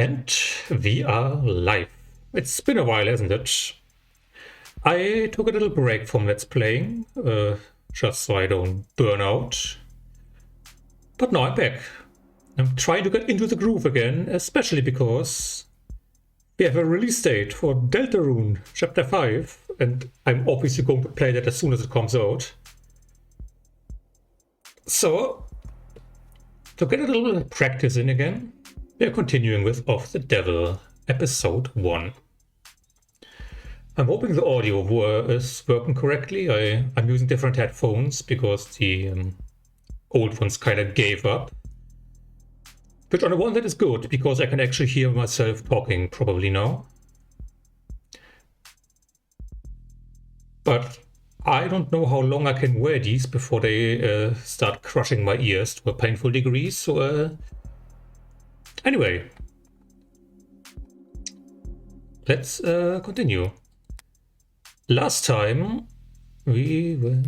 And we are live. It's been a while, hasn't it? I took a little break from Let's Playing, just so I don't burn out. But now I'm back. I'm trying to get into the groove again, especially because we have a release date for Deltarune Chapter 5, and I'm obviously going to play that as soon as it comes out. So, to get a little bit of practice in again, we are continuing with Of the Devil, Episode 1. I'm hoping the audio is working correctly. I'm using different headphones because the old ones kind of gave up. Which on the one hand is good, because I can actually hear myself talking probably now. But I don't know how long I can wear these before they start crushing my ears to a painful degree. So anyway, let's continue. Last time we were...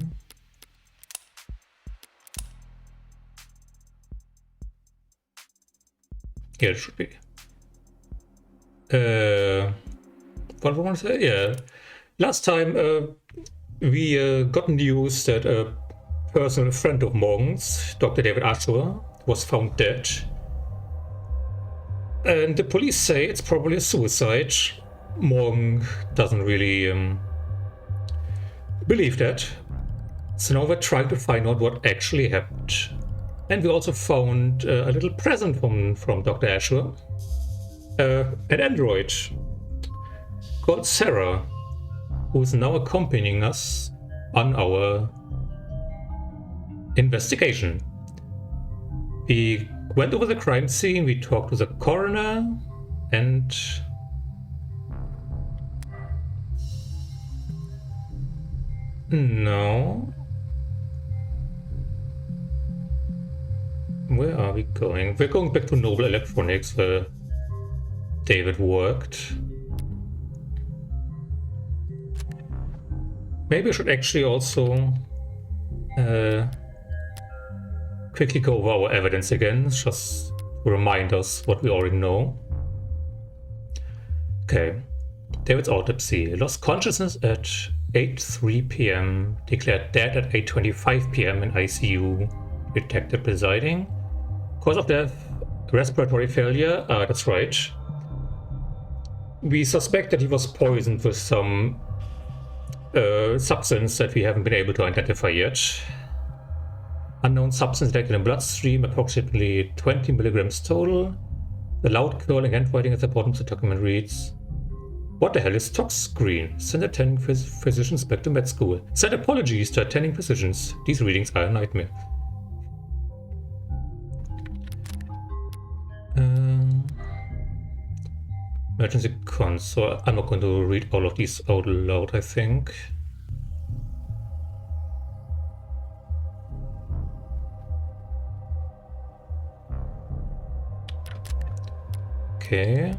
Yeah, it should be. What do I want to say? Yeah. Last time we got news that a personal friend of Morgan's, Dr. David Ashur, was found dead. And the police say it's probably a suicide. Morgan doesn't really believe that. So now we're trying to find out what actually happened. And we also found a little present from Dr. Ashur. An android called Serra, who's now accompanying us on our investigation. We went over the crime scene, we talked to the coroner, and no. Where are we going? We're going back to Noble Electronics, where David worked. Maybe I should actually also quickly go over our evidence again, just to remind us what we already know. Okay. David's autopsy. Lost consciousness at 8:03 p.m. Declared dead at 8:25 p.m. in ICU. Detected presiding. Cause of death, respiratory failure. That's right. We suspect that he was poisoned with some substance that we haven't been able to identify yet. Unknown substance detected in bloodstream, approximately 20 milligrams total. The loud curling handwriting at the bottom of the document reads, "What the hell is tox screen? Send attending physicians back to med school. Send apologies to attending physicians. These readings are a nightmare." Emergency console. I'm not going to read all of these out loud, I think. Okay,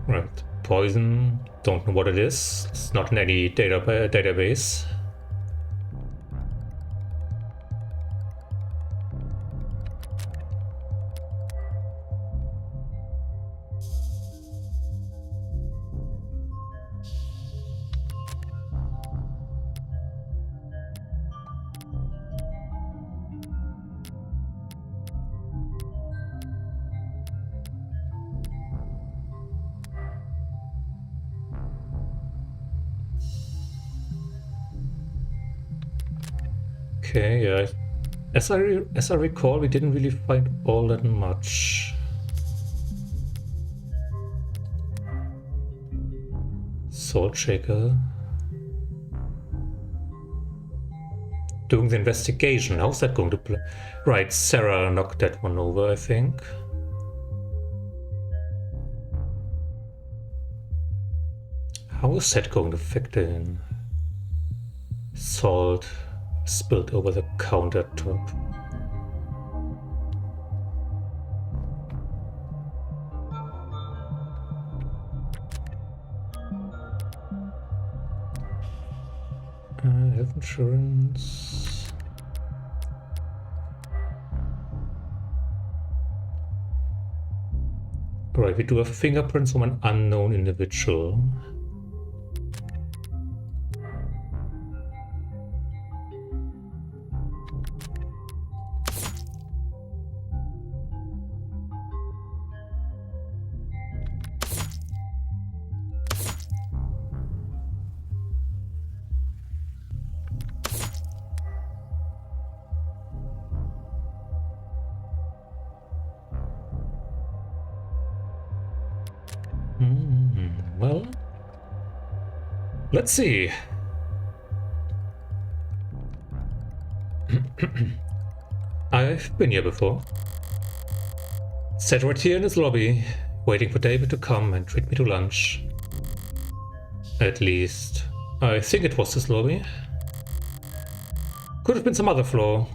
right. Poison. Don't know what it is. It's not in any database. Okay, yeah. As I recall, we didn't really find all that much. Salt shaker. Doing the investigation. How's that going to play? Right, Serra knocked that one over, I think. How is that going to factor in? Salt spilled over the countertop. Health insurance. Alright, we do have fingerprints from an unknown individual. Well, let's see. I've been here before. Sat right here in this lobby, waiting for David to come and treat me to lunch. At least, I think it was this lobby. Could have been some other floor.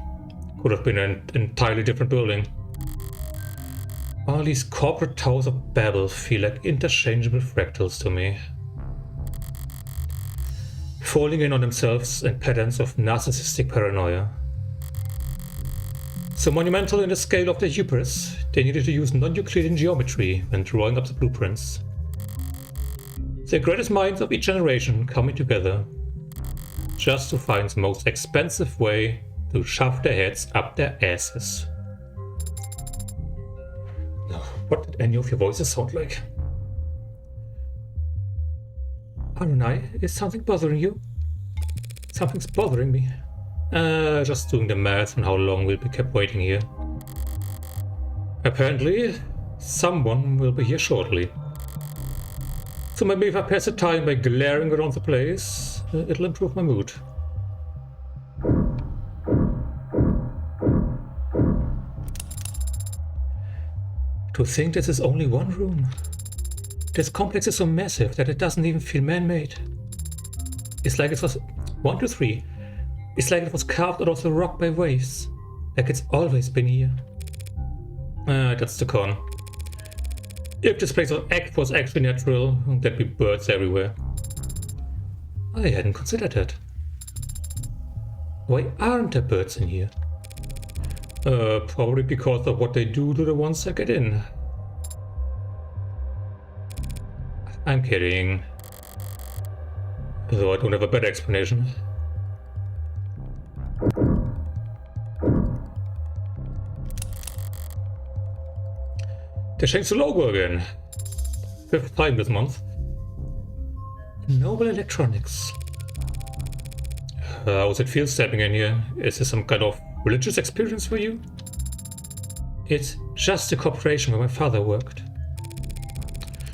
Could have been an entirely different building. All these corporate towers of Babel feel like interchangeable fractals to me. Falling in on themselves in patterns of narcissistic paranoia. So monumental in the scale of their hubris, they needed to use non-Euclidean geometry when drawing up the blueprints. The greatest minds of each generation coming together just to find the most expensive way to shove their heads up their asses. What did any of your voices sound like? Arunai, is something bothering you? Something's bothering me. Just doing the math on how long we'll be kept waiting here. Apparently, someone will be here shortly. So maybe if I pass the time by glaring around the place, it'll improve my mood. To think this is only one room. This complex is so massive that it doesn't even feel man-made. It's like it was 1, 2, 3. It's like it was carved out of the rock by waves. Like it's always been here. That's the con. If this place was actually natural, there'd be birds everywhere. I hadn't considered that. Why aren't there birds in here? Probably because of what they do to the ones that get in. I'm kidding. Though I don't have a better explanation. They changed the logo again. 5th time this month. Noble Electronics. How's it feel stepping in here? Is this some kind of religious experience for you? It's just a corporation where my father worked.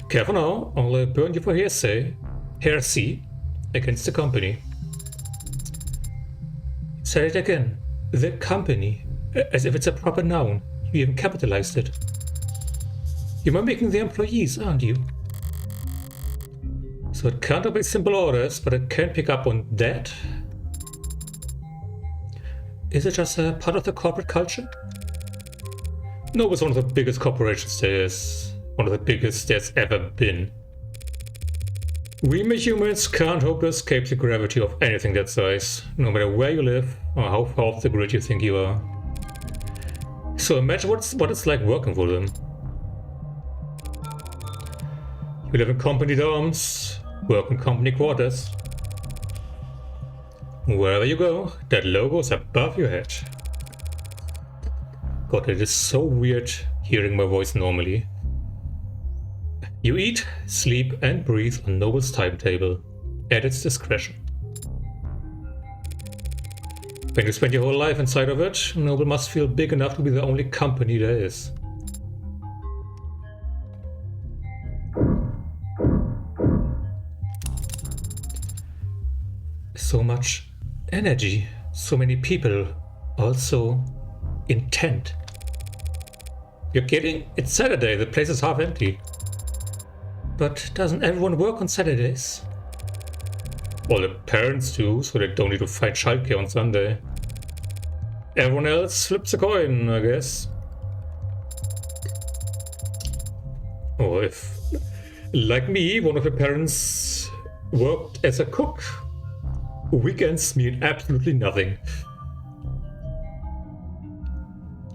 Careful now, I'll burn you for heresy against the company. Say it again. The company. As if it's a proper noun. You even capitalized it. You're mimicking the employees, aren't you? So it can't obey simple orders, but it can pick up on that. Is it just a part of the corporate culture? No, it's one of the biggest corporations there is. One of the biggest there's ever been. We mere humans can't hope to escape the gravity of anything that size, no matter where you live or how far off the grid you think you are. So imagine what it's like working for them. You live in company dorms, work in company quarters. Wherever you go, that logo is above your head. God, it is so weird hearing my voice normally. You eat, sleep and breathe on Noble's timetable, at its discretion. When you spend your whole life inside of it, Noble must feel big enough to be the only company there is. So much energy, so many people, also intent. You're kidding? It's Saturday, the place is half empty. But doesn't everyone work on Saturdays? Well, the parents do, so they don't need to find childcare on Sunday. Everyone else flips a coin, I guess. Or if, like me, one of the parents worked as a cook, weekends mean absolutely nothing.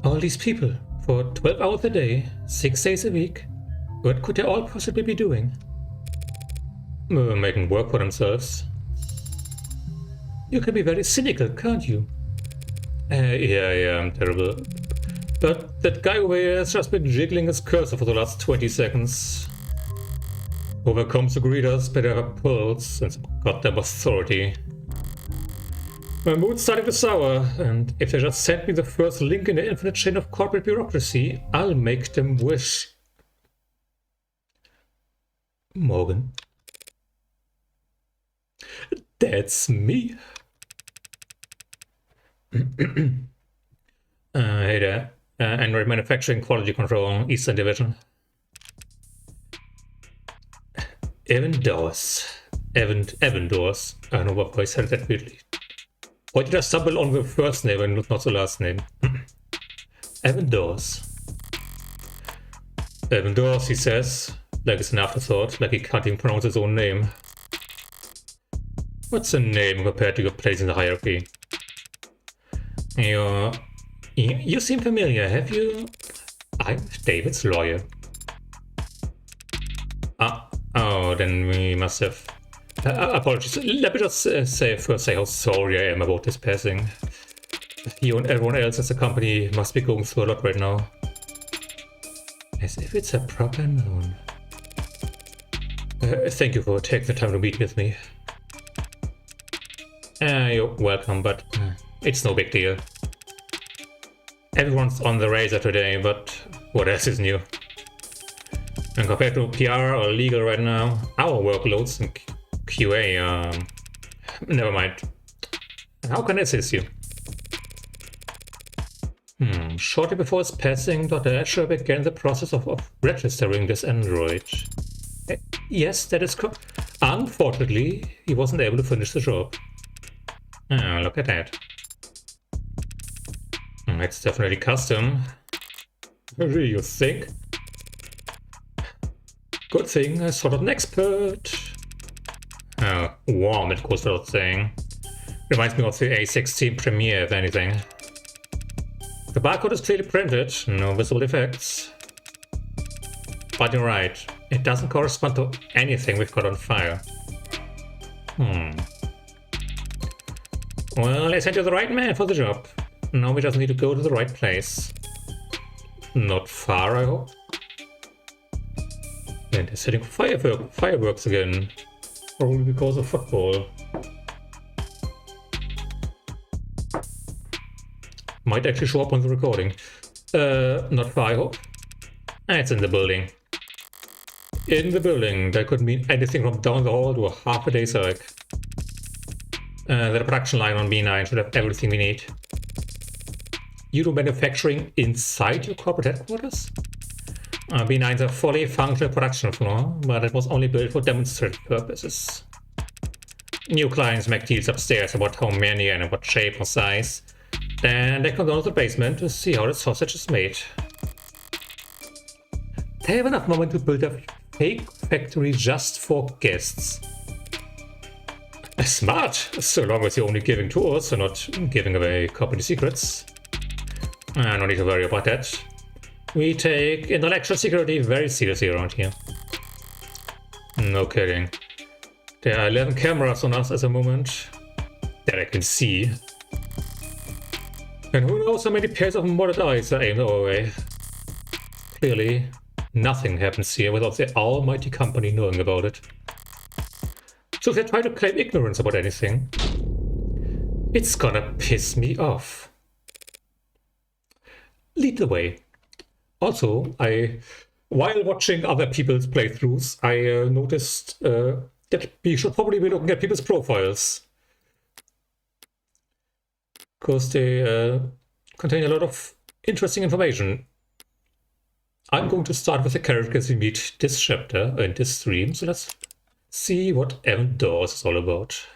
All these people, for 12 hours a day, 6 days a week, What could they all possibly be doing? Making work for themselves. You can be very cynical, can't you? Yeah, I'm terrible. But that guy over here has just been jiggling his cursor for the last 20 seconds. Whoever comes to greet us better have a pulse and some goddamn authority. My mood's starting to sour, and if they just send me the first link in the infinite chain of corporate bureaucracy, I'll make them wish. Morgan. That's me. Hey there. Android Manufacturing Quality Control, Eastern Division. Dawes. Evan Dawes. I don't know what I said that weirdly. Why did I stumble on the first name and not the last name? Evan Dawes. Evan Dawes, he says, like it's an afterthought, like he can't even pronounce his own name. What's a name compared to your place in the hierarchy? You seem familiar, have you? I'm David's lawyer. Oh, then we must have... apologies. Let me just say how sorry I am about this passing. You and everyone else at the company must be going through a lot right now. As if it's a proper noun. Thank you for taking the time to meet with me. You're welcome, but it's no big deal. Everyone's on the razor today, but what else is new? And compared to PR or legal right now, our workloads in QA, never mind. How can I assist you? Shortly before his passing, Dr. Ashur began the process of registering this android. Yes, that is correct. Unfortunately, he wasn't able to finish the job. Look at that. It's definitely custom. Really, you think? Good thing I sort of an expert. Warm, it goes without saying. Reminds me of the A16 Premiere, if anything. The barcode is clearly printed, no visible effects. But you're right, it doesn't correspond to anything we've got on file. Well, I sent you the right man for the job. Now we just need to go to the right place. Not far, I hope. And they're setting fireworks again. Probably because of football. Might actually show up on the recording. Not far, I hope. It's in the building. In the building. That could mean anything from down the hall to a half a day's hike. The production line on B9 should have everything we need. You do manufacturing inside your corporate headquarters? B9's a fully functional production floor, but it was only built for demonstrative purposes. New clients make deals upstairs about how many and in what shape or size. Then they come down to the basement to see how the sausage is made. They have enough moment to build a fake factory just for guests. Smart, so long as you're only giving tours and not giving away company secrets. No need to worry about that. We take intellectual security very seriously around here. No kidding. There are 11 cameras on us at the moment that I can see. And who knows how many pairs of modded eyes are aimed our way. Clearly, nothing happens here without the almighty company knowing about it. So if they try to claim ignorance about anything, it's gonna piss me off. Lead the way. Also, while watching other people's playthroughs, I noticed that we should probably be looking at people's profiles. Because they contain a lot of interesting information. I'm going to start with the characters we meet this chapter in this stream, so let's see what Evan Dawes is all about.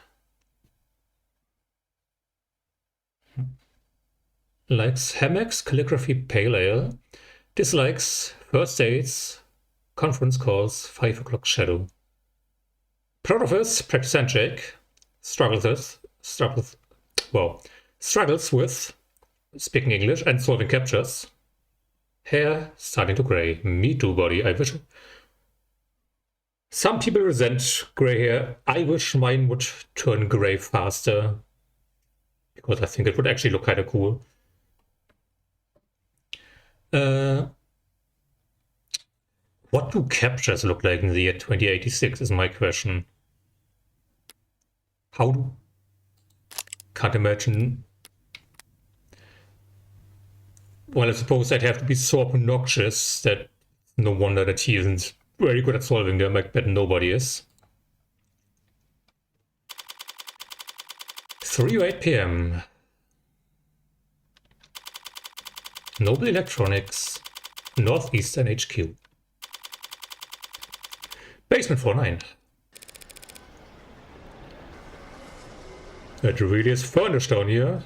Likes hammocks, calligraphy, pale ale. Dislikes first dates, conference calls, 5 o'clock shadow. Proud of his practice handshake. Struggles with speaking English and solving captures. Hair starting to grey. Me too, buddy. I Some people resent gray hair. I wish mine would turn gray faster, because I think it would actually look kind of cool. What do captures look like in the year 2086 is my question. How do... Can't imagine... Well, I suppose I'd have to be so obnoxious that no wonder that he isn't very good at solving them. I bet nobody is. 3:08 p.m. Noble Electronics, Northeastern HQ. Basement 49. It really is furnished down here.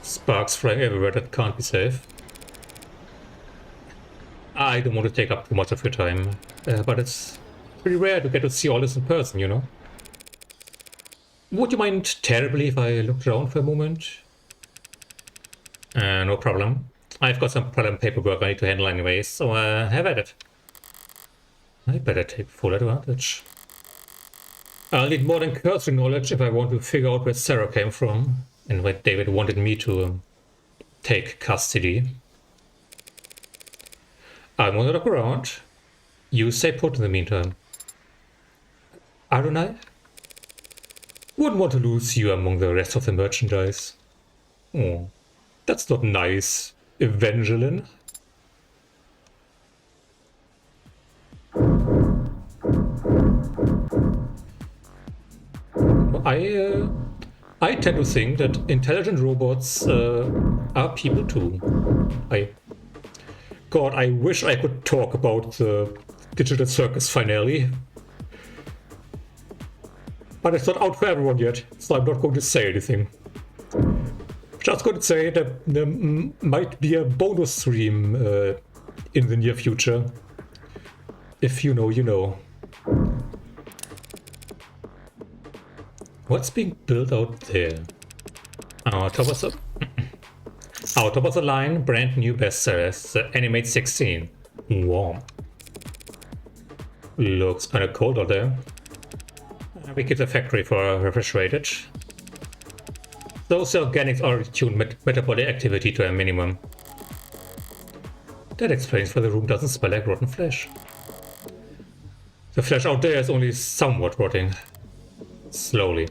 Sparks flying everywhere, that can't be safe. I don't want to take up too much of your time, but it's pretty rare to get to see all this in person, you know? Would you mind terribly if I looked around for a moment? No problem. I've got some problem paperwork I need to handle anyways, so have at it. I better take full advantage. I'll need more than cursory knowledge if I want to figure out where Serra came from and where David wanted me to take custody. I'm gonna look around. You stay put in the meantime. Adonai? Wouldn't want to lose you among the rest of the merchandise. Oh, that's not nice, Evangeline. I tend to think that intelligent robots are people too. God, I wish I could talk about the digital circus finale. But it's not out for everyone yet, so I'm not going to say anything. Just going to say that there might be a bonus stream in the near future. If you know, you know. What's being built out there? Our top of the line, brand new bestsellers, the Animate 16. Warm. Looks kinda cold out there. We keep the factory for refrigerated. Those organics already tune metabolic activity to a minimum. That explains why the room doesn't smell like rotten flesh. The flesh out there is only somewhat rotting. Slowly.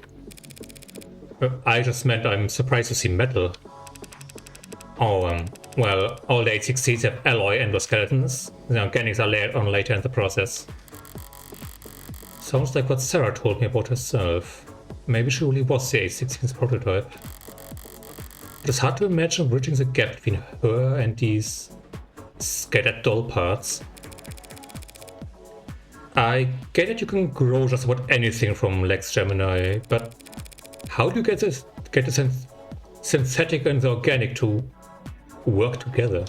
I just meant I'm surprised to see metal. Oh, well, all the 816s have alloy endoskeletons. The organics are layered on later in the process. Sounds like what Serra told me about herself. Maybe she really was the 816's prototype. It's hard to imagine bridging the gap between her and these scattered doll parts. I get that you can grow just about anything from Lex Gemini, but how do you get the synthetic and the organic to work together?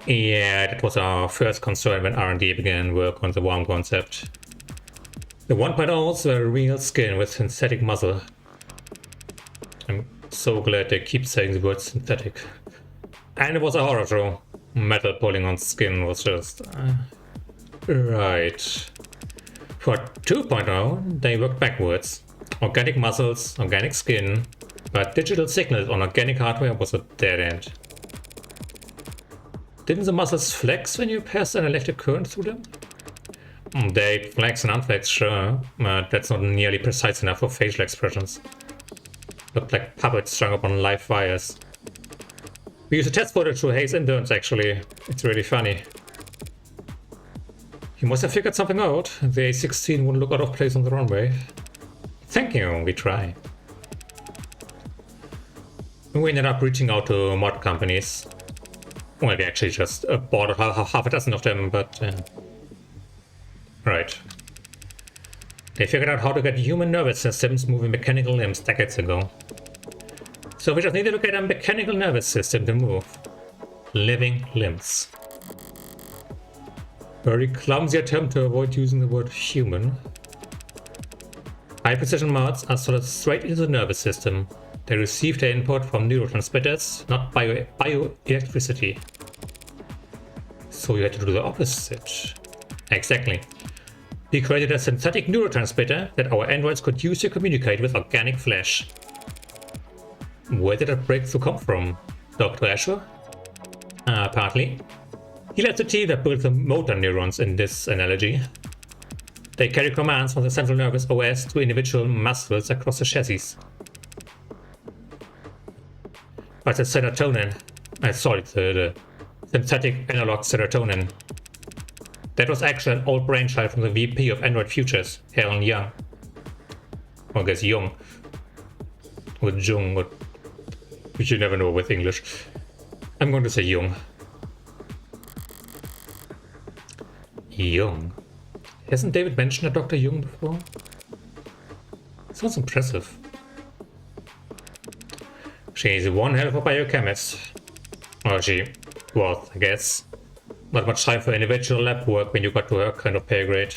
Yeah, that was our first concern when R&D began work on the worm concept. The 1.0s were real skin with synthetic muscle. I'm so glad they keep saying the word synthetic. And it was a horror show. Metal pulling on skin was just... Right. For 2.0, they worked backwards. Organic muscles, organic skin, but digital signals on organic hardware was a dead end. Didn't the muscles flex when you passed an electric current through them? They flex and unflex, sure, but that's not nearly precise enough for facial expressions. Looked like puppets strung up on live wires. We used a test footage to haze interns, actually. It's really funny. You must have figured something out. The A16 wouldn't look out of place on the runway. Thank you, we try. We ended up reaching out to mod companies. Well, we actually just bought half a dozen of them, but... Right. They figured out how to get human nervous systems moving mechanical limbs decades ago. So we just need to look at a mechanical nervous system to move. Living limbs. Very clumsy attempt to avoid using the word human. High precision mods are soldered straight into the nervous system. They receive their input from neurotransmitters, not bioelectricity. So you had to do the opposite. Exactly. We created a synthetic neurotransmitter that our androids could use to communicate with organic flesh. Where did that breakthrough come from? Dr. Ashur? Partly. He led the team that built the motor neurons in this analogy. They carry commands from the central nervous OS to individual muscles across the chassis. But the serotonin, the synthetic analog serotonin, that was actually an old brainchild from the VP of Android Futures, Helen Jung. Or I guess Jung. Or Jung, or you never know with English. I'm going to say Jung. Jung. Hasn't David mentioned a Dr. Jung before? Sounds impressive. She's one hell of a biochemist. Or she was, I guess. Not much time for individual lab work when you got to her kind of pay grade.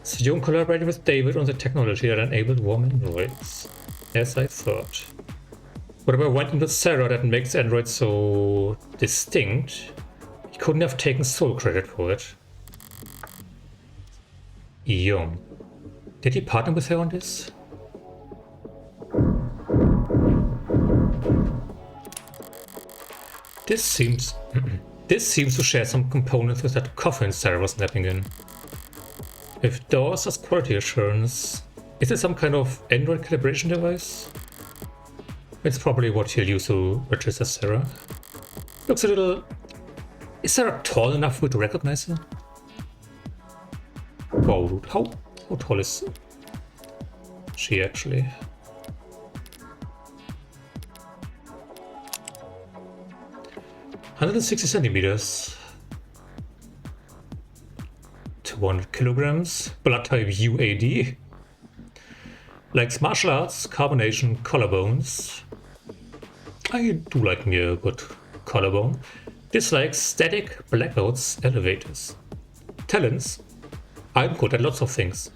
So Jung collaborated with David on the technology that enabled warm androids. As I thought. Whatever went into Serra that makes androids so distinct, he couldn't have taken sole credit for it. Jung. Did he partner with her on this? This seems to share some components with that coffin Serra was napping in. If Dawes has quality assurance, is it some kind of android calibration device? It's probably what he'll use to register Serra. Looks a little... Is Serra tall enough for you to recognize her? Wow, how tall is she actually? $160 centimeters. 200 kilograms. Blood type UAD. Likes martial arts, carbonation, collarbones. I do like me a good collarbone. Dislikes static, blackouts, elevators. Talents. I'm good at lots of things.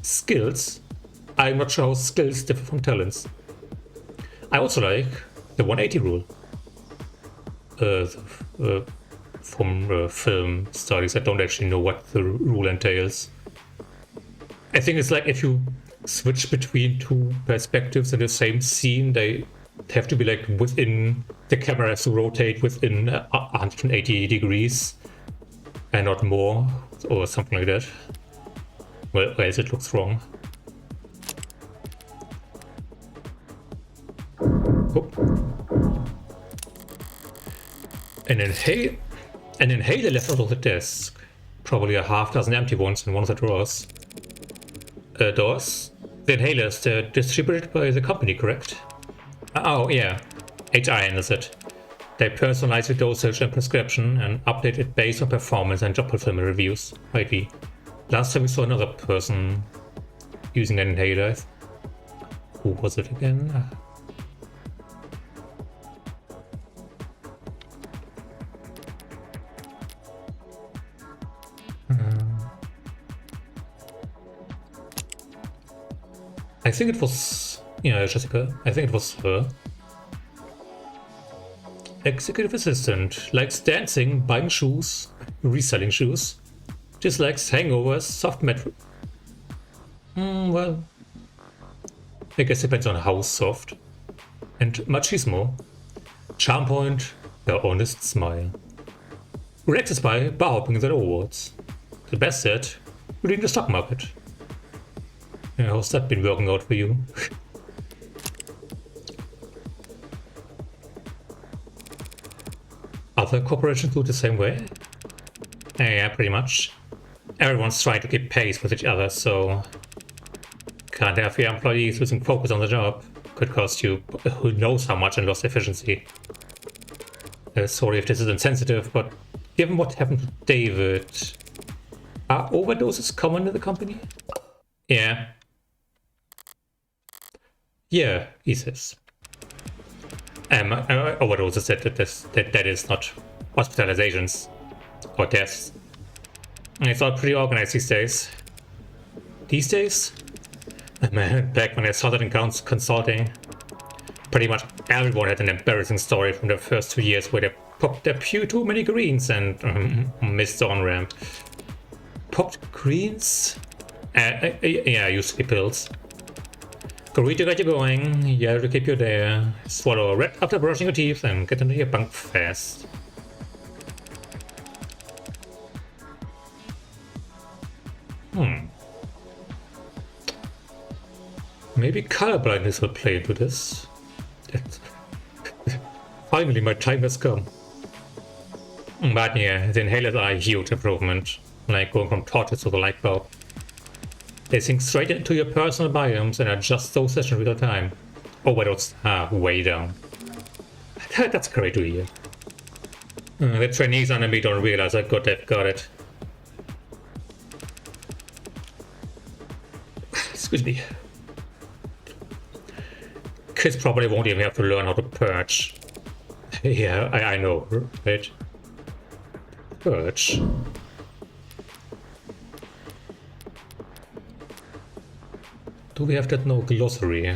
Skills. I'm not sure how skills differ from talents. I also like the 180 rule. From film studies, I don't actually know what the rule entails. I think it's like if you switch between two perspectives in the same scene, they have to be like within, the camera has to rotate within 180 degrees and not more, or something like that. Well, else it looks wrong. Oh. An inhaler left out of the desk. Probably a half dozen empty ones in one of the drawers. Doors? The inhalers, they're distributed by the company, correct? Oh, yeah. HR handles it. They personalize the dosage and prescription and update it based on performance and job fulfillment reviews. Maybe. Last time we saw another person using an inhaler. Who was it again? I think it was, yeah, Jessica. I think it was her. Executive assistant. Likes dancing, buying shoes, reselling shoes. Dislikes hangovers, soft metal. Well, I guess it depends on how soft. And machismo. Charm point, her honest smile. Reacts by bar hopping the awards. The best set, reading the stock market. Yeah, how's that been working out for you? Other corporations do the same way? Yeah, pretty much. Everyone's trying to keep pace with each other, so can't have your employees losing focus on the job. Could cost you who knows how much in lost efficiency. Sorry if this is insensitive, but given what happened to David, are overdoses common in the company? Yeah. Yeah, he says. Overdoses, that is not hospitalizations or deaths. It's all pretty organized these days. These days? Man, back when I started in consulting, pretty much everyone had an embarrassing story from their first 2 years where they popped a few too many greens and missed the on-ramp. Popped greens? Yeah, use the pills. Great to get you going, yeah, to keep you there. Swallow a red after brushing your teeth and get into your bunk fast. Maybe colorblindness will play into this. Finally, my time has come. But yeah, the inhalers are a huge improvement, like going from torches to the light bulb. They sink straight into your personal biomes and adjust dosage in real time. Overdose are way down. That's great to hear. The Chinese enemy don't realize how good they've got it. Excuse me. Kids probably won't even have to learn how to purge. Yeah, I know, right? Purge. Do we have that no glossary?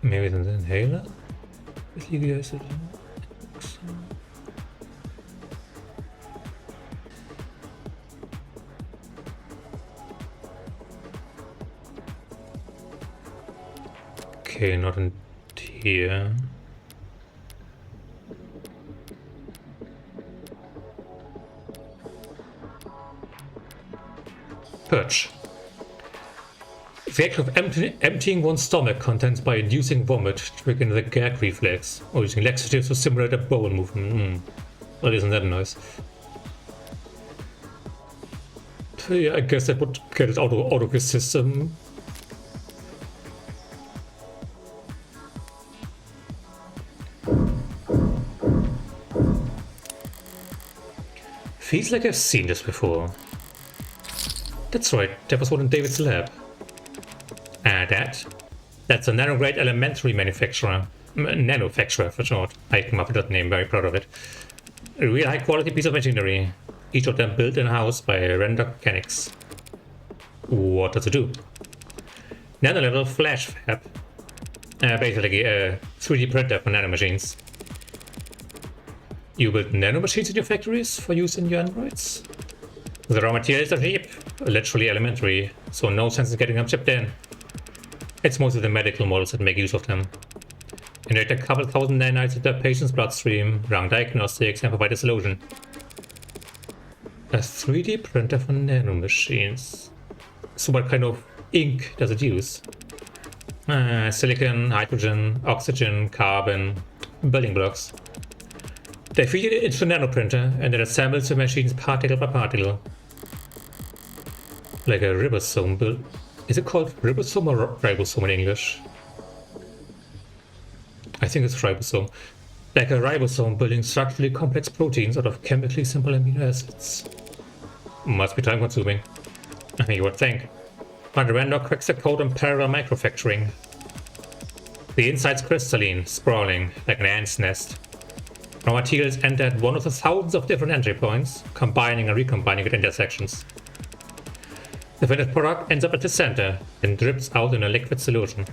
Maybe it's an inhaler? Okay, not in here. Purge. The act of emptying one's stomach contents by inducing vomit, triggering the gag reflex, or using laxatives to simulate a bowel movement. Well, isn't that nice? Yeah, I guess that would get it out of his system. Feels like I've seen this before. That's right, that was one in David's lab. That's a nanograde elementary manufacturer. Nanofacturer for short. I came up with that name, very proud of it. A real high quality piece of machinery. Each of them built in-house by render mechanics. What does it do? Nano-level flash fab. Basically a 3D printer for nanomachines. You build nanomachines in your factories for use in your androids? The raw materials are cheap, literally elementary, so no sense in getting them shipped in. It's mostly the medical models that make use of them. Inject a couple thousand nanites into a patient's bloodstream, run diagnostics, and provide a solution. A 3D printer for nanomachines. So what kind of ink does it use? Silicon, hydrogen, oxygen, carbon, building blocks. They feed it into a nanoprinter and it assembles the machines particle by particle. Like a ribosome build. Is it called ribosome or ribosome in English? I think it's ribosome. Like a ribosome building structurally complex proteins out of chemically simple amino acids. Must be time consuming. I think you would think. But Randor cracks the code in parallel microfactoring. The inside's crystalline, sprawling, like an ant's nest. Raw materials enter at one of the thousands of different entry points, combining and recombining at intersections. The finished product ends up at the center and drips out in a liquid solution.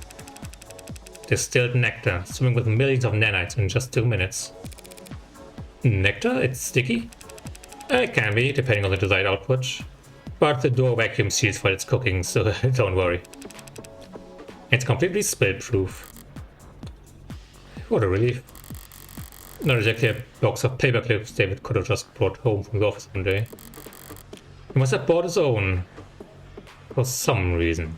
Distilled nectar, swimming with millions of nanites in just 2 minutes. Nectar? It's sticky? It can be, depending on the desired output. But the door vacuum seals while it's cooking, so don't worry. It's completely spill-proof. What a relief. Not exactly a box of paper clips David could have just brought home from the office one day. He must have bought his own. For some reason.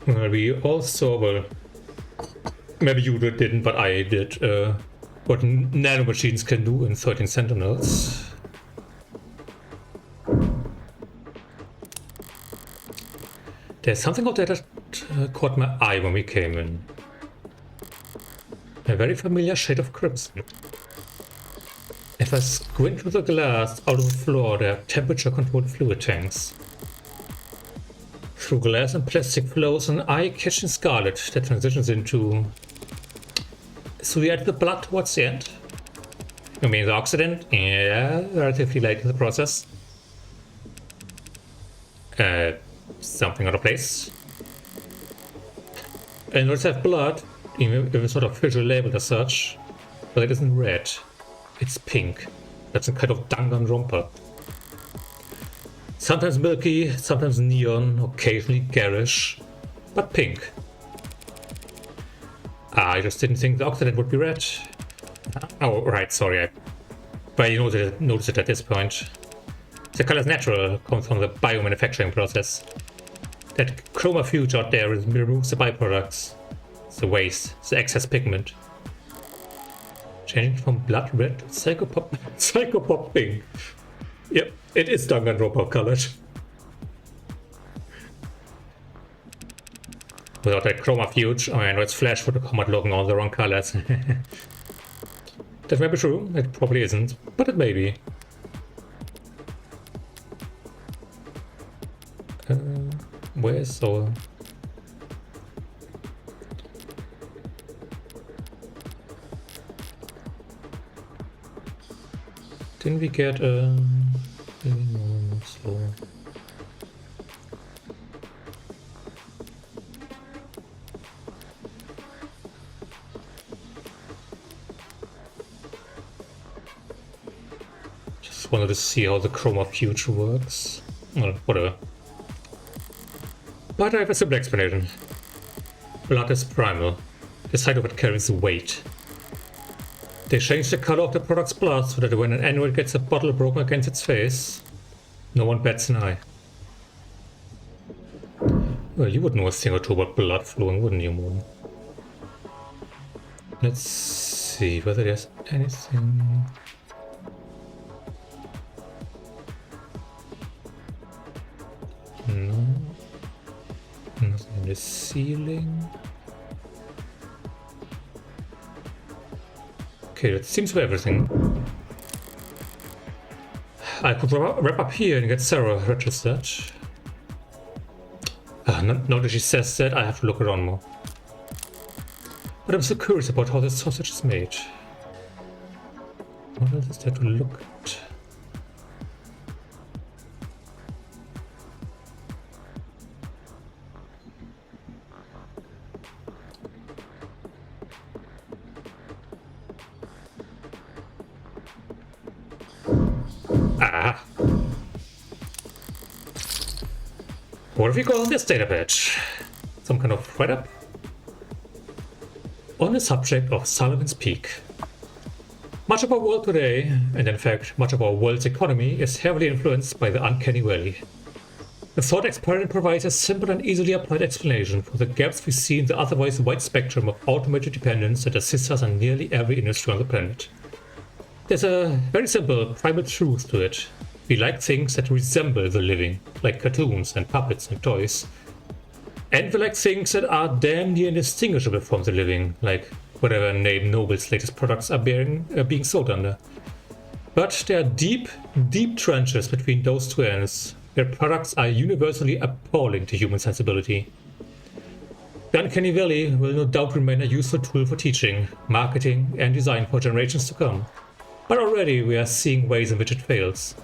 Well, we all saw, well, maybe you didn't, but I did, what nanomachines can do in 13 Sentinels. There's something out there that caught my eye when we came in. A very familiar shade of crimson. If I squint through the glass out of the floor, there are temperature-controlled fluid tanks. Through glass and plastic flows an eye-catching scarlet that transitions into... So we add the blood towards the end? I mean, the oxidant, yeah, relatively late in the process. Something out of place. And let's have blood, even if it's sort of visually labeled as such, but it isn't red. It's pink. That's a kind of Danganronpa. Sometimes milky, sometimes neon, occasionally garish, but pink. I just didn't think the oxidant would be red. Oh, right, sorry. But you notice it at this point. The color is natural, comes from the biomanufacturing process. That chromafuge out there removes the byproducts, the waste, the excess pigment. Changing from blood red to psychopop pink. Yep, it is Danganronpa colored. Without that chromafuge, I know its flash would come out looking all the wrong colors. That may be true, it probably isn't, but it may be. Where's our... Didn't we get a... No, so... Just wanted to see how the chromafuge works. Well, whatever. But I have a simple explanation. Blood is primal. The side of it carries weight. They change the color of the product's blood so that when an android gets a bottle broken against its face, no one bats an eye. Well, you would know a thing or two about blood flowing, wouldn't you, Moon? Let's see whether there's anything... No. Nothing in the ceiling. Okay, that seems for everything. I could wrap up here and get Serra registered. Now that she says that, I have to look around more. But I'm so curious about how this sausage is made. What else is there to look at? What have we got on this data patch? Some kind of write-up? On the subject of Sullivan's Peak. Much of our world today, and in fact much of our world's economy, is heavily influenced by the uncanny valley. The thought experiment provides a simple and easily applied explanation for the gaps we see in the otherwise wide spectrum of automated dependence that assists us in nearly every industry on the planet. There's a very simple, primal truth to it. We like things that resemble the living, like cartoons and puppets and toys. And we like things that are damn near indistinguishable from the living, like whatever name Noble's latest products are being sold under. But there are deep, deep trenches between those two ends, where products are universally appalling to human sensibility. The Uncanny Valley will no doubt remain a useful tool for teaching, marketing, and design for generations to come. But already we are seeing ways in which it fails.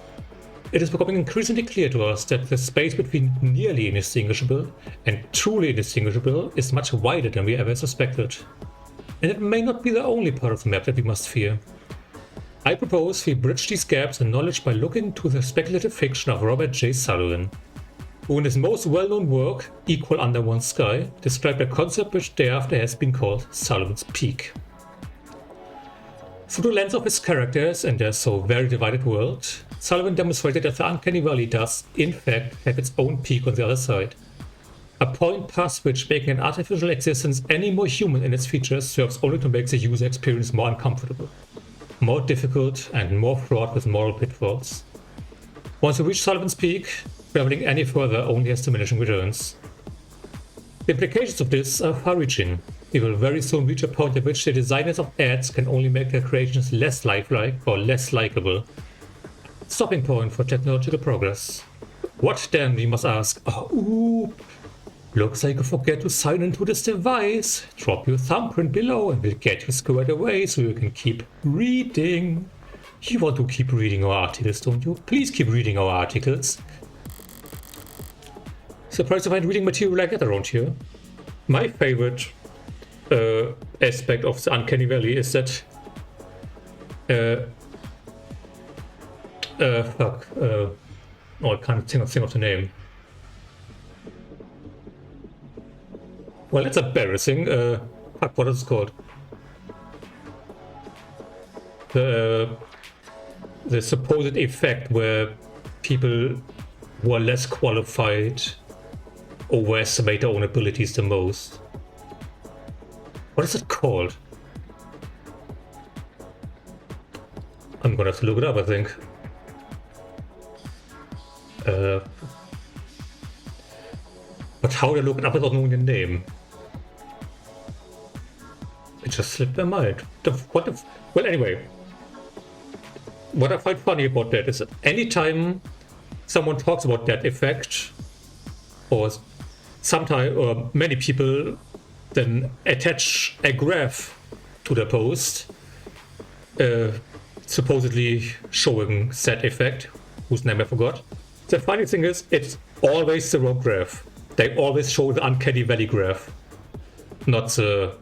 It is becoming increasingly clear to us that the space between nearly indistinguishable and truly indistinguishable is much wider than we ever suspected. And it may not be the only part of the map that we must fear. I propose we bridge these gaps in knowledge by looking to the speculative fiction of Robert J. Sullivan, who in his most well-known work, Equal Under One Sky, described a concept which thereafter has been called Sullivan's Peak. Through the lens of his characters and their so very divided world, Sullivan demonstrated that the Uncanny Valley does, in fact, have its own peak on the other side. A point past which making an artificial existence any more human in its features serves only to make the user experience more uncomfortable, more difficult, and more fraught with moral pitfalls. Once you reach Sullivan's Peak, traveling any further only has diminishing returns. The implications of this are far-reaching. We will very soon reach a point at which the designers of ads can only make their creations less lifelike or less likable. Stopping point for technological progress. What then, we must ask? Oh, looks like you forget to sign into this device. Drop your thumbprint below and we'll get you squared away so you can keep reading. You want to keep reading our articles, don't you? Please keep reading our articles. Surprised to find reading material like that around here. My favorite aspect of the Uncanny Valley is that I can't think of the name. Well, that's embarrassing. Fuck, what is it called? The supposed effect where people who are less qualified overestimate their own abilities the most. What is it called? I'm gonna have to look it up, I think. But how to look it up without knowing the name? It just slipped my mind. Well, anyway. What I find funny about that is that anytime someone talks about that effect, or many people then attach a graph to the post, supposedly showing said effect, whose name I forgot. The funny thing is, it's always the wrong graph. They always show the Uncanny Valley graph, not the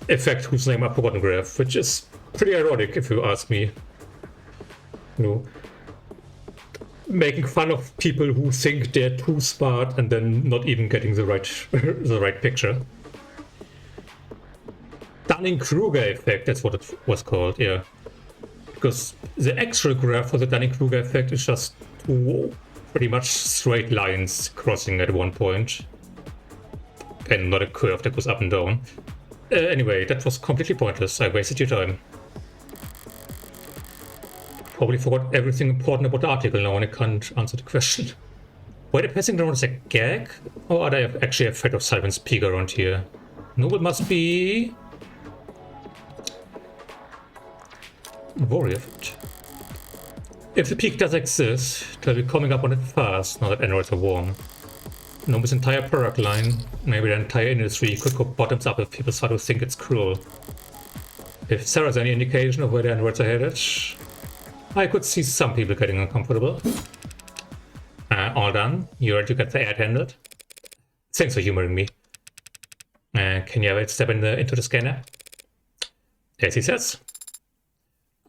effect whose name I've forgotten graph, which is pretty ironic if you ask me. You know, making fun of people who think they're too smart and then not even getting the right picture. Dunning-Kruger effect, that's what it was called, yeah. Because the actual graph for the Dunning-Kruger effect is just two pretty much straight lines crossing at one point. And not a curve that goes up and down. Anyway, that was completely pointless. I wasted your time. Probably forgot everything important about the article now and I can't answer the question. Why are they passing around as a gag? Or are they actually a threat of Simon's Peak around here? Noble must be... worry of it. If the peak does exist, they'll be coming up on it fast now that androids are warm. Noble's entire product line, maybe the entire industry, could go bottoms up if people start to think it's cruel. If Serra's any indication of where the androids are headed, I could see some people getting uncomfortable. All done. You ready to get the ad handled? Thanks for humoring me. Can you have it step into the scanner? Yes, he says.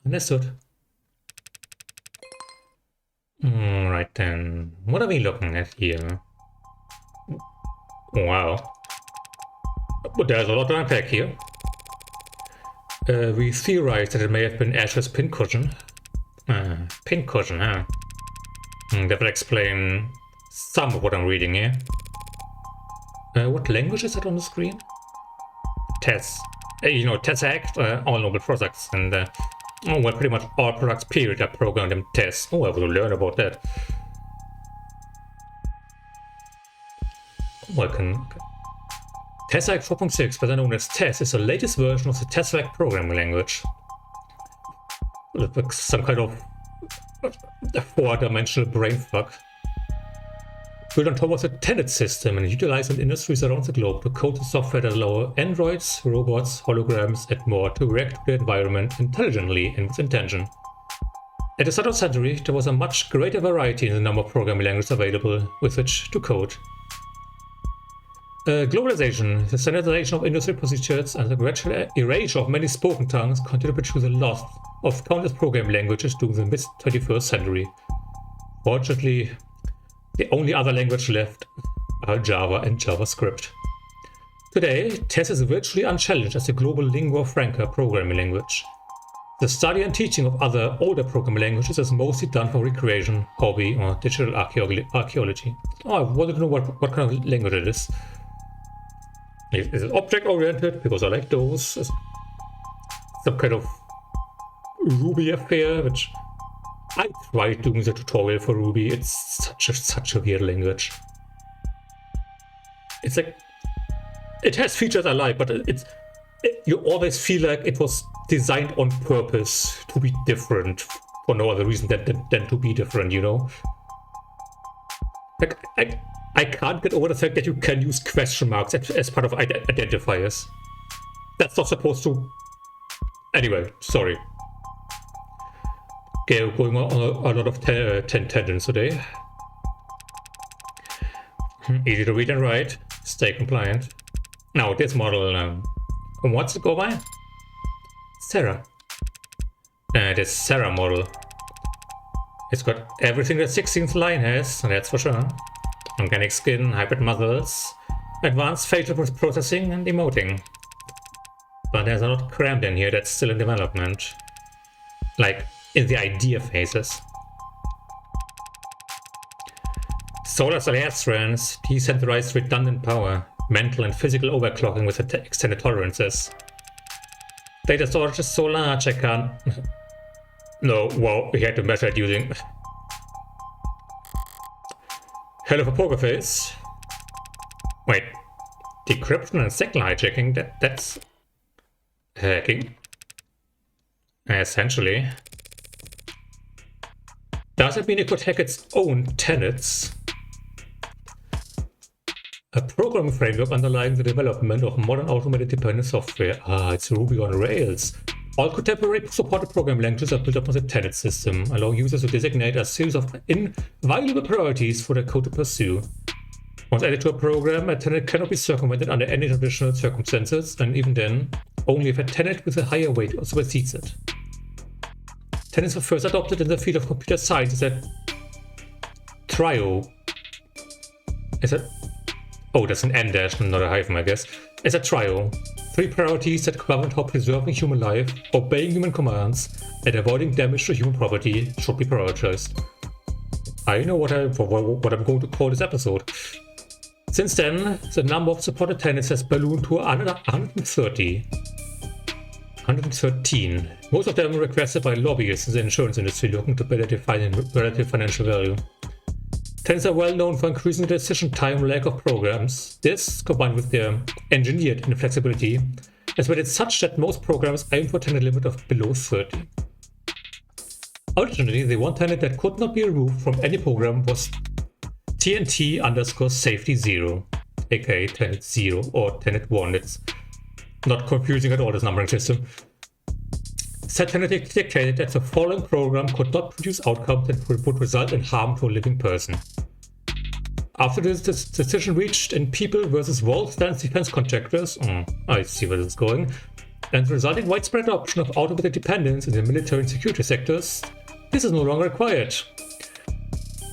Understood. Right then. What are we looking at here? Wow. But there's a lot to unpack here. We theorized that it may have been Ashur's pincushion. Pincushion, huh? That will explain some of what I'm reading here. What language is that on the screen? TES. TES Act, all noble products, and well, pretty much all products period are programmed in TES. Oh, I will learn about that. Okay. TESAC 4.6, better known as TES, is the latest version of the TESAC programming language. Like some kind of four-dimensional brainfuck. Built on top of the Tenet system and utilized in industries around the globe to code the software that allow androids, robots, holograms, and more to react to the environment intelligently and with intention. At the start of the century, there was a much greater variety in the number of programming languages available with which to code. Globalization, the standardization of industry procedures, and the gradual erasure of many spoken tongues contributed to the loss of countless programming languages during the mid-21st century. Fortunately, the only other language left are Java and JavaScript. Today, TES is virtually unchallenged as a global lingua franca programming language. The study and teaching of other older programming languages is mostly done for recreation, hobby, or digital archaeology. Oh, I wanted to know what kind of language it is. Is it object-oriented? Because I like those. Is some kind of Ruby affair, which I tried doing the tutorial for Ruby. It's such a weird language. It's like, it has features I like, but you always feel like it was designed on purpose to be different for no other reason than to be different, you know? Like, I can't get over the fact that you can use question marks as part of identifiers. That's not supposed to... Anyway, sorry. going on a lot of tangents today. Easy to read and write. Stay compliant. Now this model, what's it go by? Serra. This Serra model. It's got everything that 16th line has, that's for sure. Organic skin, hybrid muscles, advanced facial processing and emoting. But there's a lot crammed in here that's still in development. Like, in the idea phases. Solar cell hair strands, decentralized redundant power, mental and physical overclocking with extended tolerances. Data storage is so large I can't... No, wow, we had to measure it using... Hell of a poker face. Wait, decryption and signal hijacking, that's... hacking? Essentially. Does it mean it could hack its own tenets? A programming framework underlying the development of modern automated-dependent software. It's Ruby on Rails. All contemporary supported programming languages are built upon the tenet system, allowing users to designate a series of inviolable priorities for their code to pursue. Once added to a program, a tenet cannot be circumvented under any traditional circumstances, and even then, only if a tenet with a higher weight supersedes it. Tenets were first adopted in the field of computer science as a trio. Oh, that's an N dash, not a hyphen, I guess. As a trio. 3 priorities that govern how preserving human life, obeying human commands, and avoiding damage to human property should be prioritized. I know what I'm going to call this episode. Since then, the number of supported tenets has ballooned to 113. Most of them requested by lobbyists in the insurance industry looking to better define relative financial value. Tenets are well known for increasing the decision time lack of programs. This, combined with their engineered inflexibility, has made it such that most programs aim for a tenet limit of below 30. Originally, the one tenet that could not be removed from any program was TNT_safety 0, aka tenet 0 or tenet 1. It's not confusing at all, this numbering system. Said tenet dictated that the following program could not produce outcomes that would result in harm to a living person. After this decision reached in People vs. World Stance Defense Contractors, I see where this is going, and the resulting widespread adoption of automated dependence in the military and security sectors, this is no longer required.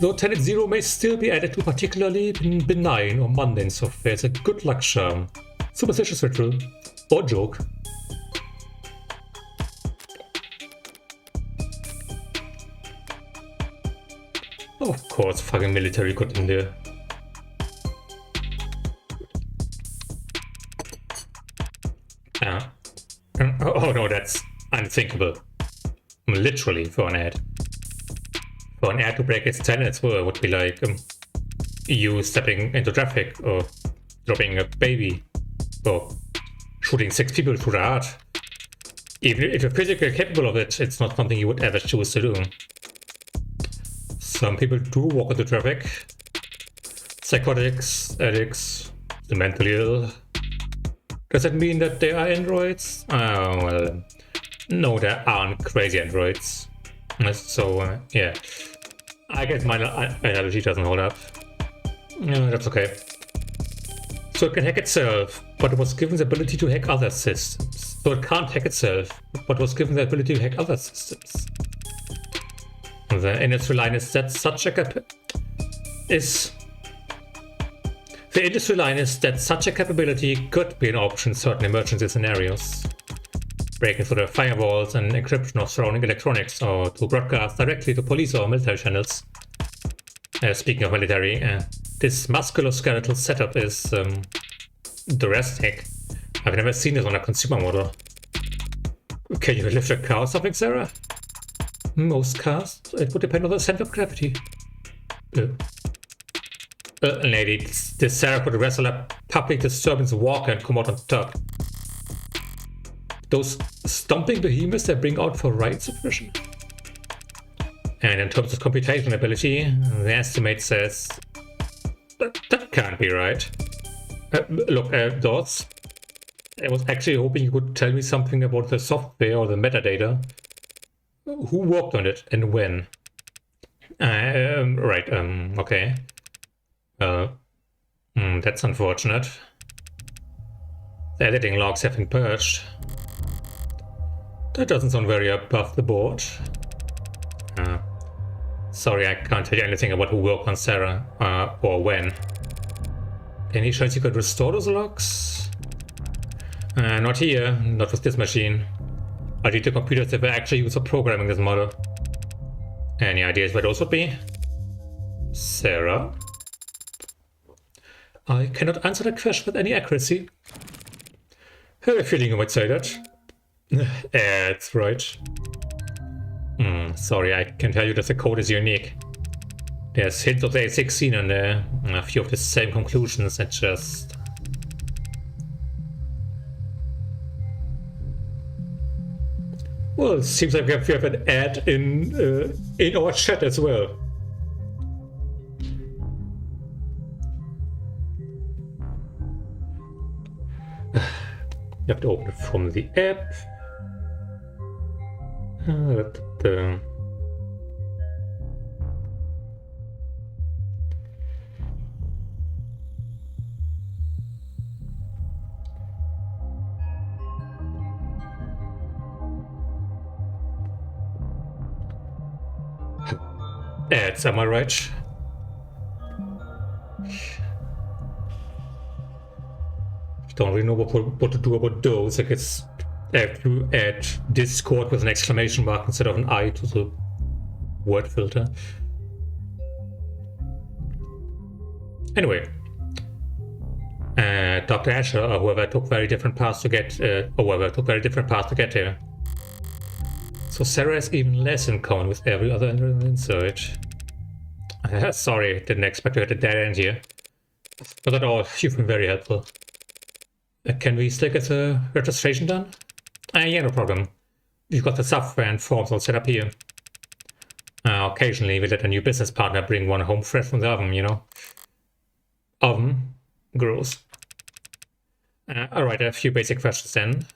Though Tenet 0 may still be added to particularly benign or mundane software as a good luck charm, superstitious ritual, or joke. Of course, fucking military got in there. Oh no, that's unthinkable. Literally, for an ad. For an ad to break its tenets would be like you stepping into traffic, or dropping a baby, or shooting 6 people through the heart. Even if you're physically capable of it, it's not something you would ever choose to do. Some people do walk into traffic. Psychotics, addicts, the mentally ill. Does that mean that they are androids? Well, no, there aren't crazy androids. So, yeah. I guess my analogy doesn't hold up. That's okay. So it can hack itself, but it was given the ability to hack other systems. So it can't hack itself, but was given the ability to hack other systems. The industry line is that such a capability could be an option in certain emergency scenarios. Breaking through the firewalls and encryption of surrounding electronics, or to broadcast directly to police or military channels. Speaking of military, this musculoskeletal setup is drastic. I've never seen this on a consumer model. Can you lift a car or something, Serra? Most cars, it would depend on the center of gravity. Lady, this Serra could wrestle a public disturbance walker and come out on top. Those stomping behemoths that bring out for right suppression. And in terms of computation ability, the estimate says that can't be right. Look, Dawes, I was actually hoping you could tell me something about the software or the metadata. Who worked on it and when? Right, okay. That's unfortunate. The editing logs have been purged. That doesn't sound very above the board. Sorry, I can't tell you anything about who worked on Serra, or when. Any chance you could restore those logs? Not here, not with this machine. I need the computers that were actually used for programming this model. Any ideas where those would be? Serra? I cannot answer that question with any accuracy. I have a feeling you might say that. That's right. Sorry, I can tell you that the code is unique. There's hints of the A16 in there, a few of the same conclusions, and just... Well, it seems like we have an ad in our chat as well. You have to open it from the app. Ads, am I right? Don't really know what to do about those. I guess I have to add Discord with an exclamation mark instead of an I to the word filter. Anyway, Dr. Ashur, or whoever took very different paths to get, here. So Serra is even less in common with every other insert. Sorry, didn't expect to hit a dead end here. Not at all, you've been very helpful. Can we still get the registration done? Yeah, no problem. We've got the software and forms all set up here. Occasionally we let a new business partner bring one home fresh from the oven, you know. Oven? Gross. Alright, a few basic questions then.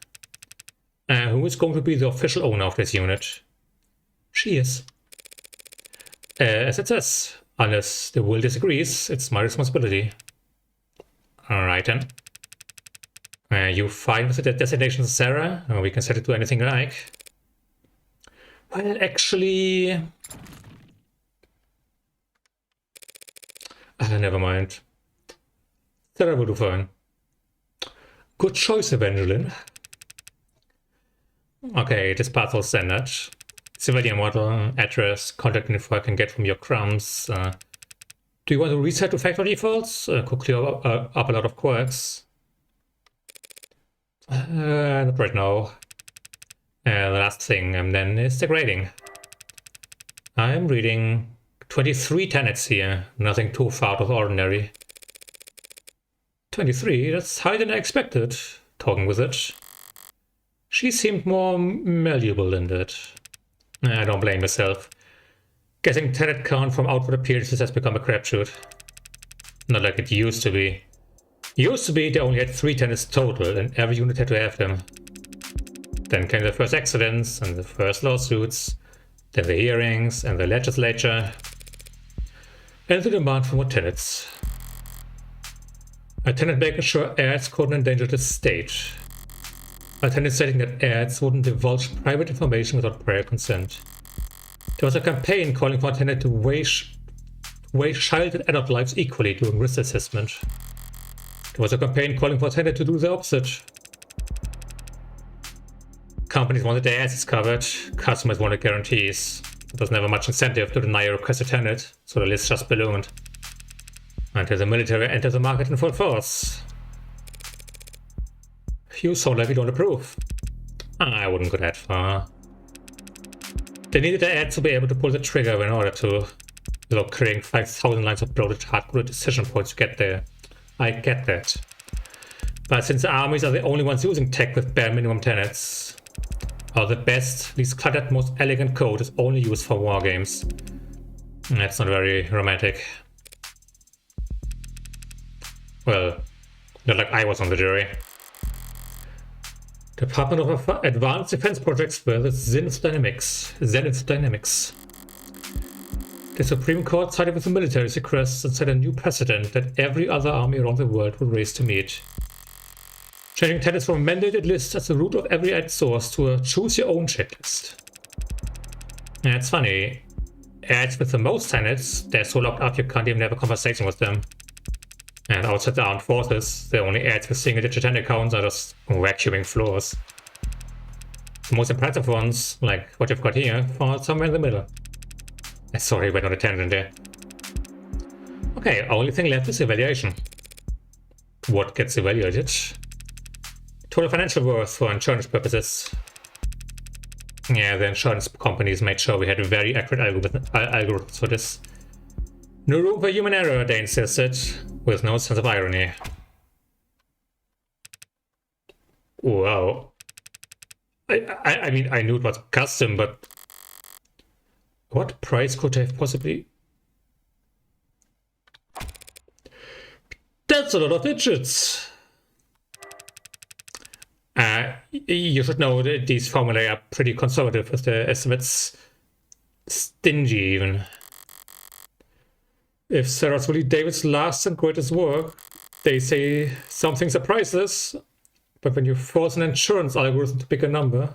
Who is going to be the official owner of this unit? She is. As it says, unless the will disagrees, it's my responsibility. Alright then. You fine with the designation, Serra? We can set it to anything you like. Well, actually... never mind. Serra will do fine. Good choice, Evangeline. Okay, this part's all standard. Civilian model, address, contact info I can get from your crumbs. Do you want to reset to factory defaults? Could clear up a lot of quirks. Not right now. The last thing then is the grading. I'm reading 23 tenets here, nothing too far out of ordinary. 23, that's higher than I expected, talking with it. She seemed more malleable than that. I don't blame myself. Guessing tenet count from outward appearances has become a crapshoot. Not like it used to be. Used to be they only had 3 tenets total and every unit had to have them. Then came the first accidents and the first lawsuits, then the hearings and the legislature, and the demand for more tenets. A tenant making sure ads couldn't endanger the state. A tenant stating that ads wouldn't divulge private information without prior consent. There was a campaign calling for a tenant to weigh child and adult lives equally during risk assessment. There was a campaign calling for a tenant to do the opposite. Companies wanted their assets covered, customers wanted guarantees. There was never much incentive to deny a requested tenant, so the list just ballooned. Until the military entered the market in full force. You sound like you don't approve. I wouldn't go that far. They needed the ad to be able to pull the trigger in order to, without creating 5,000 lines of bloated hardcoded decision points to get there. I get that. But since armies are the only ones using tech with bare minimum tenets, or the best, least cluttered, most elegant code is only used for war games. That's not very romantic. Well, not like I was on the jury. Department of Advanced Defense Projects versus Zenith Dynamics. The Supreme Court sided with the military's request and set a new precedent that every other army around the world will race to meet. Changing tenets from a mandated list as the root of every ad source to a choose-your-own checklist. Yeah, it's funny. Ads with the most tenets, they're so locked up you can't even have a conversation with them. And outside the armed forces, the only ads with single-digit hand accounts are just vacuuming floors. The most impressive ones, like what you've got here, fall somewhere in the middle. Sorry, went on a tangent there. Okay, only thing left is evaluation. What gets evaluated? Total financial worth for insurance purposes. Yeah, the insurance companies made sure we had very accurate algorithms for this. No room for human error, they insisted, with no sense of irony. Wow. I mean, I knew it was custom, but what price could have possibly... That's a lot of digits! You should know that these formulae are pretty conservative with the estimates. Stingy, even. If Serra's really David's last and greatest work, they say some things are priceless, but when you force an insurance algorithm to pick a number...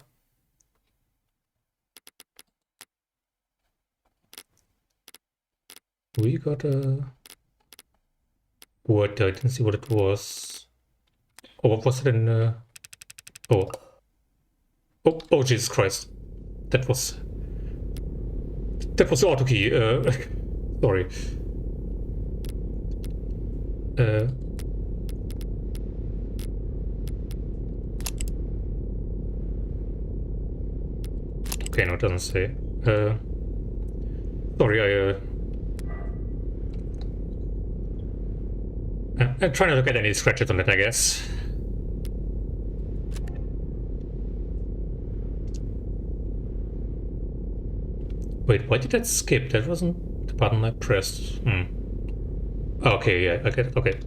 We got a... What? I didn't see what it was. Oh, what was it in... Oh, Jesus Christ. That was the auto key. Sorry. Okay, no, it doesn't say. Sorry, I'm trying to look at any scratches on it, I guess. Wait, why did that skip? That wasn't the button I pressed. Okay, yeah, I get it. Okay.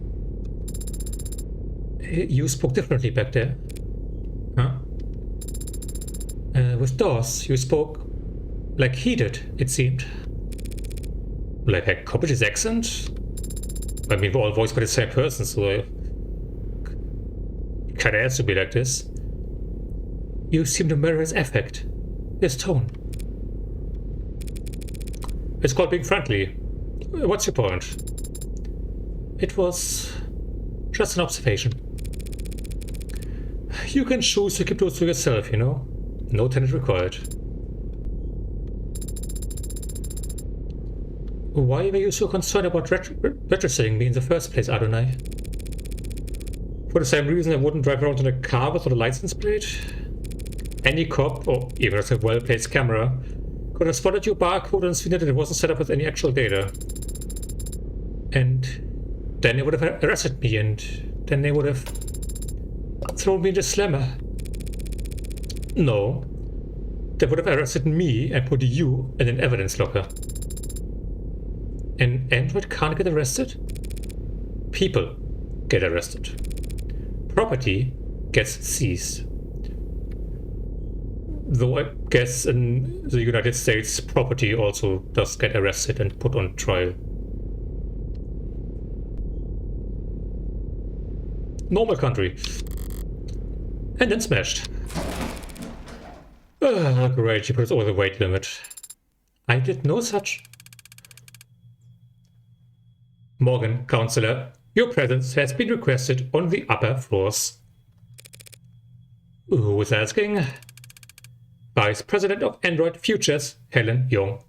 You spoke differently back there. Huh? With Dawes, you spoke like he did, it seemed. Like I copied his accent? I mean, we're all voiced by the same person, so it kinda has to be like this. You seem to mirror his affect, his tone. It's called being friendly. What's your point? It was just an observation. You can choose to keep those to yourself, you know? No tenet required. Why were you so concerned about registering me in the first place, Adonai? For the same reason I wouldn't drive around in a car without a license plate? Any cop, or even with a well-placed camera, could have spotted your barcode and seen that it wasn't set up with any actual data. And then they would have arrested me, and then they would have thrown me in the slammer. No. They would have arrested me and put you in an evidence locker. An android can't get arrested? People get arrested. Property gets seized. Though I guess in the United States, property also does get arrested and put on trial. Normal country. And then smashed. Great, she put us over the weight limit. I did no such. Morgan, Counselor, your presence has been requested on the upper floors. Who is asking? Vice President of Android Futures, Helen Jung.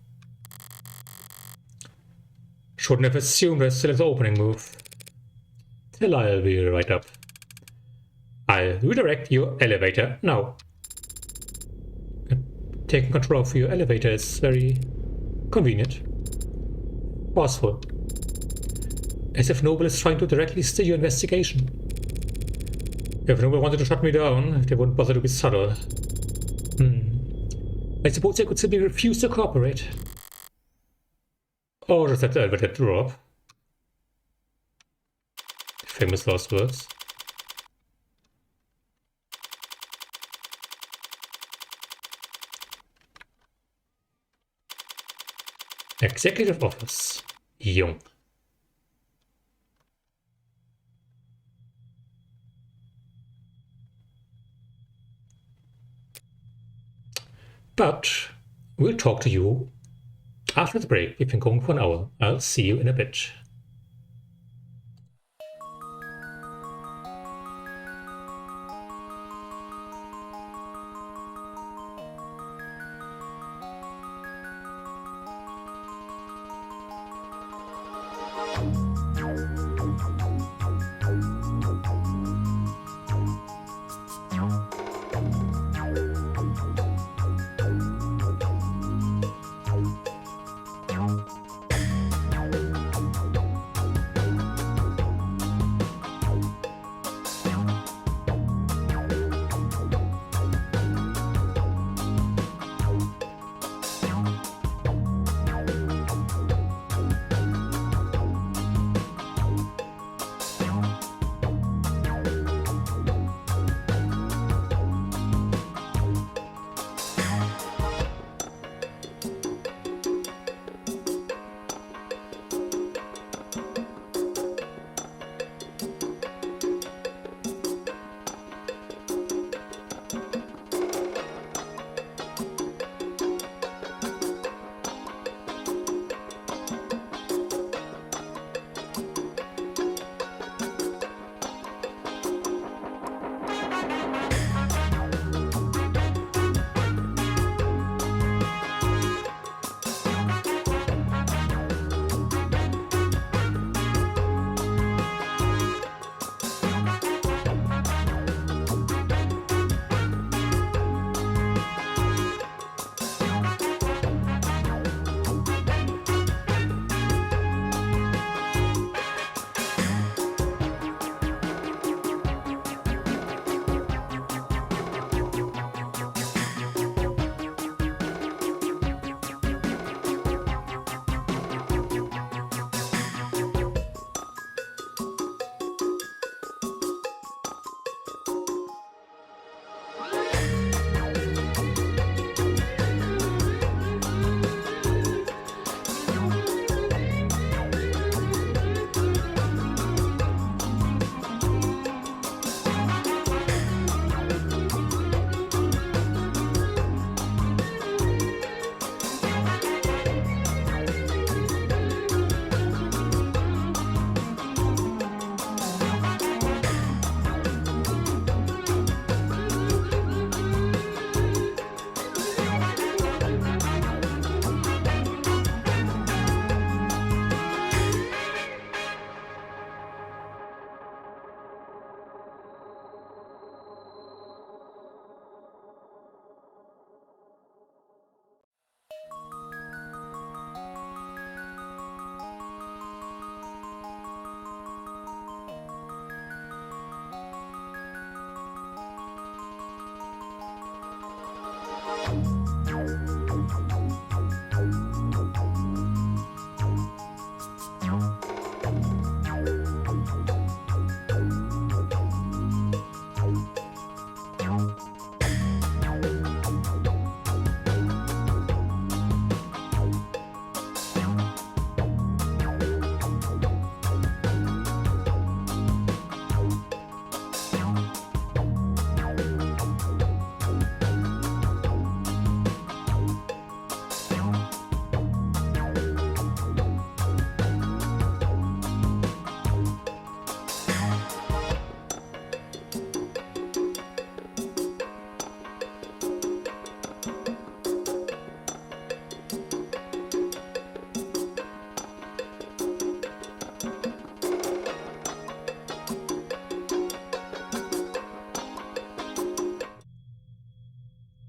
Shouldn't have assumed there's still an opening move. Till I'll be right up. I'll redirect your elevator now. Taking control of your elevator is very convenient. Forceful. As if Noble is trying to directly steer your investigation. If Noble wanted to shut me down, they wouldn't bother to be subtle. I suppose they could simply refuse to cooperate. Or just let the elevator drop. Famous last words. Executive Office. Jung. But we'll talk to you after the break. We've been going for an hour. I'll see you in a bit.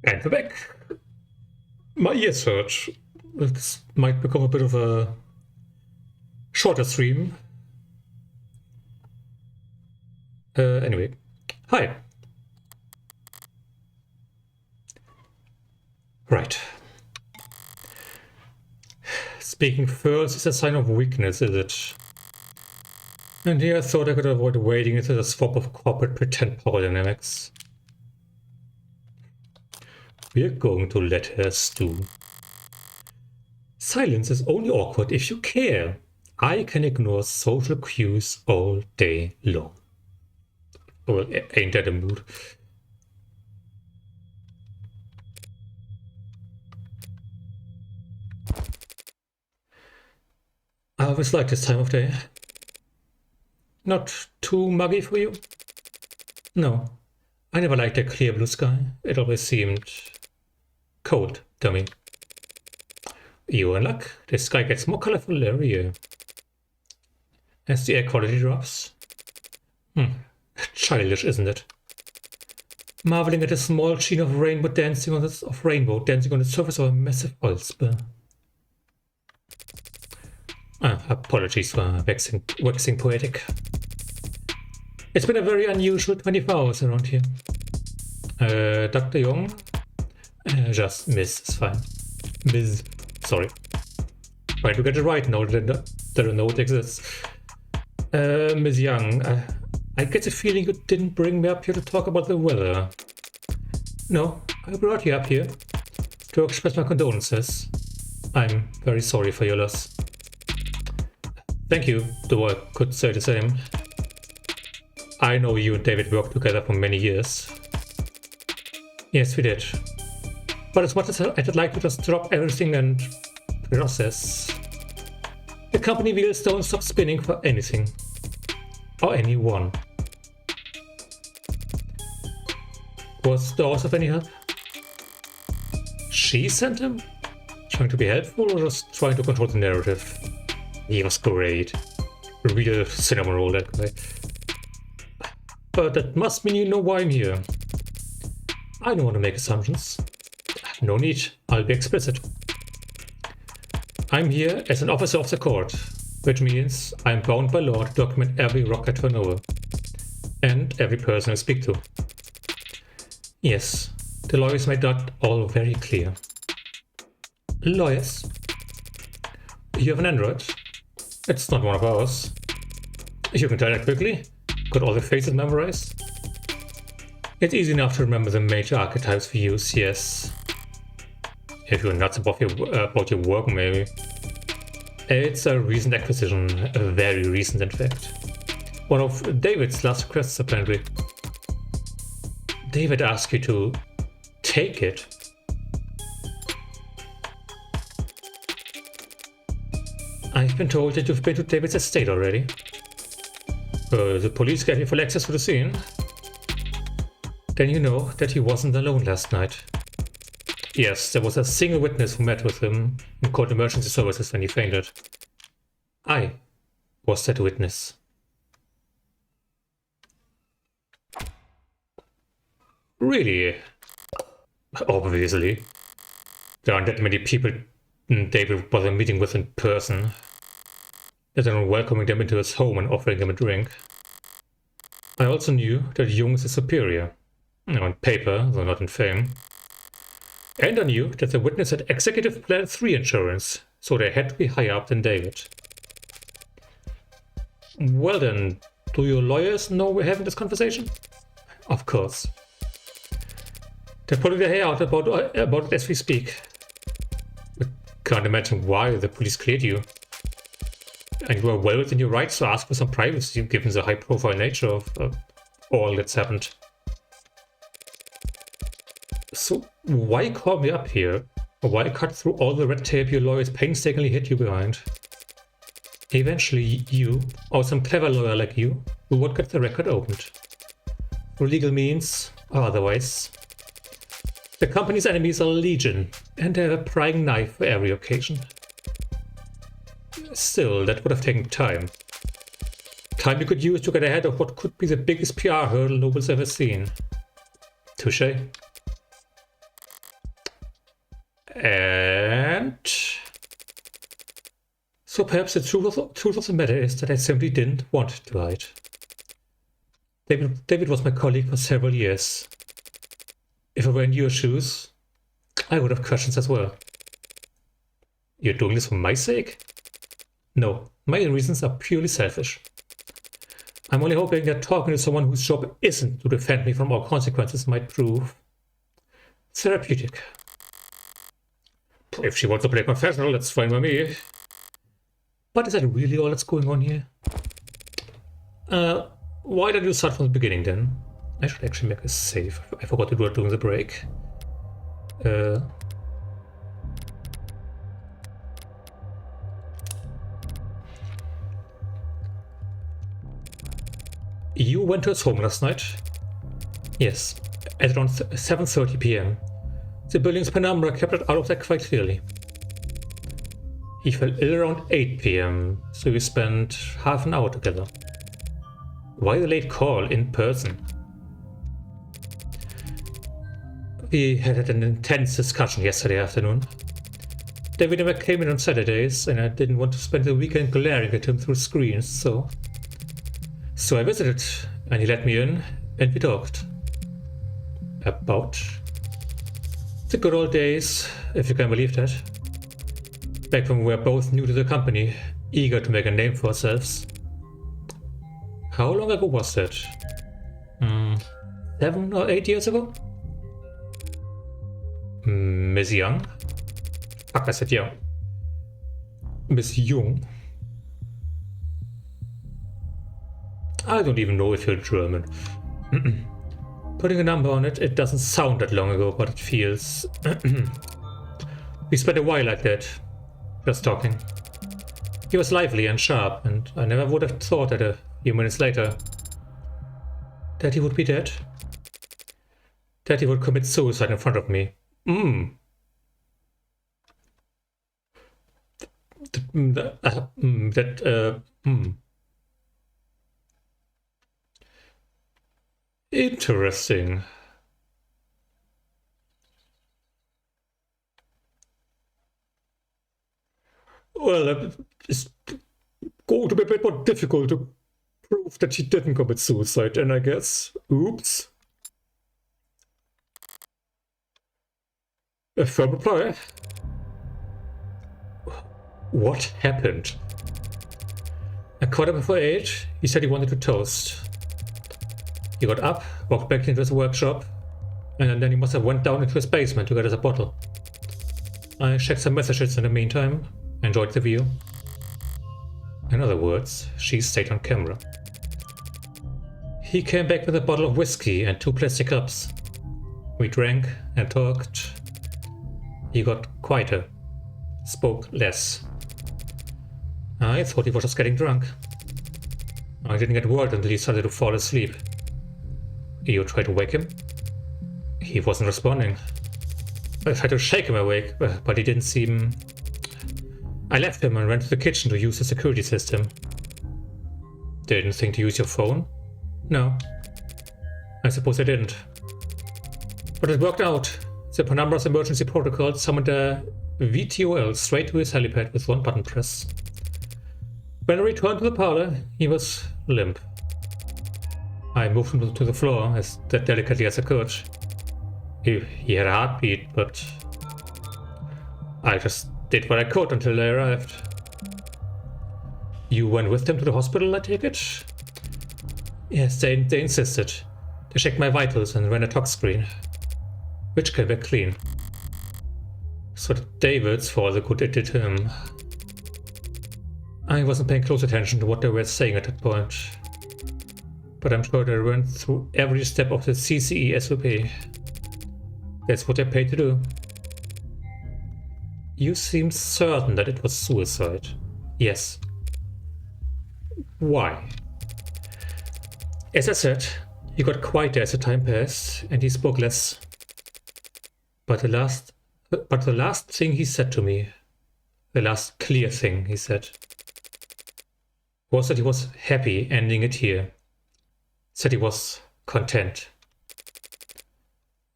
And we're back. My ear search. This might become a bit of a shorter stream. Anyway, hi. Right. Speaking first is a sign of weakness, is it? And here I thought I could avoid wading into the swamp of corporate pretend power dynamics. We're going to let her stew. Silence is only awkward if you care. I can ignore social cues all day long. Well, ain't that a mood? I always like this time of day. Not too muggy for you? No, I never liked the clear blue sky. It always seemed cold to me. You're in luck. The sky gets more colorful every year as the air quality drops. Childish, isn't it? Marveling at a small sheen of rainbow dancing on the surface of a massive oil spill. Apologies for waxing poetic. It's been a very unusual 24 hours around here. Dr. Jung? Just Miss is fine. Ms. Sorry. Trying to get it right now that the note exists. Ms. Young, I get the feeling you didn't bring me up here to talk about the weather. No, I brought you up here to express my condolences. I'm very sorry for your loss. Thank you, though I could say the same. I know you and David worked together for many years. Yes, we did. But as much as I'd like to just drop everything and process, the company wheels don't stop spinning for anything. Or anyone. Was Dawes of any help? She sent him? Trying to be helpful or just trying to control the narrative? He was great. Real cinnamon roll, that guy. But that must mean you know why I'm here. I don't want to make assumptions. No need, I'll be explicit. I'm here as an officer of the court, which means I'm bound by law to document every rock I turn over. And every person I speak to. Yes, the lawyers made that all very clear. Lawyers? You have an android? It's not one of ours. You can tell that quickly? Got all the faces memorized? It's easy enough to remember the major archetypes we use, yes. If you're nuts about your work, maybe. It's a recent acquisition, a very recent in fact. One of David's last requests, apparently. David asked you to take it. I've been told that you've been to David's estate already. The police gave you full access to the scene. Then you know that he wasn't alone last night. Yes, there was a single witness who met with him and called emergency services when he fainted. I was that witness. Really? Obviously. There aren't that many people David would bother meeting with in person, let alone welcoming them into his home and offering them a drink. I also knew that Jung is his superior, on paper, though not in fame. And I knew that the witness had Executive Plan 3 insurance, so they had to be higher up than David. Well then, do your lawyers know we're having this conversation? Of course. They're pulling their hair out about it as we speak. I can't imagine why the police cleared you. And you are well within your rights to ask for some privacy, given the high-profile nature of all that's happened. So why call me up here? Or why cut through all the red tape your lawyers painstakingly hid you behind? Eventually you, or some clever lawyer like you, would get the record opened. Through legal means, or otherwise. The company's enemies are legion, and they have a prying knife for every occasion. Still, that would have taken time. Time you could use to get ahead of what could be the biggest PR hurdle nobody's ever seen. Touché. And so perhaps the truth of the matter is that I simply didn't want to hide. David was my colleague for several years. If I were in your shoes, I would have questions as well. You're doing this for my sake? No, my reasons are purely selfish. I'm only hoping that talking to someone whose job isn't to defend me from all consequences might prove therapeutic. If she wants to play confessional, that's fine by me. But is that really all that's going on here? Why don't you start from the beginning then? I should actually make a save. I forgot to do it during the break. You went to his home last night? Yes, at around 7:30 p.m. The building's penumbra kept it out of sight quite clearly. He fell ill around 8 p.m, so we spent half an hour together. Why the late call in person? We had an intense discussion yesterday afternoon. David never came in on Saturdays, and I didn't want to spend the weekend glaring at him through screens, so I visited, and he let me in, and we talked. About the good old days, if you can believe that. Back when we were both new to the company, eager to make a name for ourselves. How long ago was that? 7 or 8 years ago? Miss Young? Fuck, I said Young. Miss Jung? I don't even know if you're German. Putting a number on it, it doesn't sound that long ago, but it feels... We spent a while like that, just talking. He was lively and sharp, and I never would have thought that a few minutes later that he would be dead. That he would commit suicide in front of me. Interesting. Well, it's going to be a bit more difficult to prove that she didn't commit suicide, and I guess, oops. A firm reply. What happened? At 8:15, he said he wanted to toast. He got up, walked back into his workshop, and then he must have went down into his basement to get us a bottle. I checked some messages in the meantime, enjoyed the view. In other words, she stayed on camera. He came back with a bottle of whiskey and 2 plastic cups. We drank and talked. He got quieter, spoke less. I thought he was just getting drunk. I didn't get word until he started to fall asleep. You tried to wake him? He wasn't responding. I tried to shake him awake, but he didn't seem... I left him and went to the kitchen to use the security system. Didn't think to use your phone? No. I suppose I didn't. But it worked out. The Penumbra's emergency protocol summoned a VTOL straight to his helipad with 1 button press. When I returned to the parlor, he was limp. I moved him to the floor as delicately as I could. He had a heartbeat, but I just did what I could until they arrived. You went with them to the hospital, I take it? Yes, they insisted. They checked my vitals and ran a tox screen, which came back clean. So David's for all the good it did him. I wasn't paying close attention to what they were saying at that point, but I'm sure they went through every step of the CCE SOP. That's what they're paid to do. You seem certain that it was suicide. Yes. Why? As I said, he got quieter as the time passed, and he spoke less. But the last thing he said to me, the last clear thing he said, was that he was happy ending it here. Said he was content.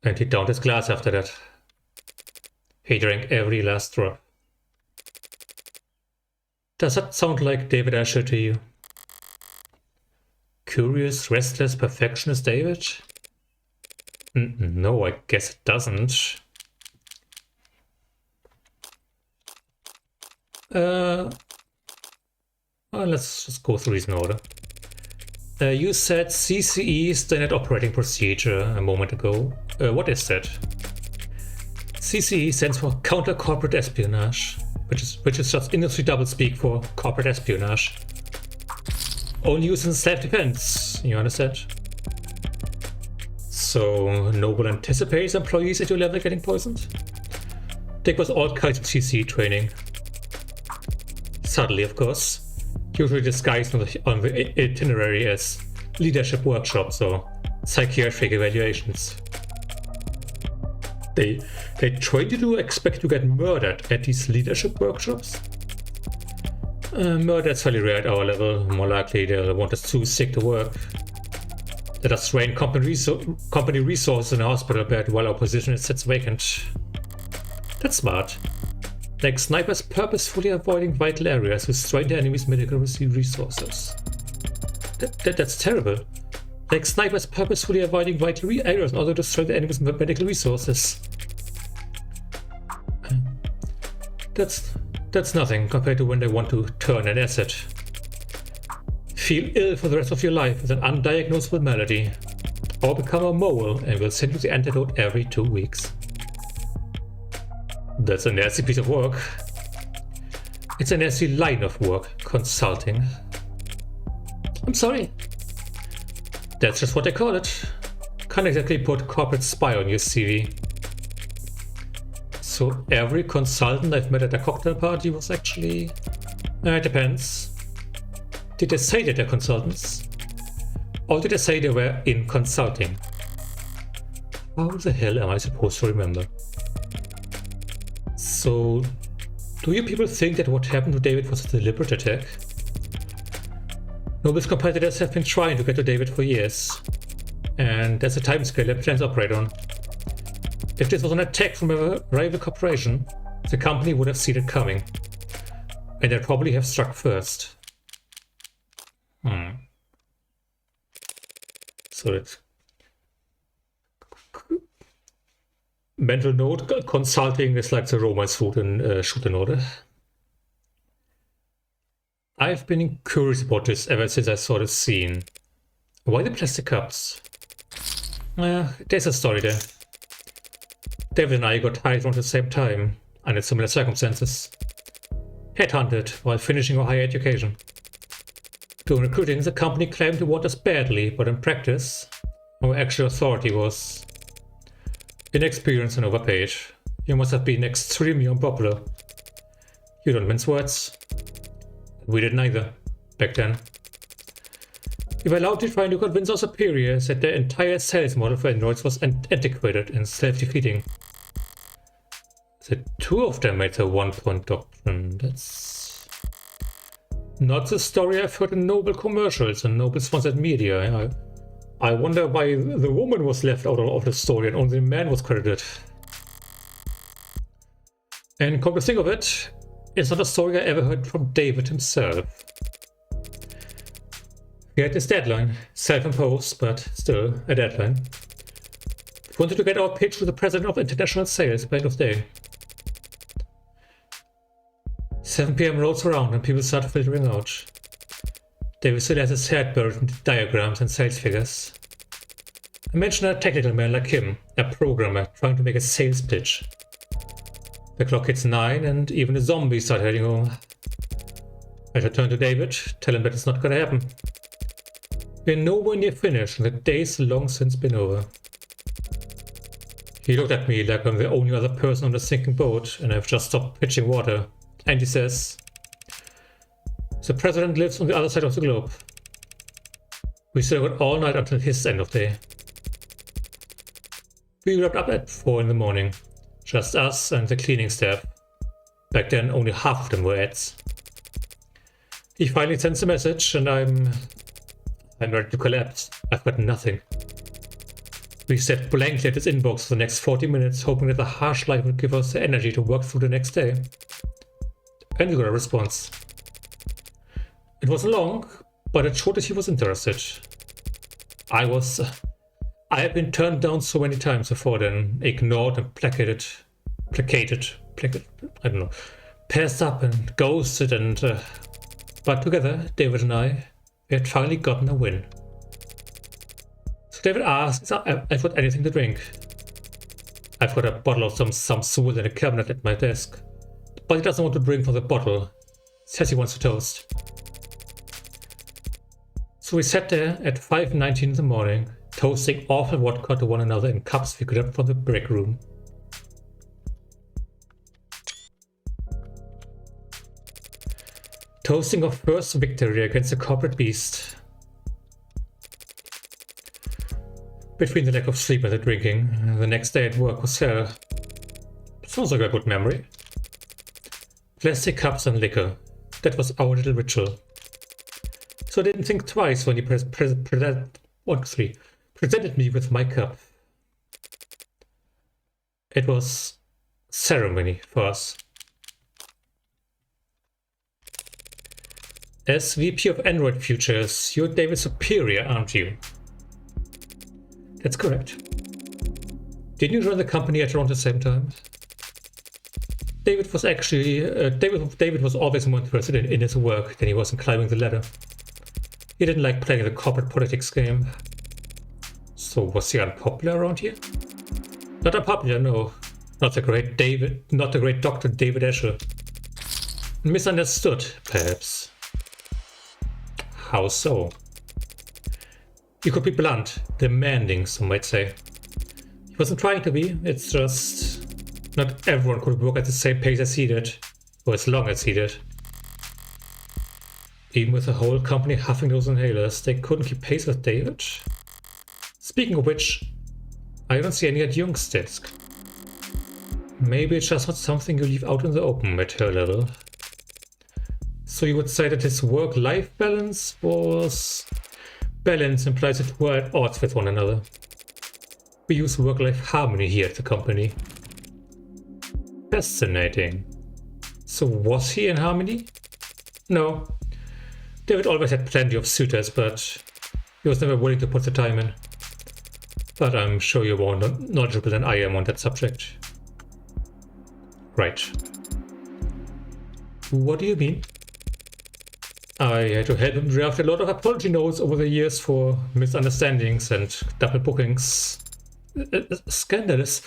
And he downed his glass after that. He drank every last drop. Does that sound like David Ashur to you? Curious, restless, perfectionist David? No, I guess it doesn't. Let's just go through these in order. You said CCE, Standard Operating Procedure, a moment ago. What is that? CCE stands for Counter Corporate Espionage, which is just industry doublespeak for corporate espionage. Only used in self-defense, you understand? So Noble anticipates employees at your level getting poisoned? Dick was all kinds of CCE training. Subtly, of course. Usually disguised on the itinerary as leadership workshops or psychiatric evaluations. They trained you to expect to get murdered at these leadership workshops? Murder is fairly rare at our level. More likely they'll want us too sick to work. Let us drain company resources in a hospital bed while our position sits vacant. That's smart. Like snipers purposefully avoiding vital areas to strain the enemy's medical resources. That's terrible. Like snipers purposefully avoiding vital areas in order to strain the enemy's medical resources. That's nothing compared to when they want to turn an asset. Feel ill for the rest of your life with an undiagnosable malady, or become a mole and we'll send you the antidote every 2 weeks. That's a nasty piece of work. It's a nasty line of work, consulting. I'm sorry. That's just what they call it. Can't exactly put corporate spy on your CV. So every consultant I've met at a cocktail party was actually... it depends. Did they say that they're consultants? Or did they say they were in consulting? How the hell am I supposed to remember? So, do you people think that what happened to David was a deliberate attack? Noble's competitors have been trying to get to David for years, and there's a timescale their plans operate on. If this was an attack from a rival corporation, the company would have seen it coming, and they'd probably have struck first. So it's... Mental note, consulting is like the romance food in Shooter Order. I've been curious about this ever since I saw the scene. Why the plastic cups? There's a story there. David and I got hired around the same time, under similar circumstances. Headhunted while finishing our higher education. During recruiting, the company claimed to want us badly, but in practice, our actual authority was inexperienced and overpaid. You must have been extremely unpopular. You don't mince words. We didn't either, back then. We were loudly trying to convince our superiors that their entire sales model for androids was antiquated and self-defeating. The two of them made the one-point doctrine. That's not the story I've heard in Noble commercials and Noble-sponsored media. I wonder why the woman was left out of the story and only the man was credited. And come to think of it, it's not a story I ever heard from David himself. He had this deadline, self-imposed, but still a deadline. He wanted to get our pitch to the president of international sales by the end of the day. 7 PM rolls around and people start filtering out. David still has his head buried in diagrams and sales figures. Imagine a technical man like him, a programmer, trying to make a sales pitch. The clock hits 9 and even the zombies start heading home. I should turn to David, tell him that it's not gonna happen. We're nowhere near finished and the day's long since been over. He looked at me like I'm the only other person on the sinking boat and I've just stopped pitching water. And he says, the president lives on the other side of the globe. We still got all night until his end of day. We wrapped up at 4 in the morning. Just us and the cleaning staff. Back then only half of them were ads. He finally sends a message and I'm ready to collapse. I've got nothing. We sat blankly at his inbox for the next 40 minutes hoping that the harsh light would give us the energy to work through the next day. And we got a response. It wasn't long, but it showed that he was interested. I had been turned down so many times before then, ignored and placated, I don't know, passed up and ghosted and... but together, David and I, we had finally gotten a win. So David asked if I've got anything to drink. I've got a bottle of some swill in a cabinet at my desk, but he doesn't want to drink from the bottle. Says he wants to toast. So we sat there at 5:19 in the morning, toasting awful vodka to one another in cups we grabbed from the break room. Toasting our first victory against the corporate beast. Between the lack of sleep and the drinking, the next day at work was Serra. Sounds like a good memory. Plastic cups and liquor. That was our little ritual. So I didn't think twice when he presented me with my cup. It was ceremony for us. As VP of Android Futures, you're David's superior, aren't you? That's correct. Didn't you join the company at around the same time? David was actually David was always more interested in his work than he was in climbing the ladder. He didn't like playing the corporate politics game. So was he unpopular around here? Not unpopular, no. Not the great Dr. David Ashur. Misunderstood, perhaps. How so? He could be blunt, demanding, some might say. He wasn't trying to be, it's just not everyone could work at the same pace as he did, or as long as he did. Even with the whole company huffing those inhalers, they couldn't keep pace with David. Speaking of which, I don't see any at Jung's desk. Maybe it's just not something you leave out in the open at her level. So you would say that his work-life balance was... Balance implies that we're at odds with one another. We use work-life harmony here at the company. Fascinating. So was he in harmony? No. David always had plenty of suitors, but he was never willing to put the time in. But I'm sure you're more knowledgeable than I am on that subject. Right. What do you mean? I had to help him draft a lot of apology notes over the years for misunderstandings and double bookings. Scandalous.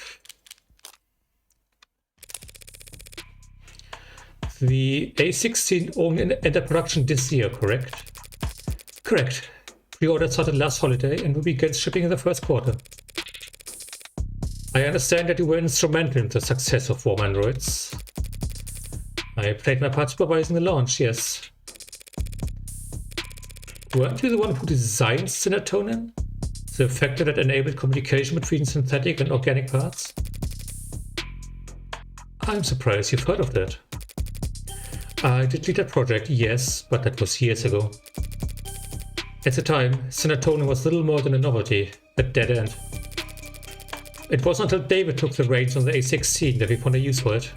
The A16 only entered production this year, correct? Correct. Pre-order started last holiday and will begin shipping in the first quarter. I understand that you were instrumental in the success of Warm Androids. I played my part supervising the launch, yes. Weren't you the one who designed serotonin? The factor that enabled communication between synthetic and organic parts? I'm surprised you've heard of that. I did lead that project, yes, but that was years ago. At the time, serotonin was little more than a novelty, a dead end. It wasn't until David took the reins on the A16 that we found a use for it.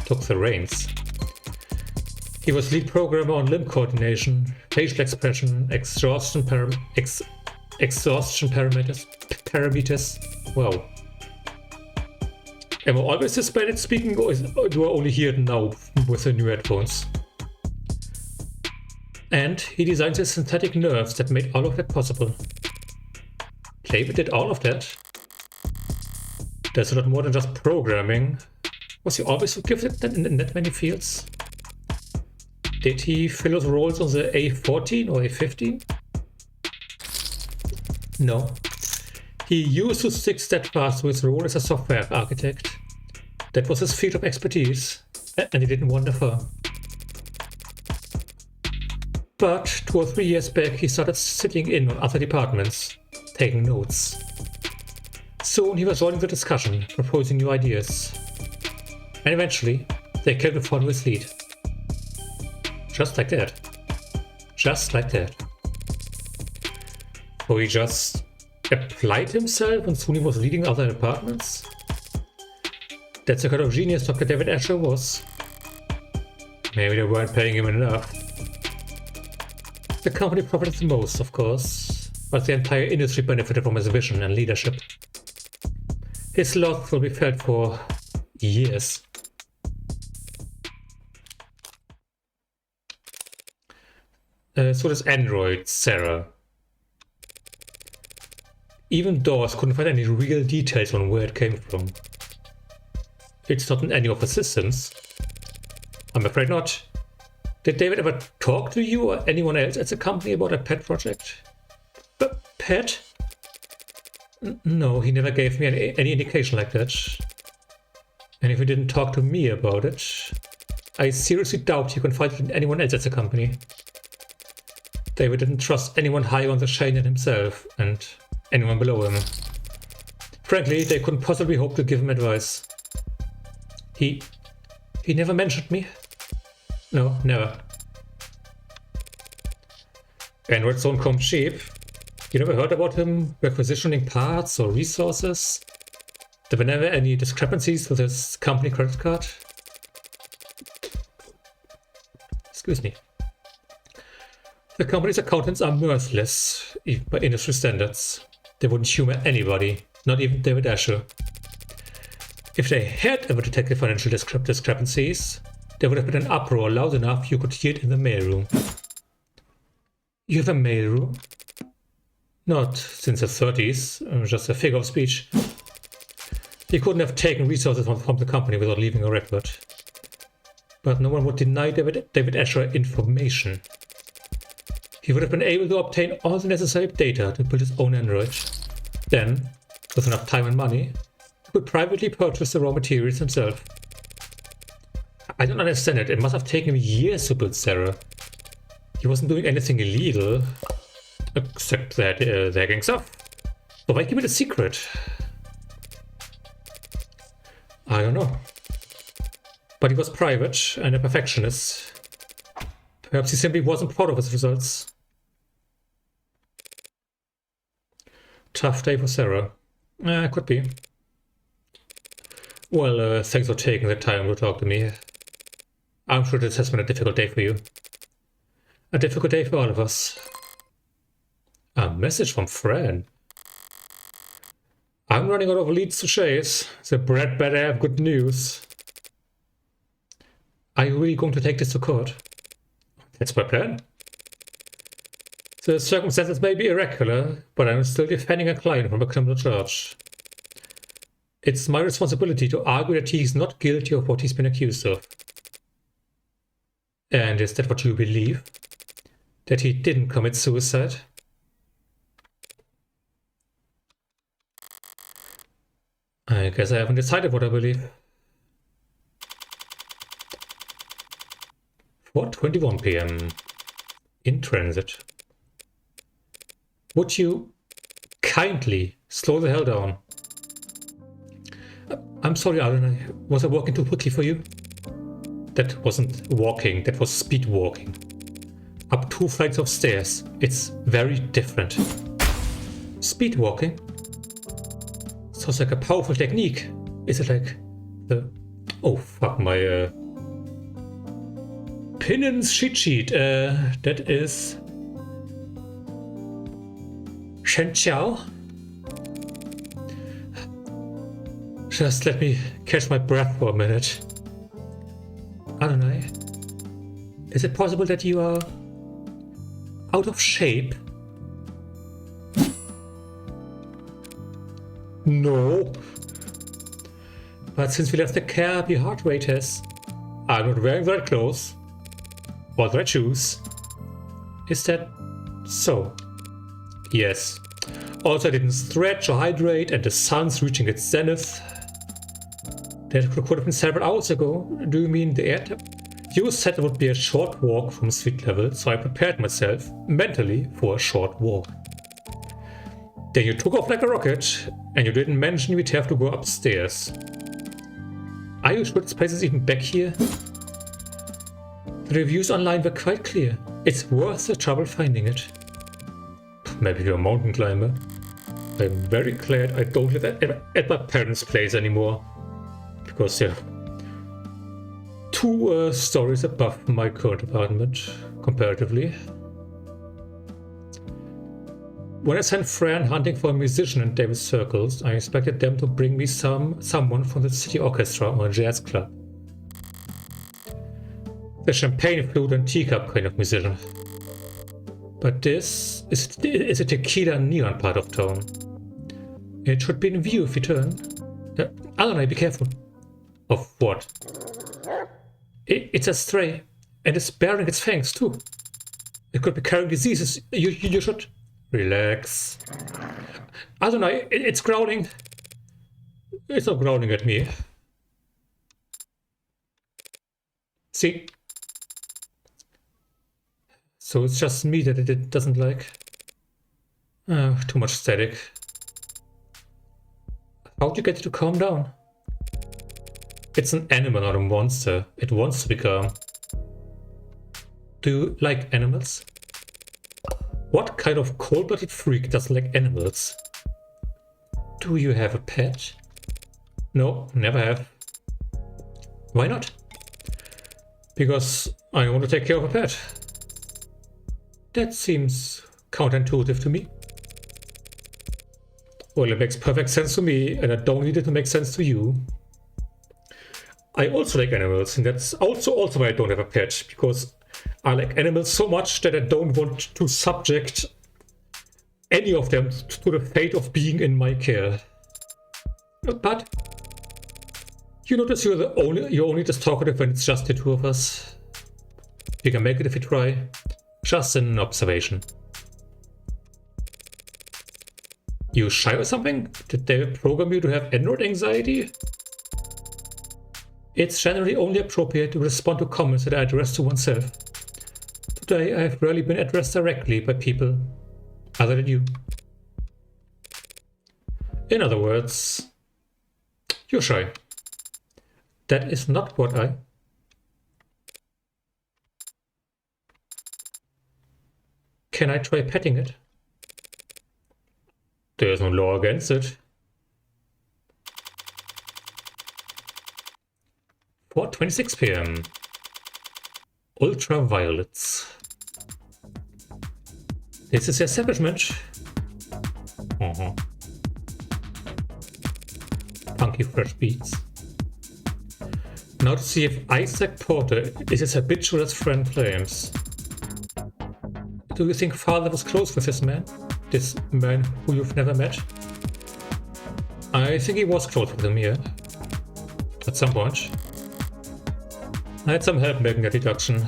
Took the reins. He was lead programmer on limb coordination, facial expression, exhaustion parameters. Wow. Am I always this bad at speaking, or do I only hear it now with the new headphones? And he designed the synthetic nerves that made all of that possible. David did all of that? There's a lot more than just programming. Was he always so gifted in that many fields? Did he fill his roles on the A14 or A15? No. He used to stick steadfast to his role as a software architect. That was his field of expertise, and he didn't wander far. But 2 or 3 years back, he started sitting in on other departments, taking notes. Soon he was joining the discussion, proposing new ideas. And eventually, they came to follow his lead. Just like that. Just like that. So he just applied himself and soon he was leading other departments? That's the kind of genius Dr. David Ashur was. Maybe they weren't paying him enough. The company profited the most, of course, but the entire industry benefited from his vision and leadership. His loss will be felt for years. So does Android, Serra. Even Dawes couldn't find any real details on where it came from. It's not in any of the systems. I'm afraid not. Did David ever talk to you or anyone else at the company about a pet project? Pet? No, he never gave me any indication like that. And if he didn't talk to me about it, I seriously doubt you can find it in anyone else at the company. David didn't trust anyone higher on the chain than himself, and anyone below him. Frankly, they couldn't possibly hope to give him advice. He never mentioned me? No, never. Androids don't come cheap. You never heard about him requisitioning parts or resources? There were never any discrepancies with his company credit card? Excuse me. The company's accountants are merciless, even by industry standards. They wouldn't humor anybody, not even David Ashur. If they had ever detected financial discrepancies, there would have been an uproar loud enough you could hear it in the mailroom. You have a mailroom? Not since the 30s, just a figure of speech. He couldn't have taken resources from the company without leaving a record. But no one would deny David Ashur information. He would have been able to obtain all the necessary data to build his own android. Then, with enough time and money, he could privately purchase the raw materials himself. I don't understand it. It must have taken him years to build Serra. He wasn't doing anything illegal, except that the hacking stuff. So why keep it a secret? I don't know. But he was private and a perfectionist. Perhaps he simply wasn't proud of his results. Tough day for Serra. Could be. Well, thanks for taking the time to talk to me. I'm sure this has been a difficult day for you. A difficult day for all of us. A message from Fran. I'm running out of leads to chase. The Brad better have good news. Are you really going to take this to court? That's my plan. The circumstances may be irregular, but I'm still defending a client from a criminal charge. It's my responsibility to argue that he's not guilty of what he's been accused of. And is that what you believe? That he didn't commit suicide? I guess I haven't decided what I believe. 4:21 p.m. in transit. Would you kindly slow the hell down? I'm sorry, Alan. Was I walking too quickly for you? That wasn't walking, that was speed walking. Up 2 flights of stairs. It's very different. Speed walking? Sounds like a powerful technique. Is it like the... Oh, fuck, my... Pinnance cheat sheet. That is... Shen Qiao? Just let me catch my breath for a minute. Adonai, is it possible that you are out of shape? No. But since we left the cab, your heart rate has... I'm not wearing the right clothes. Or the right shoes. Is that so? Yes. Also, I didn't stretch or hydrate, and the sun's reaching its zenith. That could have been several hours ago. Do you mean the air? You said it would be a short walk from street level, so I prepared myself mentally for a short walk. Then you took off like a rocket, and you didn't mention we'd have to go upstairs. Are you sure this place is even back here? The reviews online were quite clear. It's worth the trouble finding it. Maybe you're a mountain climber. I'm very glad I don't live at my parents' place anymore. Because they're 2 stories above my current apartment, comparatively. When I sent Fran hunting for a musician in David's circles, I expected them to bring me someone from the city orchestra or a jazz club. The champagne flute and teacup kind of musician. But this is a tequila neon part of town. It should be in view if you turn. Alana, be careful. Of what? It's a stray, and it's bearing its fangs too. It could be carrying diseases. You should relax. I don't know. It's growling. It's not growling at me. See? So it's just me that it doesn't like. Too much static. How'd you get it to calm down? It's an animal, not a monster. It wants to be calm. Do you like animals? What kind of cold-blooded freak doesn't like animals? Do you have a pet? No, never have. Why not? Because I want to take care of a pet. That seems counterintuitive to me. Well, it makes perfect sense to me, and I don't need it to make sense to you. I also like animals, and that's also why I don't have a pet, because I like animals so much that I don't want to subject any of them to the fate of being in my care. But you notice you're only just talkative when it's just the two of us. You can make it if you try. Just an observation. You shy or something? Did they program you to have Android anxiety? It's generally only appropriate to respond to comments that are addressed to oneself. Today I have rarely been addressed directly by people other than you. In other words, you're shy. That is not what I... Can I try petting it? There's no law against it. 4:26 p.m. Ultraviolets. This is the establishment. Funky fresh beats. Now to see if Isaac Porter is as habitual as friend claims. Do you think father was close with this man? This man who you've never met? I think he was close with him, yeah. At some point. I had some help making that deduction.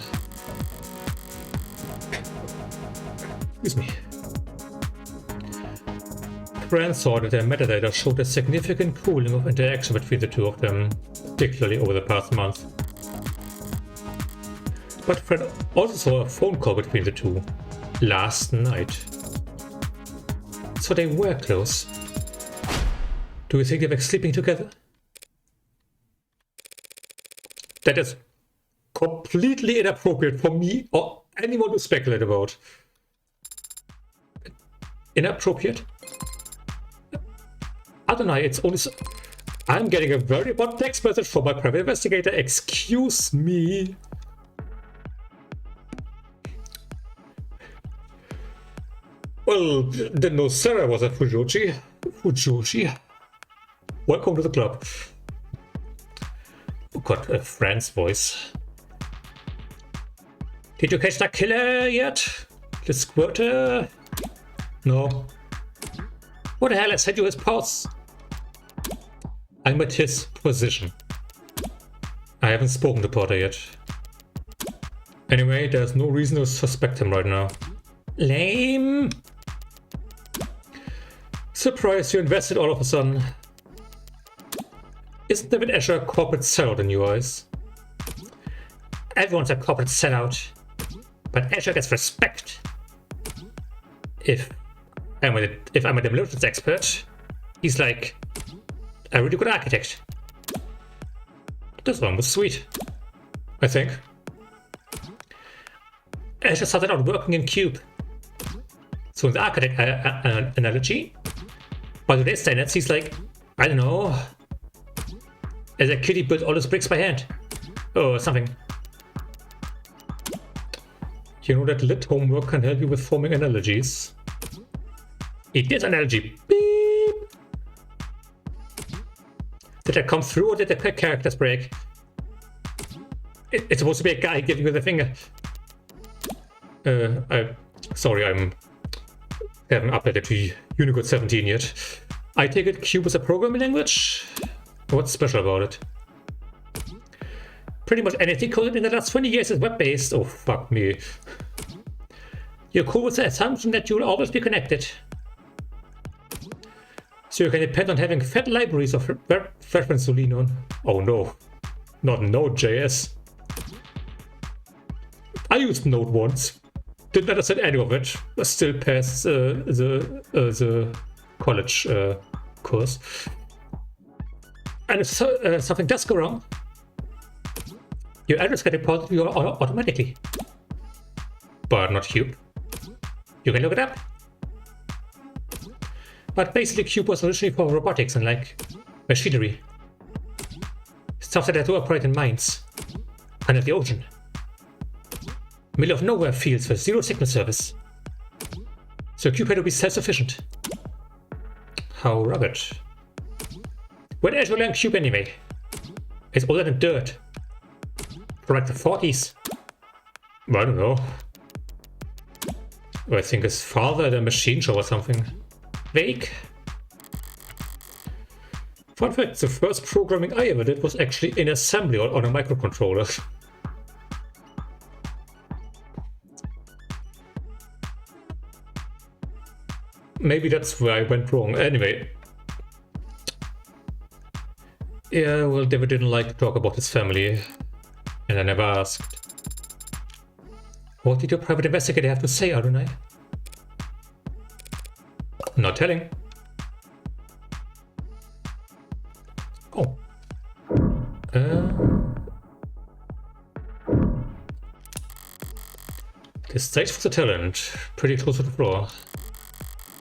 Excuse me. Grant saw that their metadata showed a significant cooling of interaction between the two of them, particularly over the past month. But Fred also saw a phone call between the two last night. So they were close. Do you think they were sleeping together? That is completely inappropriate for me or anyone to speculate about. Inappropriate? I don't know, it's only so... I'm getting a very important text message from my private investigator. Excuse me. Well, didn't know Serra was a Fujoshi. Welcome to the club. Got a friend's voice. Did you catch that killer yet? The squirter? No. What the hell? I sent you his pulse. I'm at his position. I haven't spoken to Porter yet. Anyway, there's no reason to suspect him right now. Lame. Surprised you invested all of a sudden. Isn't David Ashur a corporate sellout in your eyes? Everyone's a corporate sellout. But Ashur gets respect. If I'm a demolitions expert, he's like a really good architect. This one was sweet, I think. Ashur started out working in Cube. So in the architect analogy, by today's standards, he's like, I don't know, as a kid he built all his bricks by hand. Or something. You know that lit homework can help you with forming analogies. It did analogy. Beep. Did I come through or did the characters break? It's supposed to be a guy giving you the finger. Sorry, I haven't updated to Unicode 17 yet. I take it Cube is a programming language? What's special about it? Pretty much anything coded in the last 20 years is web-based. Oh, fuck me. You're cool with the assumption that you'll always be connected. So you can depend on having fat libraries of reference to lean on. Oh no, not Node.js. I used Node once. Didn't understand any of it. I still passed the college course. And if something does go wrong, your address gets reported to you automatically. But not Cube. You can look it up. But basically Cube was originally for robotics and like machinery. Stuff that had to operate in mines under the ocean. Middle of nowhere fields with zero signal service. So Cube had to be self-sufficient. How rugged. When Azure learned Cube anyway? It's older than dirt. From like the 40s. I don't know. I think it's farther than Machine Show or something. Vague. Fun fact, the first programming I ever did was actually in assembly on a microcontroller. Maybe that's where I went wrong. Anyway. Yeah, well, David didn't like to talk about his family. And I never asked. What did your private investigator have to say, Adonai? Not telling. Oh. The stage for the talent. Pretty close to the floor.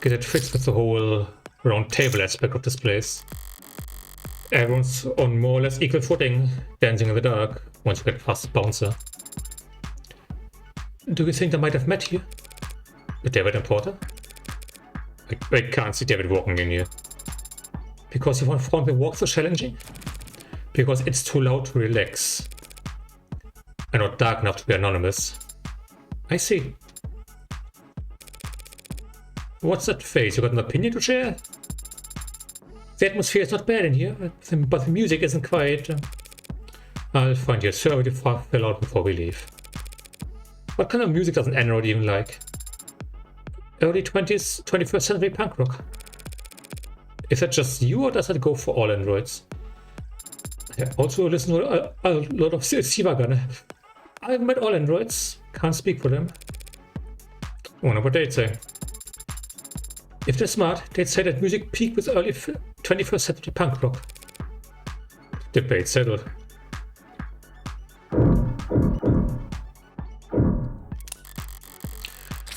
Get it fixed with the whole round table aspect of this place. Everyone's on more or less equal footing, dancing in the dark, once you get past the bouncer. Do you think they might have met here? With David and Porter? I can't see David walking in here. Because you found the walk so challenging? Because it's too loud to relax. And not dark enough to be anonymous. I see. What's that face? You got an opinion to share? The atmosphere is not bad in here, but the music isn't quite... I'll find your server to fill out before we leave. What kind of music does an android even like? Early 20s, 21st century punk rock. Is that just you or does that go for all androids? I also listen to a lot of Sivagan. I've met all androids, can't speak for them. Wonder what they'd say. If they're smart, they'd say that music peaked with early 21st century punk rock. Debate settled.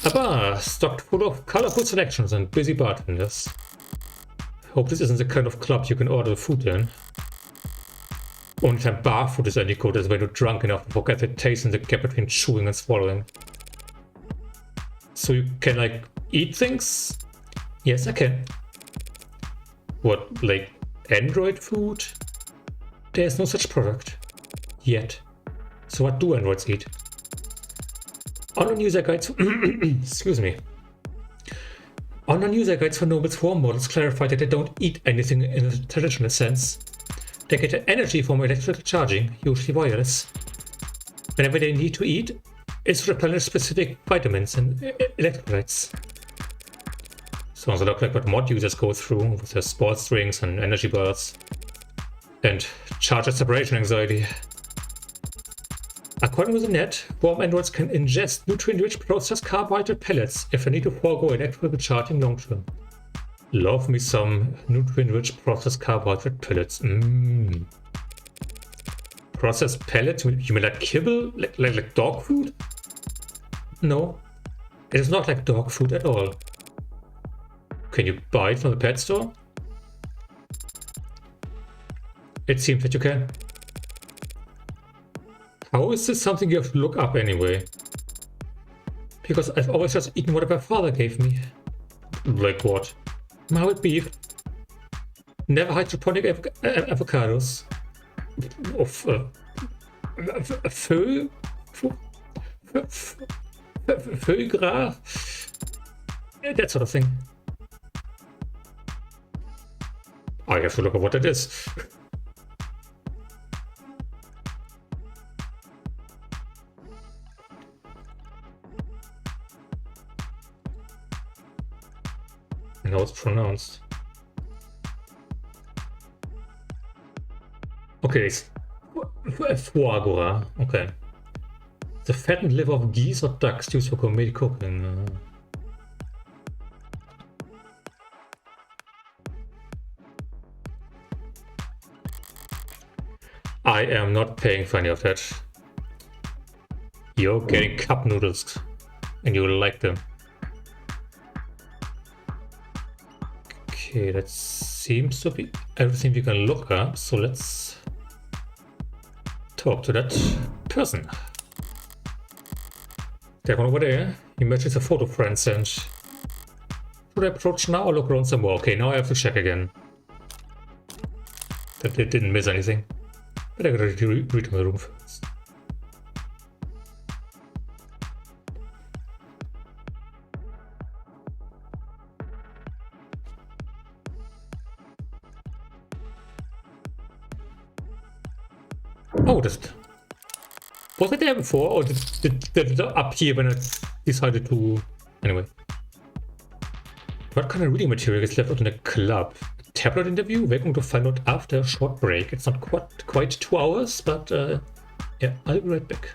A bar stocked full of colorful selections and busy bartenders. Hope this isn't the kind of club you can order food in. Only time bar food is any good is when you're drunk enough to forget the taste in the gap between chewing and swallowing. So you can like eat things? Yes, I can. What, like Android food? There's no such product. Yet. So what do androids eat? Online user guides excuse me. Online user guides for Noble's swarm models clarify that they don't eat anything in the traditional sense. They get their energy from electrical charging, usually wireless. Whenever they need to eat, it's to replenish specific vitamins and electrolytes. Sounds a lot like what mod users go through with their sports drinks and energy bars. And charger separation anxiety. According to the net, warm androids can ingest nutrient-rich processed carbohydrate pellets if they need to forego electrical charging long-term. Love me some nutrient-rich processed carbohydrate pellets. Processed pellets? You mean like kibble? Like dog food? No, it is not like dog food at all. Can you buy it from the pet store? It seems that you can. How is this something you have to look up anyway? Because I've always just eaten whatever my father gave me. Like what? Mild beef. Never hydroponic avocados. Foie gras. That sort of thing. I have to look at what it is. And how it's pronounced. Okay, it's foie gras. Okay. The fattened liver of geese or ducks used for gourmet cooking. I am not paying for any of that. You're getting cup noodles, and you will like them. Okay, that seems to be everything we can look up, so let's talk to that person. That one over there, he matches a photo friend sent. Should I approach now or look around some more? Okay, now I have to check again. That they didn't miss anything. But I gotta read my room first. Oh, was it there before, or did it up here when I decided to... Anyway. What kind of reading material is left out in the club? Tablet interview? Welcome to find out after a short break. It's not quite 2 hours, but yeah, I'll be right back.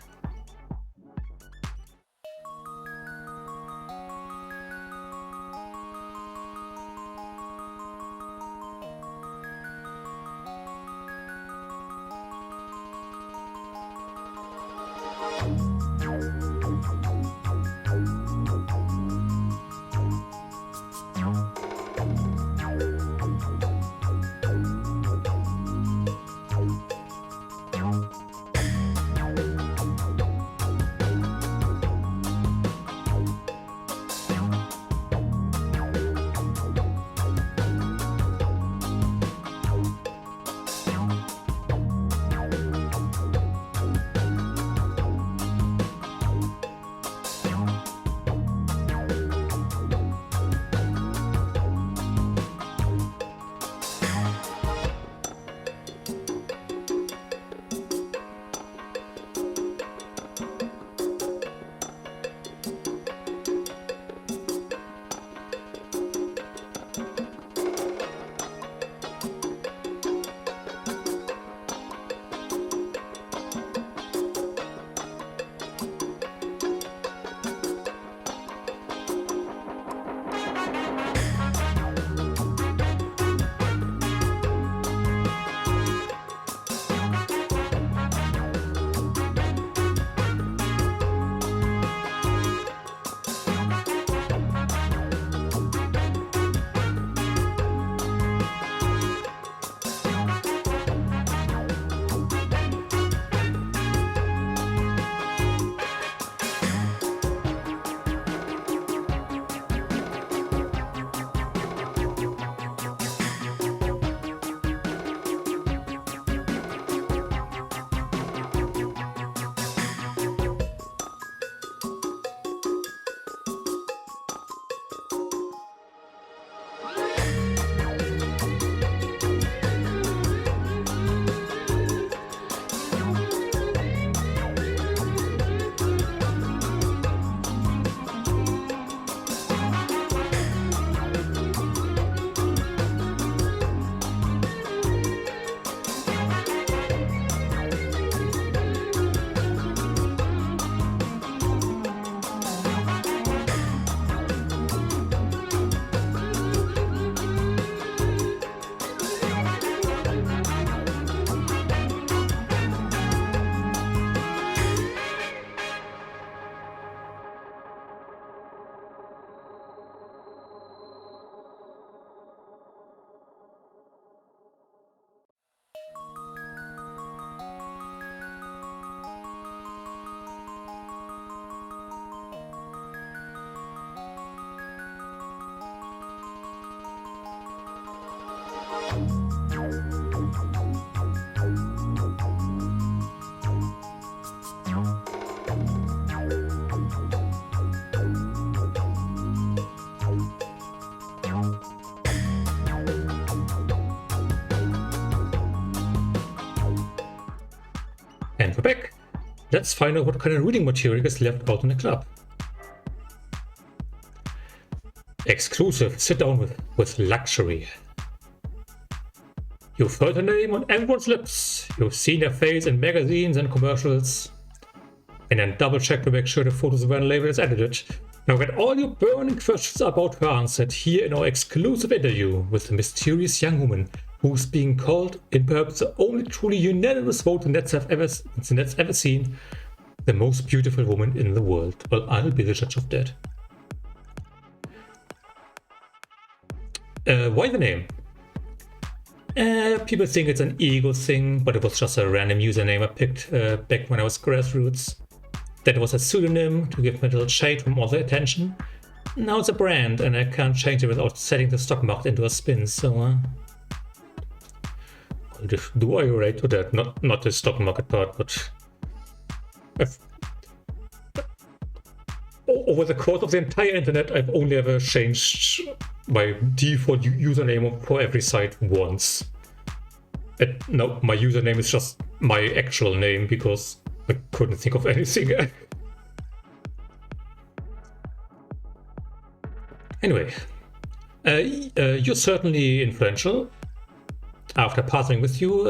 Let's find out what kind of reading material is left out in the club. Exclusive, sit down with luxury. You've heard her name on everyone's lips. You've seen her face in magazines and commercials. And then double check to make sure the photos were labeled as edited. Now get all your burning questions about her answered here in our exclusive interview with the mysterious young woman who's being called, in perhaps the only truly unanimous vote the net's ever seen, the most beautiful woman in the world. Well, I'll be the judge of that. Why the name? People think it's an ego thing, but it was just a random username I picked back when I was grassroots. That was a pseudonym to give me a little shade from all the attention. Now it's a brand, and I can't change it without setting the stock market into a spin, so do I relate to that? Not the stock market part, but over the course of the entire internet, I've only ever changed my default username for every site once. No, my username is just my actual name because I couldn't think of anything. Anyway, you're certainly influential. After partnering with you,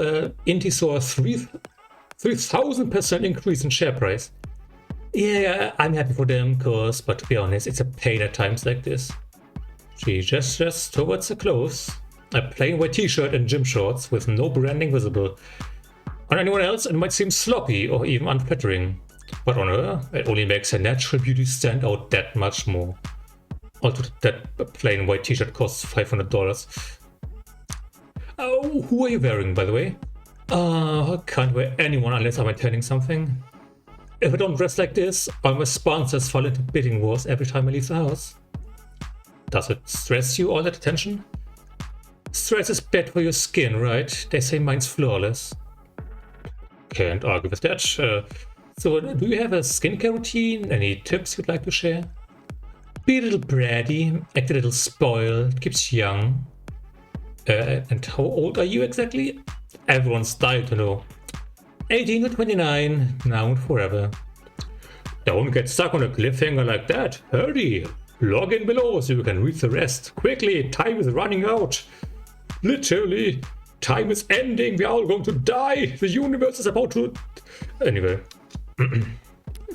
Inti saw a 3,000% increase in share price. Yeah, I'm happy for them, but to be honest, it's a pain at times like this. She gestures towards the clothes, a plain white t-shirt and gym shorts with no branding visible. On anyone else, it might seem sloppy or even unflattering, but on her, it only makes her natural beauty stand out that much more. Also, that plain white t-shirt costs $500. Oh, who are you wearing, by the way? I can't wear anyone unless I'm attending something. If I don't dress like this, all my sponsors fall into bidding wars every time I leave the house. Does it stress you, all that attention? Stress is bad for your skin, right? They say mine's flawless. Can't argue with that. So, do you have a skincare routine? Any tips you'd like to share? Be a little bratty, act a little spoiled, keeps young. And how old are you exactly? Everyone's dying to know. 18 to 29, now and forever. Don't get stuck on a cliffhanger like that. Hurry! Log in below so you can read the rest. Quickly, time is running out. Literally, time is ending. We're all going to die. The universe is about to... Anyway,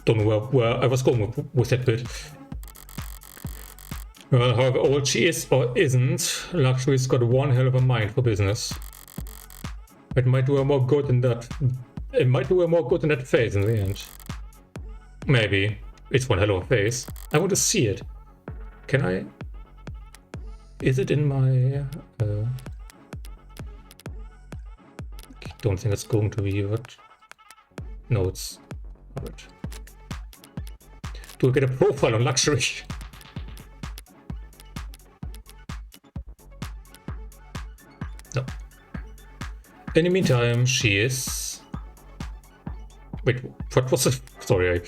don't know where I was going with that bit. Well, however old she is or isn't, Luxury's got one hell of a mind for business. It might do her more good than that. It might do her more good than that face in the end. Maybe. It's one hell of a face. I want to see it. Can I? Is it in my... don't think it's going to be, but... No, it's... Alright. Do I get a profile on Luxury? No. In the meantime, she is... Wait, what was it? Sorry,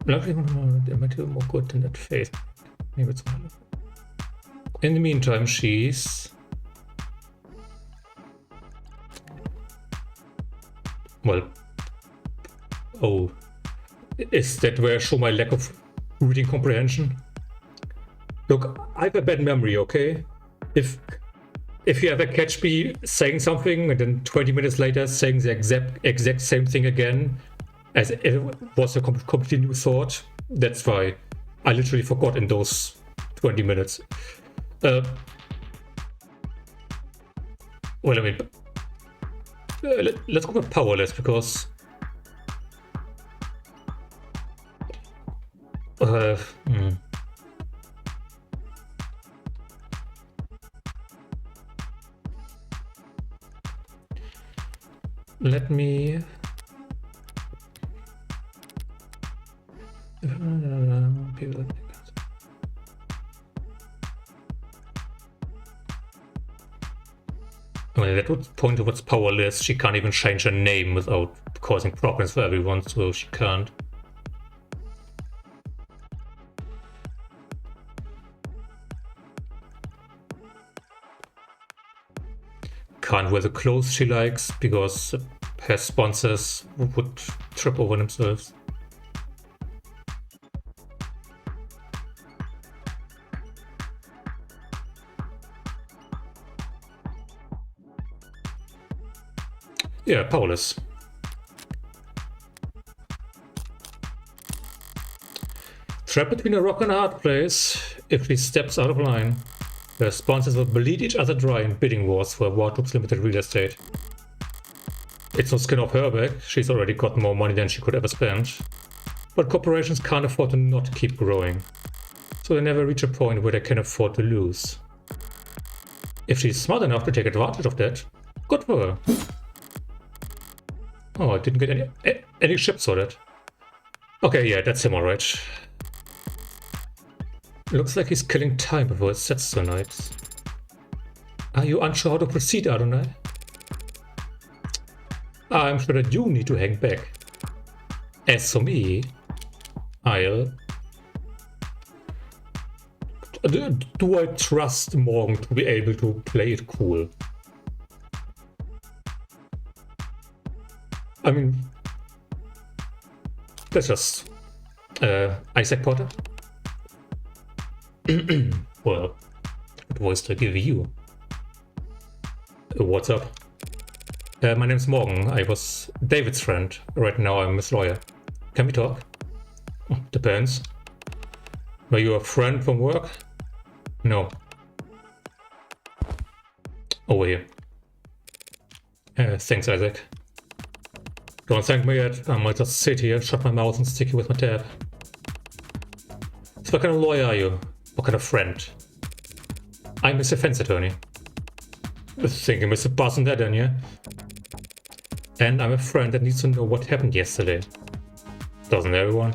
Luckily, it might be more good than that face. Maybe it's one. In the meantime, she's... Well... Oh... Is that where I show my lack of reading comprehension? Look, I have a bad memory, okay? If you ever catch me saying something and then 20 minutes later saying the exact same thing again, as if it was a completely new thought, that's why I literally forgot in those 20 minutes. Well, I mean, let's go with powerless because... Let me... Well, that would point towards powerless. She can't even change her name without causing problems for everyone, so she can't. can't wear the clothes she likes because her sponsors would trip over themselves. Yeah, powerless. Trapped between a rock and a hard place, if she steps out of line, her sponsors will bleed each other dry in bidding wars for Wardrobe's limited real estate. It's no skin off her back, she's already got more money than she could ever spend. But corporations can't afford to not keep growing, so they never reach a point where they can afford to lose. If she's smart enough to take advantage of that, good for her. Oh, I didn't get any ships sorted. Okay, yeah, that's him alright. Looks like he's killing time before it sets tonight. Are you unsure how to proceed, Adonai? I'm sure that you need to hang back. As for me, I'll... Do I trust Morgan to be able to play it cool? I mean, that's just Isaac Potter. Well, what voice do I give you? What's up? My name's Morgan. I was David's friend. Right now I'm his lawyer. Can we talk? Depends. Were you a friend from work? No. Over here. Thanks, Isaac. Don't thank me yet. I might just sit here, shut my mouth and stick you with my tab. So what kind of lawyer are you? What kind of friend? I'm his defense attorney. Thinking Mr. Buzz and that in, yeah? And I'm a friend that needs to know what happened yesterday. Doesn't everyone?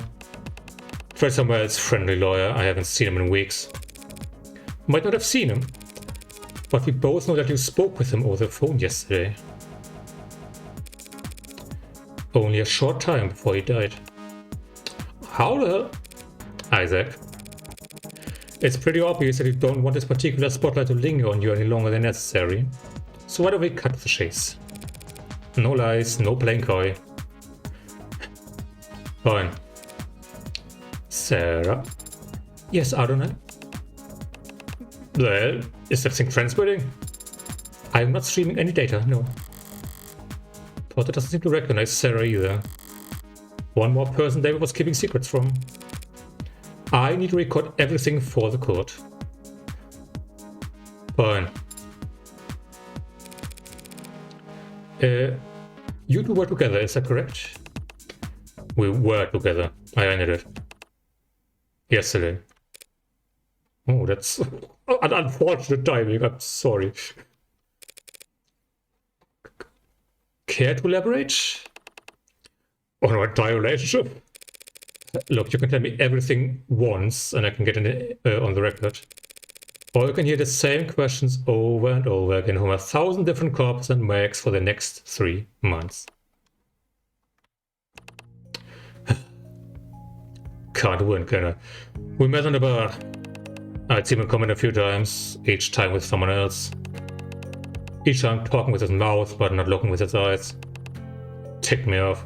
Try somewhere else, friendly lawyer. I haven't seen him in weeks. Might not have seen him, but we both know that you spoke with him over the phone yesterday. Only a short time before he died. How the hell? Isaac. It's pretty obvious that you don't want this particular spotlight to linger on you any longer than necessary. So why don't we cut the chase? No lies, no playing coy. Fine. Serra? Yes, Adonai? Well, is that thing transmitting? I'm not streaming any data, no. Potter doesn't seem to recognize Serra either. One more person David was keeping secrets from. I need to record everything for the court. Fine. You two were together, is that correct? We were together. I ended it. Yesterday. Oh, that's an unfortunate timing. I'm sorry. Care to elaborate? On our entire relationship? Look, you can tell me everything once and I can get it on the record. Or you can hear the same questions over and over again from 1,000 different cops and mags for the next 3 months. Can't win, can I? We met on the bar. I'd seen him come in a few times, each time with someone else. Each time talking with his mouth but not looking with his eyes. Ticked me off.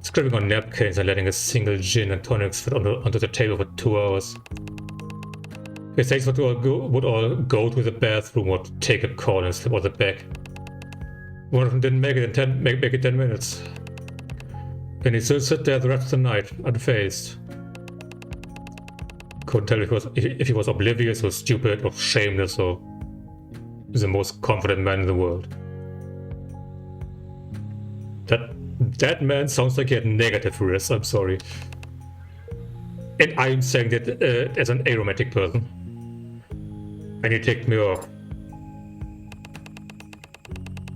Scribbling on napkins and letting a single gin and tonics fit onto the table for 2 hours. His dates would all go to the bathroom or take a call and slip out the back. One of them didn't make it in 10 minutes. And he'd still sit there the rest of the night, unfazed. Couldn't tell if he was oblivious or stupid or shameless or the most confident man in the world. That man sounds like he had negative risks, I'm sorry. And I'm saying that as an aromantic person. And he ticked me off.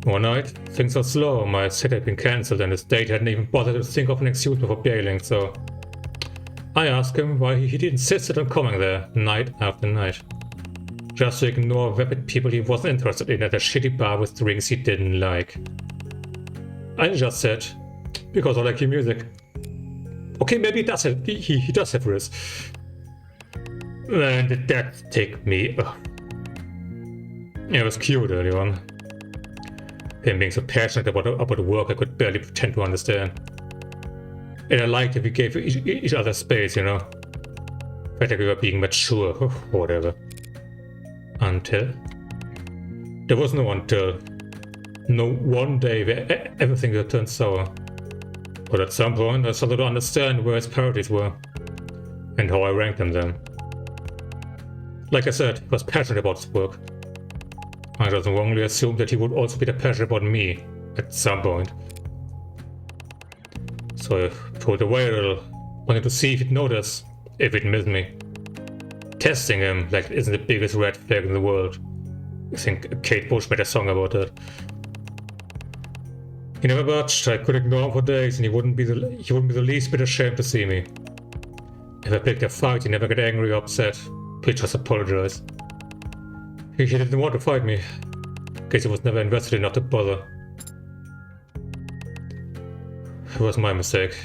One night, things were slow. My set had been cancelled and his date hadn't even bothered to think of an excuse for bailing, so I asked him why he insisted on coming there night after night. Just to ignore vapid people he wasn't interested in at a shitty bar with drinks he didn't like. I just said, because I like your music. Okay, maybe he does have risks. And that ticked me. It was cute early on. Him being so passionate about the work I could barely pretend to understand. And I liked if we gave each other space, you know? Felt like we were being mature or whatever. Until... There was no until. No one day where everything had turned sour. But at some point I started to understand where his priorities were. And how I ranked them then. Like I said, he was passionate about his work. I just wrongly assumed that he would also be passionate about me at some point. So I pulled away a little, wanted to see if he'd notice, if he'd miss me. Testing him like it isn't the biggest red flag in the world. I think Kate Bush made a song about it. He never budged. I could ignore him for days and he wouldn't be the least bit ashamed to see me. If I picked a fight, he never got angry or upset. He'd just apologize. He didn't want to fight me. Guess he was never invested enough to bother. It was my mistake.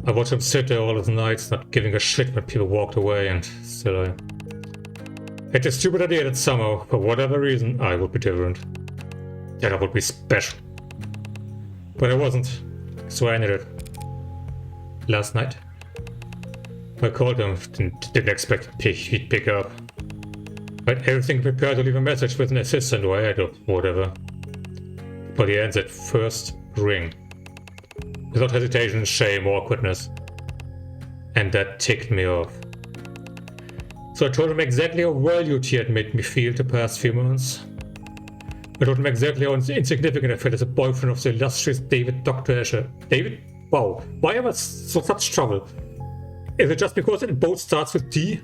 I watched him sit there all his nights, not giving a shit when people walked away, and still I had the stupid idea that somehow, for whatever reason, I would be different. That I would be special. But I wasn't, so I ended it. Last night. I called him, didn't expect he'd pick up. I had everything prepared to leave a message with an assistant or ad or whatever. But he answered first ring. Without hesitation, shame, or awkwardness. And that ticked me off. So I told him exactly how valued he had made me feel the past few months. I told him exactly how insignificant I felt as a boyfriend of the illustrious Dr. Ashur. David? Wow, why am I so such trouble? Is it just because it both starts with D?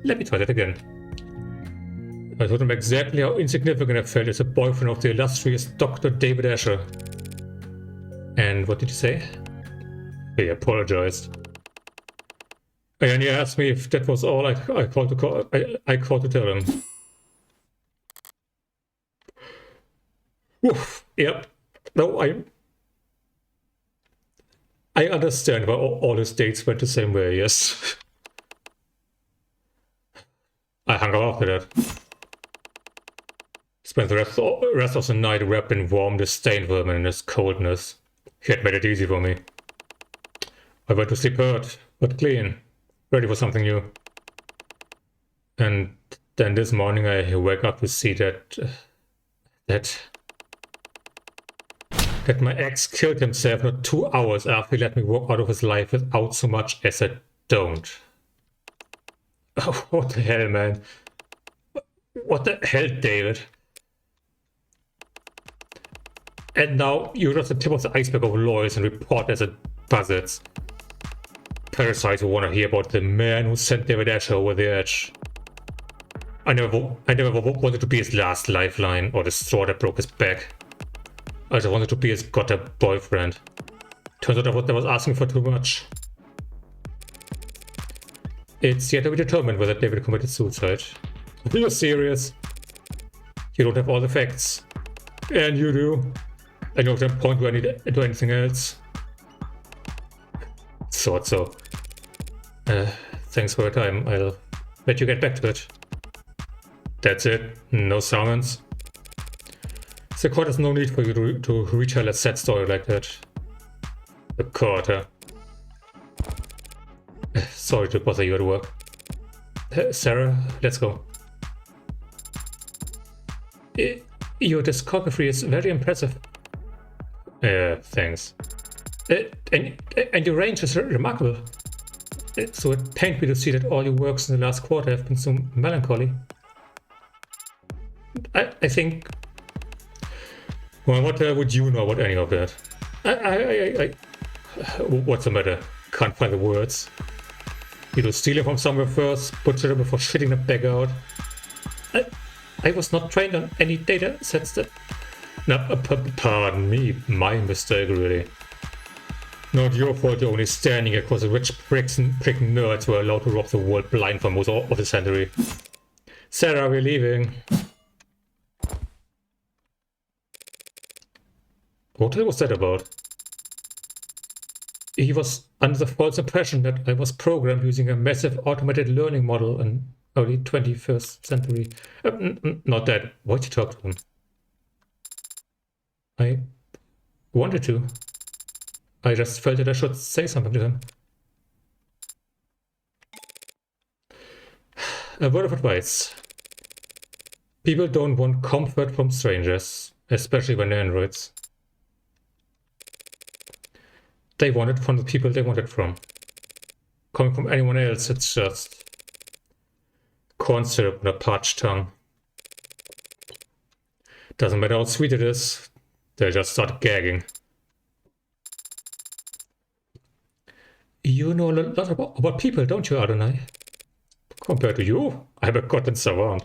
Let me try that again. I told him exactly how insignificant I felt as a boyfriend of the illustrious Dr. David Ashur. And what did he say? He apologized. And he asked me if that was all I called to tell him. Woof. Yep. No, I understand why all his dates went the same way, yes. I hung up after that. Spent the rest of the night wrapped in warm disdain for him and his coldness. He had made it easy for me. I went to sleep hurt, but clean, ready for something new. And then this morning I wake up to see that my ex killed himself not 2 hours after he let me walk out of his life without so much as a don't. Oh, what the hell, man? What the hell, David? And now you're just the tip of the iceberg of lawyers and reporters and buzzards. Parasites who want to hear about the man who sent David Ashur over the edge. I never wanted to be his last lifeline or the straw that broke his back. I just wanted to be his goddamn boyfriend. Turns out I was asking for too much. It's yet to be determined whether David committed suicide. Are you serious? You don't have all the facts. And you do. I don't have point to anything else. Thought so. Thanks for your time. I'll let you get back to it. That's it. No summons. The court has no need for you to retell a sad story like that. The court, huh? Sorry to bother you at work. Serra, let's go. Your discography is very impressive. Thanks. And your range is remarkable. So it pained me to see that all your works in the last quarter have been so melancholy. I think... Well, what would you know about any of that? What's the matter? Can't find the words. You steal it from somewhere first, butcher it before shitting them back out. I was not trained on any data sets that... No, pardon me, my mistake really. Not your fault you're only standing here because the rich pricks and prick nerds were allowed to rob the world blind for most of the century. Serra, we're leaving. What was that about? He was under the false impression that I was programmed using a massive automated learning model in early 21st century. Not that. Why'd you talk to him? I wanted to. I just felt that I should say something to him. A word of advice. People don't want comfort from strangers, especially when they're androids. They want it from the people they want it from. Coming from anyone else, it's just corn syrup on a parched tongue. Doesn't matter how sweet it is, they'll just start gagging. You know a lot about people, don't you, Adonai? Compared to you, I'm a goddamn savant.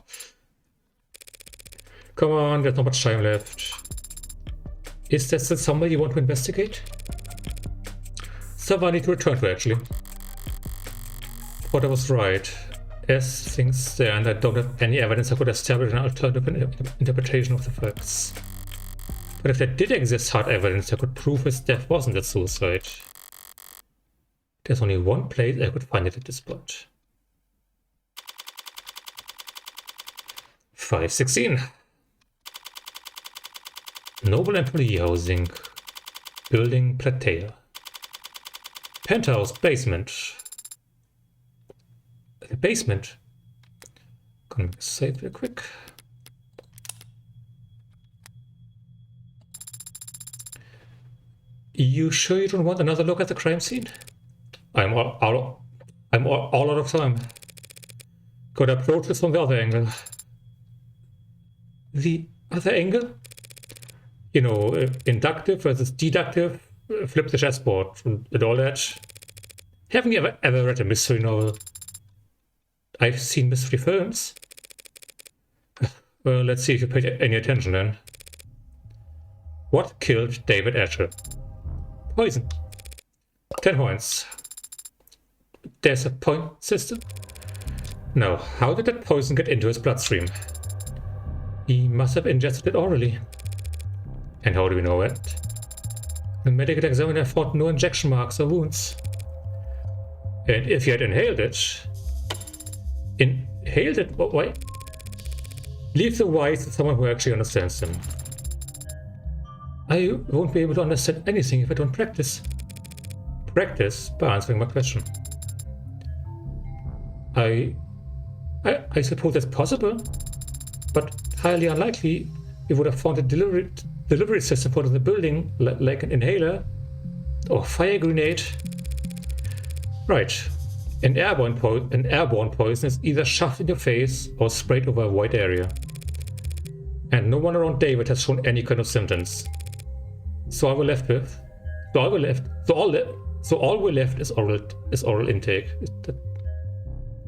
Come on, there's not much time left. Is there still somebody you want to investigate? Someone I need to return to, actually. But I was right. As things stand, I don't have any evidence I could establish an alternative interpretation of the facts. But if there did exist hard evidence that could prove his death wasn't a suicide, there's only one place I could find it at this point. 516. Noble employee housing. Building Platea. Penthouse basement. The basement. Gonna save real quick. You sure you don't want another look at the crime scene? I'm all out of time. Gotta approach this from the other angle. The other angle? You know, inductive versus deductive, flip the chessboard and all that. Haven't you ever read a mystery novel? I've seen mystery films. Well, let's see if you paid any attention then. What killed David Ashur? Poison. 10 points. There's a point system? Now, how did that poison get into his bloodstream? He must have ingested it orally. And how do we know it? The medical examiner found no injection marks or wounds. And if he had inhaled it... Why? Leave the why to someone who actually understands them. I won't be able to understand anything if I don't practice. Practice by answering my question. I suppose that's possible, but highly unlikely we would have found a delivery system for the building, like an inhaler or fire grenade. Right. An airborne poison is either shoved in your face or sprayed over a wide area. And no one around David has shown any kind of symptoms. So all we're left is oral intake.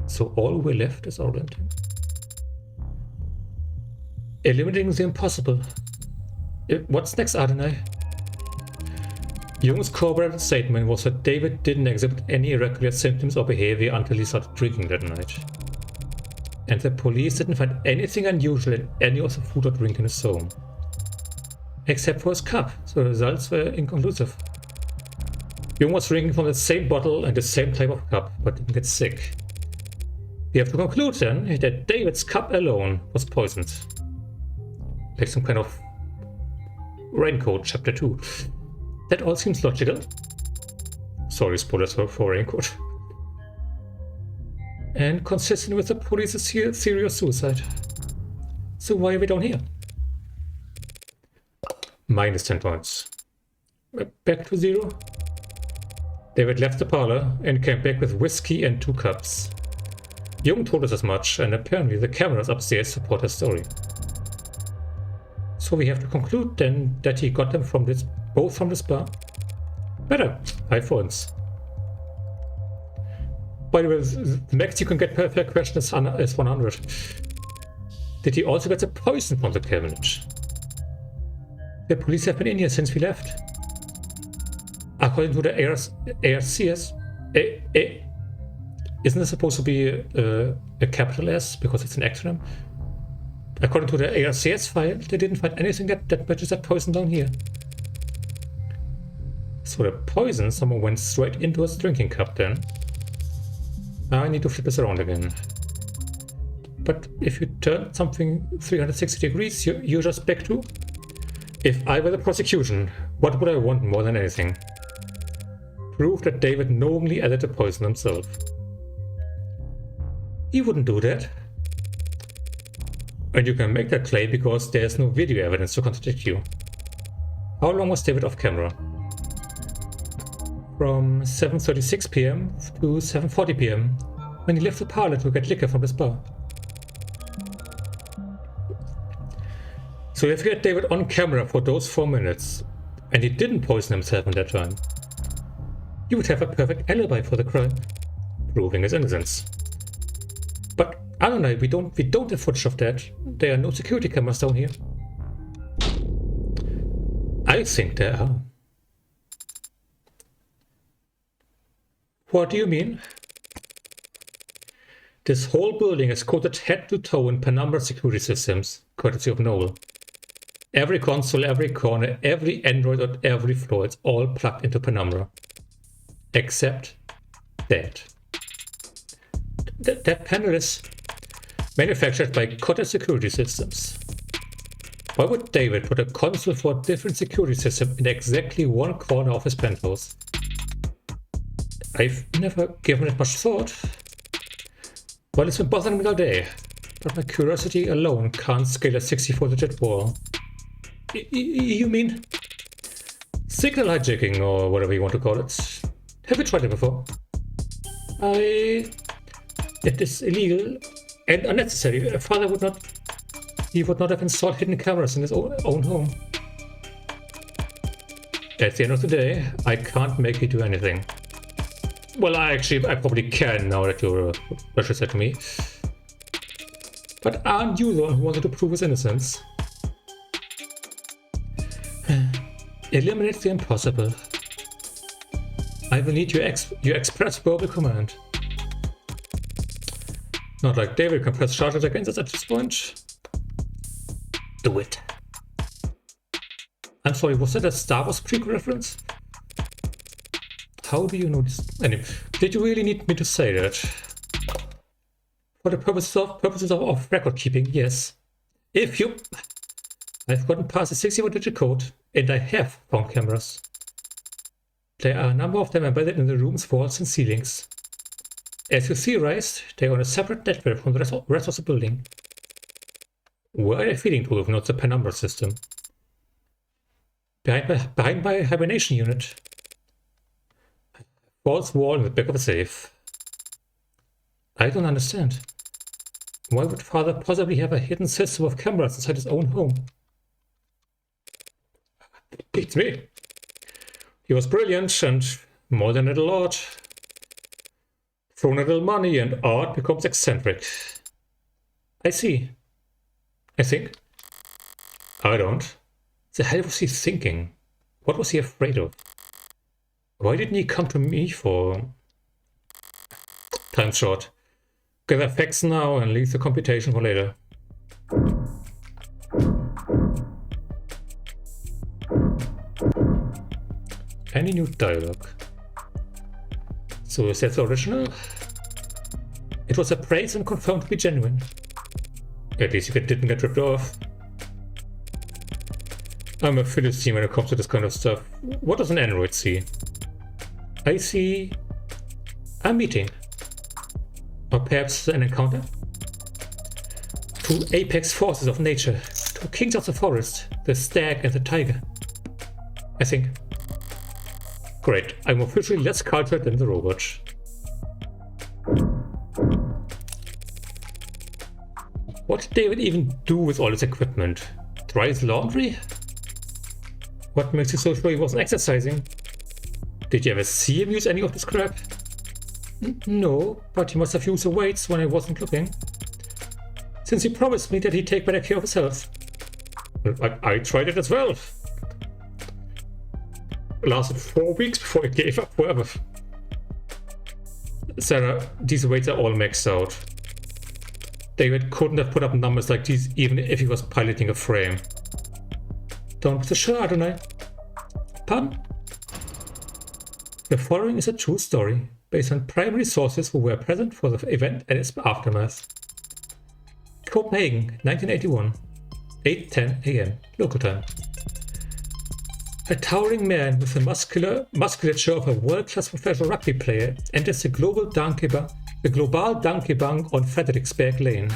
So all we're left is oral intake. Eliminating the impossible. What's next, Adonai? Jung's corroborated statement was that David didn't exhibit any irregular symptoms or behavior until he started drinking that night. And the police didn't find anything unusual in any of the food or drink in his home. Except for his cup, so the results were inconclusive. Jung was drinking from the same bottle and the same type of cup, but didn't get sick. We have to conclude then that David's cup alone was poisoned. Like some kind of Raincoat Chapter 2. That all seems logical. Sorry, spoilers for Raincoat. And consistent with the police's theory of suicide. So why are we down here? Minus 10 points. Back to 0. David left the parlor and came back with whiskey and 2 cups. Jung told us as much, and apparently the cameras upstairs support his story. So we have to conclude then that he got them both from this bar. Better. 5 points. By the way, the max you can get per question is 100. Did he also get the poison from the cabinet? The police have been in here since we left. According to the ARCS, isn't this supposed to be a capital S because it's an acronym? According to the ARCS file, they didn't find anything that matches that poison down here. So the poison someone went straight into his drinking cup then. I need to flip this around again. But if you turn something 360 degrees, you're just back to If I were the prosecution, what would I want more than anything? Proof that David knowingly added the poison himself. He wouldn't do that. And you can make that claim because there's no video evidence to contradict you. How long was David off camera? From 7:36 p.m. to 7:40 p.m. when he left the parlor to get liquor from his bar. So if you had David on camera for those 4 minutes, and he didn't poison himself in that time, you would have a perfect alibi for the crime, proving his innocence. But I don't know, we don't have footage of that. There are no security cameras down here. I think there are. What do you mean? This whole building is coated head to toe in penumbra security systems, courtesy of Noel. Every console, every corner, every Android on every floor, it's all plugged into penumbra. Except that. That panel is manufactured by Cotter Security Systems. Why would David put a console for a different security system in exactly one corner of his penthouse? I've never given it much thought. Well, it's been bothering me all day, but my curiosity alone can't scale a 64-digit wall. You mean signal hijacking or whatever you want to call it? Have you tried it before? It is illegal and unnecessary. Father would not have installed hidden cameras in his own home. At the end of the day, I can't make you do anything. Well, I probably can now that you're said to me. But aren't you the one who wanted to prove his innocence? Eliminate the impossible. I will need your express verbal command. Not like David can press charges against us at this point. Do it. I'm sorry, was that a Star Wars prequel reference? How do you know this? Anyway, did you really need me to say that? For the purposes of record keeping, yes. I've gotten past the 64-digit code, and I have found cameras. There are a number of them embedded in the room's walls and ceilings. As you theorized, they are on a separate network from the rest of the building. Where are they feeding to if not the penumbra system? Behind my hibernation unit. False wall in the back of a safe. I don't understand. Why would Father possibly have a hidden system of cameras inside his own home? Beats me. He was brilliant and more than a little odd. Thrown a little money and art becomes eccentric. I see. I think. I don't. The hell was he thinking? What was he afraid of? Why didn't he come to me for... Time short. Gather facts now and leave the computation for later. Any new dialogue? So is that the original? It was appraised and confirmed to be genuine. At least you didn't get ripped off. I'm a Philistine when it comes to this kind of stuff. What does an android see? I see a meeting. Or perhaps an encounter? Two apex forces of nature. Two kings of the forest. The stag and the tiger. I think. Great, I'm officially less cultured than the robot. What did David even do with all his equipment? Dry his laundry? What makes you so sure he wasn't exercising? Did you ever see him use any of this crap? No, but he must have used the weights when I wasn't looking. Since he promised me that he'd take better care of his health. I tried it as well. It lasted 4 weeks before I gave up forever. Serra, these weights are all maxed out. David couldn't have put up numbers like these even if he was piloting a frame. Don't be so sure, Adonai. Pardon? The following is a true story, based on primary sources who were present for the event and its aftermath. Copenhagen, 1981, 8:10 AM, local time. A towering man with the musculature of a world-class professional rugby player enters the Global Donkey Bank on Fredericksburg Lane.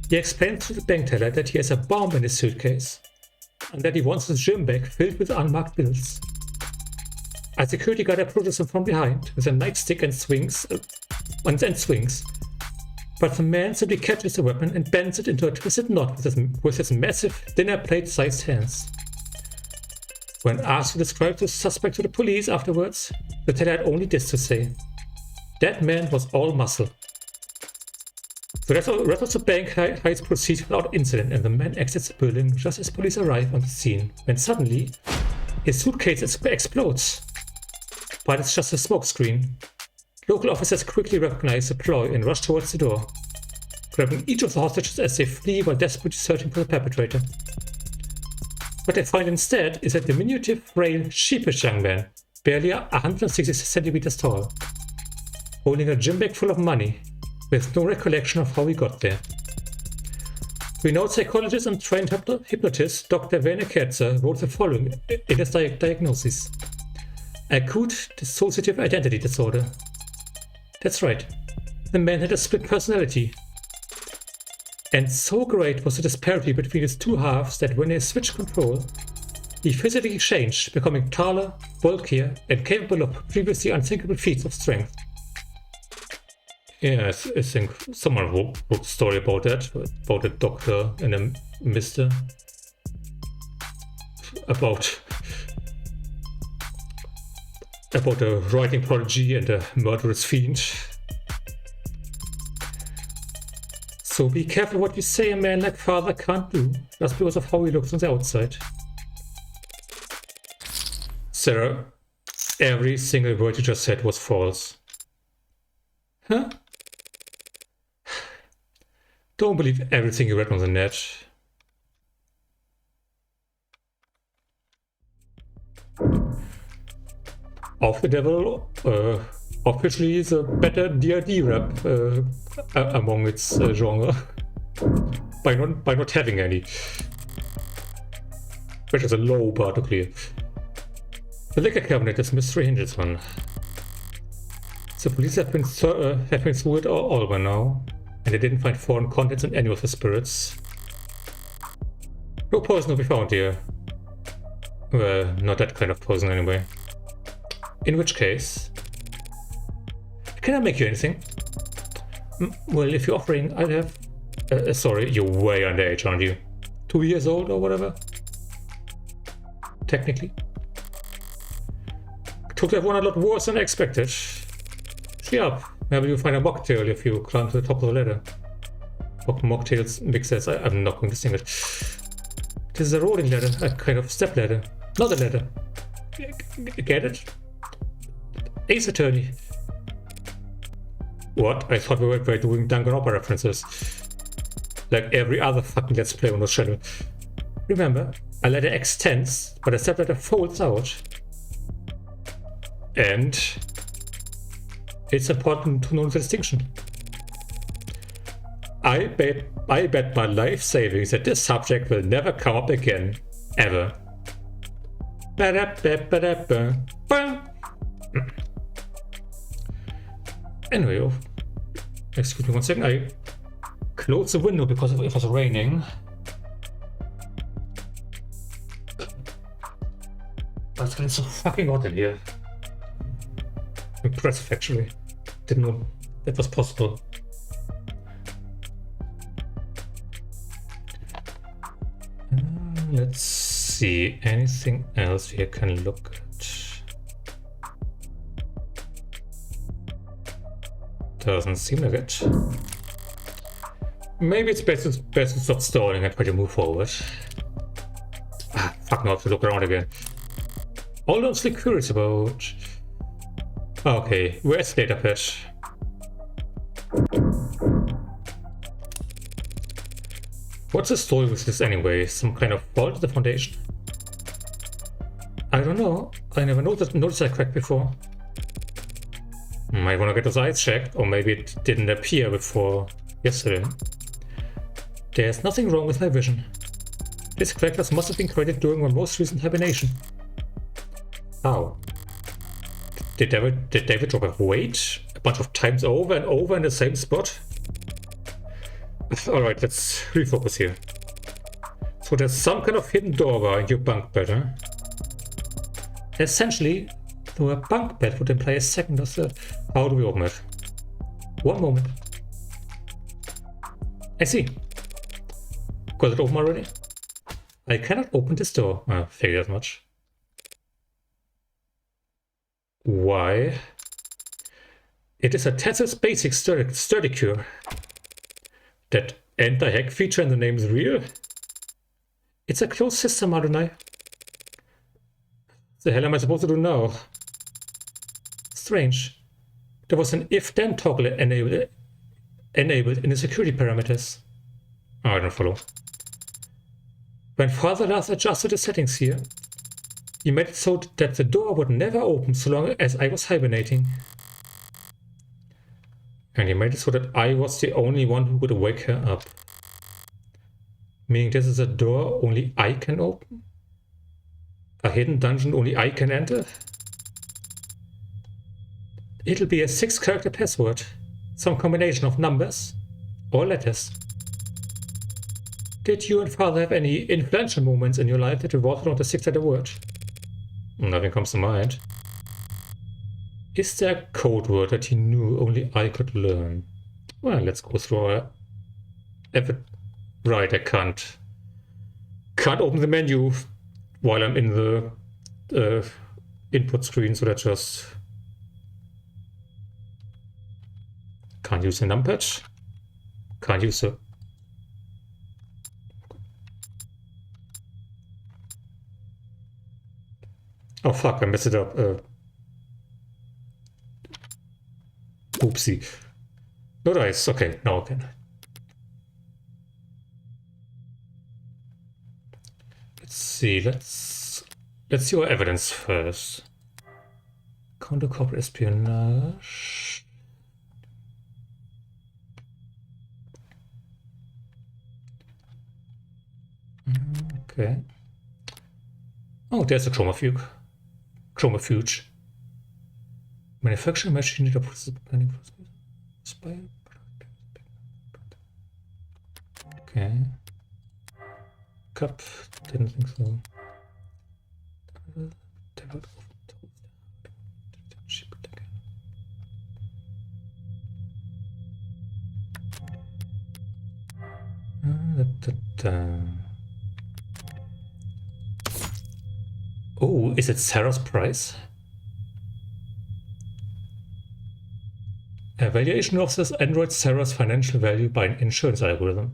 He explains to the bank teller that he has a bomb in his suitcase and that he wants his gym bag filled with unmarked bills. A security guard approaches him from behind with a nightstick and swings, but the man simply catches the weapon and bends it into a twisted knot with his massive dinner plate-sized hands. When asked to describe the suspect to the police afterwards, the teller had only this to say: "That man was all muscle." The rest of the bank heist proceeds without incident, and the man exits the building just as police arrive on the scene, when suddenly his suitcase explodes. But it's just a smokescreen. Local officers quickly recognize the ploy and rush towards the door, grabbing each of the hostages as they flee while desperately searching for the perpetrator. What they find instead is a diminutive, frail, sheepish young man, barely 160 centimeters tall, holding a gym bag full of money, with no recollection of how he got there. Renowned psychologist and trained hypnotist Dr. Werner Kerzer wrote the following in his diagnosis: acute dissociative identity disorder. That's right, the man had a split personality. And so great was the disparity between his two halves that when they switched control, he physically changed, becoming taller, bulkier, and capable of previously unthinkable feats of strength. Yeah, I think someone wrote a story about that, about a doctor and a mister, about a writing prodigy and a murderous fiend. So be careful what you say a man like Father can't do, just because of how he looks on the outside. Serra, every single word you just said was false. Huh? Don't believe everything you read on the net. Of the Devil officially is a better D&D rap among its genre, by not having any, which is a low bar to clear. The liquor cabinet is Mystery Hinges one. The police have been through it all by now, and they didn't find foreign contents in any of the spirits. No poison will be found here. Well, not that kind of poison anyway. In which case, can I make you anything? Well, if you're offering, I'd have... sorry, you're way underage, aren't you? 2 years old or whatever? Technically. Took that one a lot worse than I expected. See up. Maybe you'll find a mocktail if you climb to the top of the ladder. Mocktails mixers, I'm not going to sing it. This is a rolling ladder, a kind of step ladder. Not a ladder. Get it? Ace Attorney. What? I thought we were doing Danganronpa references. Like every other fucking Let's Play on the channel. Remember, a ladder extends, but a step ladder folds out. And it's important to know the distinction. I bet my life savings that this subject will never come up again. Ever. Anyway, excuse me 1 second, I closed the window because it was raining. But it's getting so fucking hot in here. Impressive actually. Didn't know that was possible. Let's see, anything else we can look at? Doesn't seem like it. Maybe it's best to stop stalling and try to move forward. Ah, fuck, now I have to look around again. All I'm still curious about. Okay, where's the data patch? What's the story with this anyway? Some kind of fault at the foundation? I don't know. I never noticed that crack before. Might want to get those eyes checked, or maybe it didn't appear before yesterday. There's nothing wrong with my vision. These characters must have been created during my most recent hibernation. How? Did David drop a weight a bunch of times over and over in the same spot? Alright, let's refocus here. So there's some kind of hidden door bar in your bunk bed, huh? Essentially, though a bunk bed would imply a second or third. How do we open it? One moment. I see. Got it open already? I cannot open this door. I figured as much. Why? It is a Tesla's basic sturdy cure. That anti-hack feature and the name is real? It's a closed system, aren't I? The hell am I supposed to do now? Strange. There was an if-then toggle enabled in the security parameters. Oh, I don't follow. When Father last adjusted the settings here, he made it so that the door would never open so long as I was hibernating. And he made it so that I was the only one who could wake her up. Meaning this is a door only I can open? A hidden dungeon only I can enter? It'll be a 6-character password. Some combination of numbers or letters. Did you and Father have any influential moments in your life that revolved around the 6-letter word? Nothing comes to mind. Is there a code word that he knew only I could learn? Well, let's go through our... Right, I can't open the menu while I'm in the input screen, so that's just... Can't use the numpad. Can't use the... Oh fuck, I messed it up. Oopsie. No dice. Okay, now I can. Let's see. Let's see our evidence first. Counter corporate espionage. Okay. Oh, there's a chromafuge. Manufacturing machine that puts the planning for okay. Cup, didn't think so. Oh, is it Serra's price? Evaluation of Android Serra's financial value by an insurance algorithm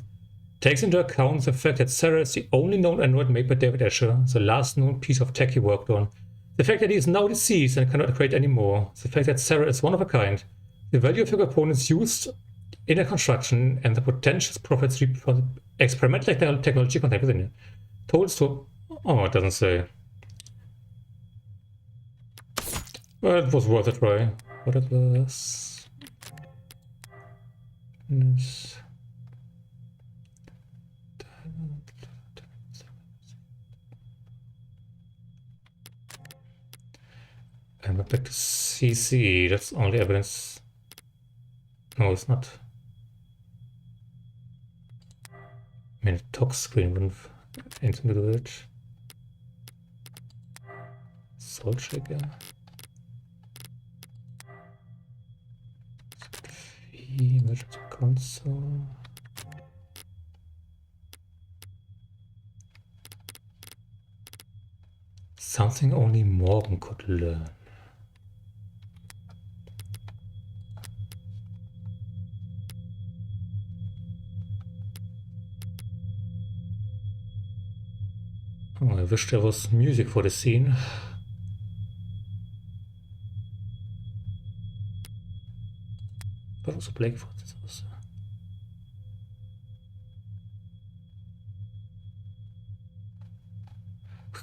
takes into account the fact that Serra is the only known Android made by David Ashur, the last known piece of tech he worked on, the fact that he is now deceased and cannot create anymore, the fact that Serra is one of a kind, the value of your components used in a construction, and the potential profits reaped from the experimental technology contained within it. Totals to... Oh, it doesn't say. Well, it was worth a try. What it was... Yes. And we're back to CC. That's only evidence. No, it's not. I mean, a talk screen wouldn't have anything to do with it. Salt shaker. Emergency console. Something only Morgan could learn. Oh, I wish there was music for the scene. But also playing for this also.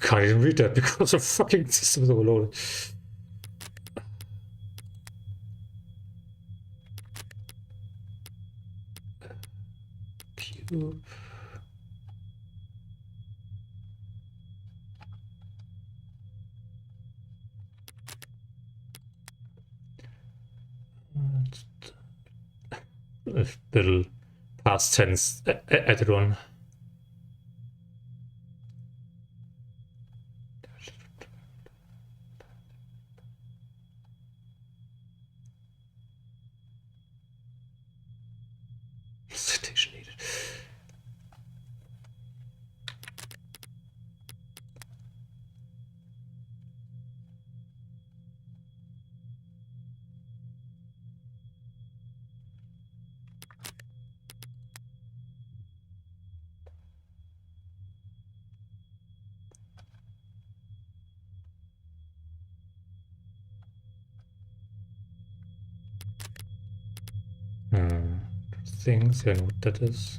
Can't even read that because the fucking system is overloaded. Cube. a little past tense added on. Citation needed. Things, I know what that is.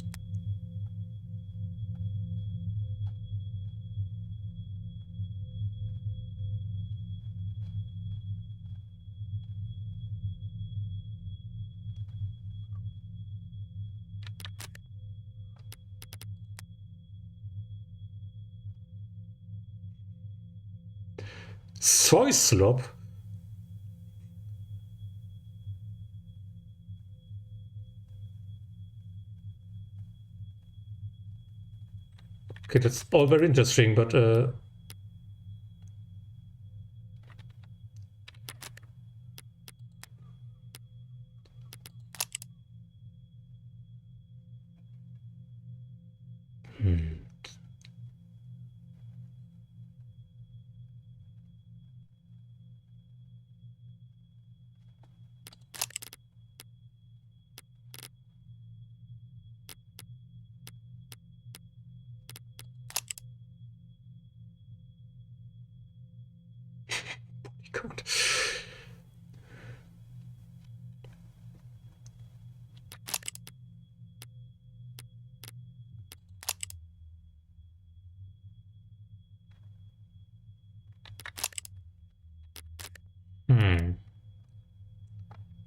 Soy slop? Okay, that's all very interesting, but God.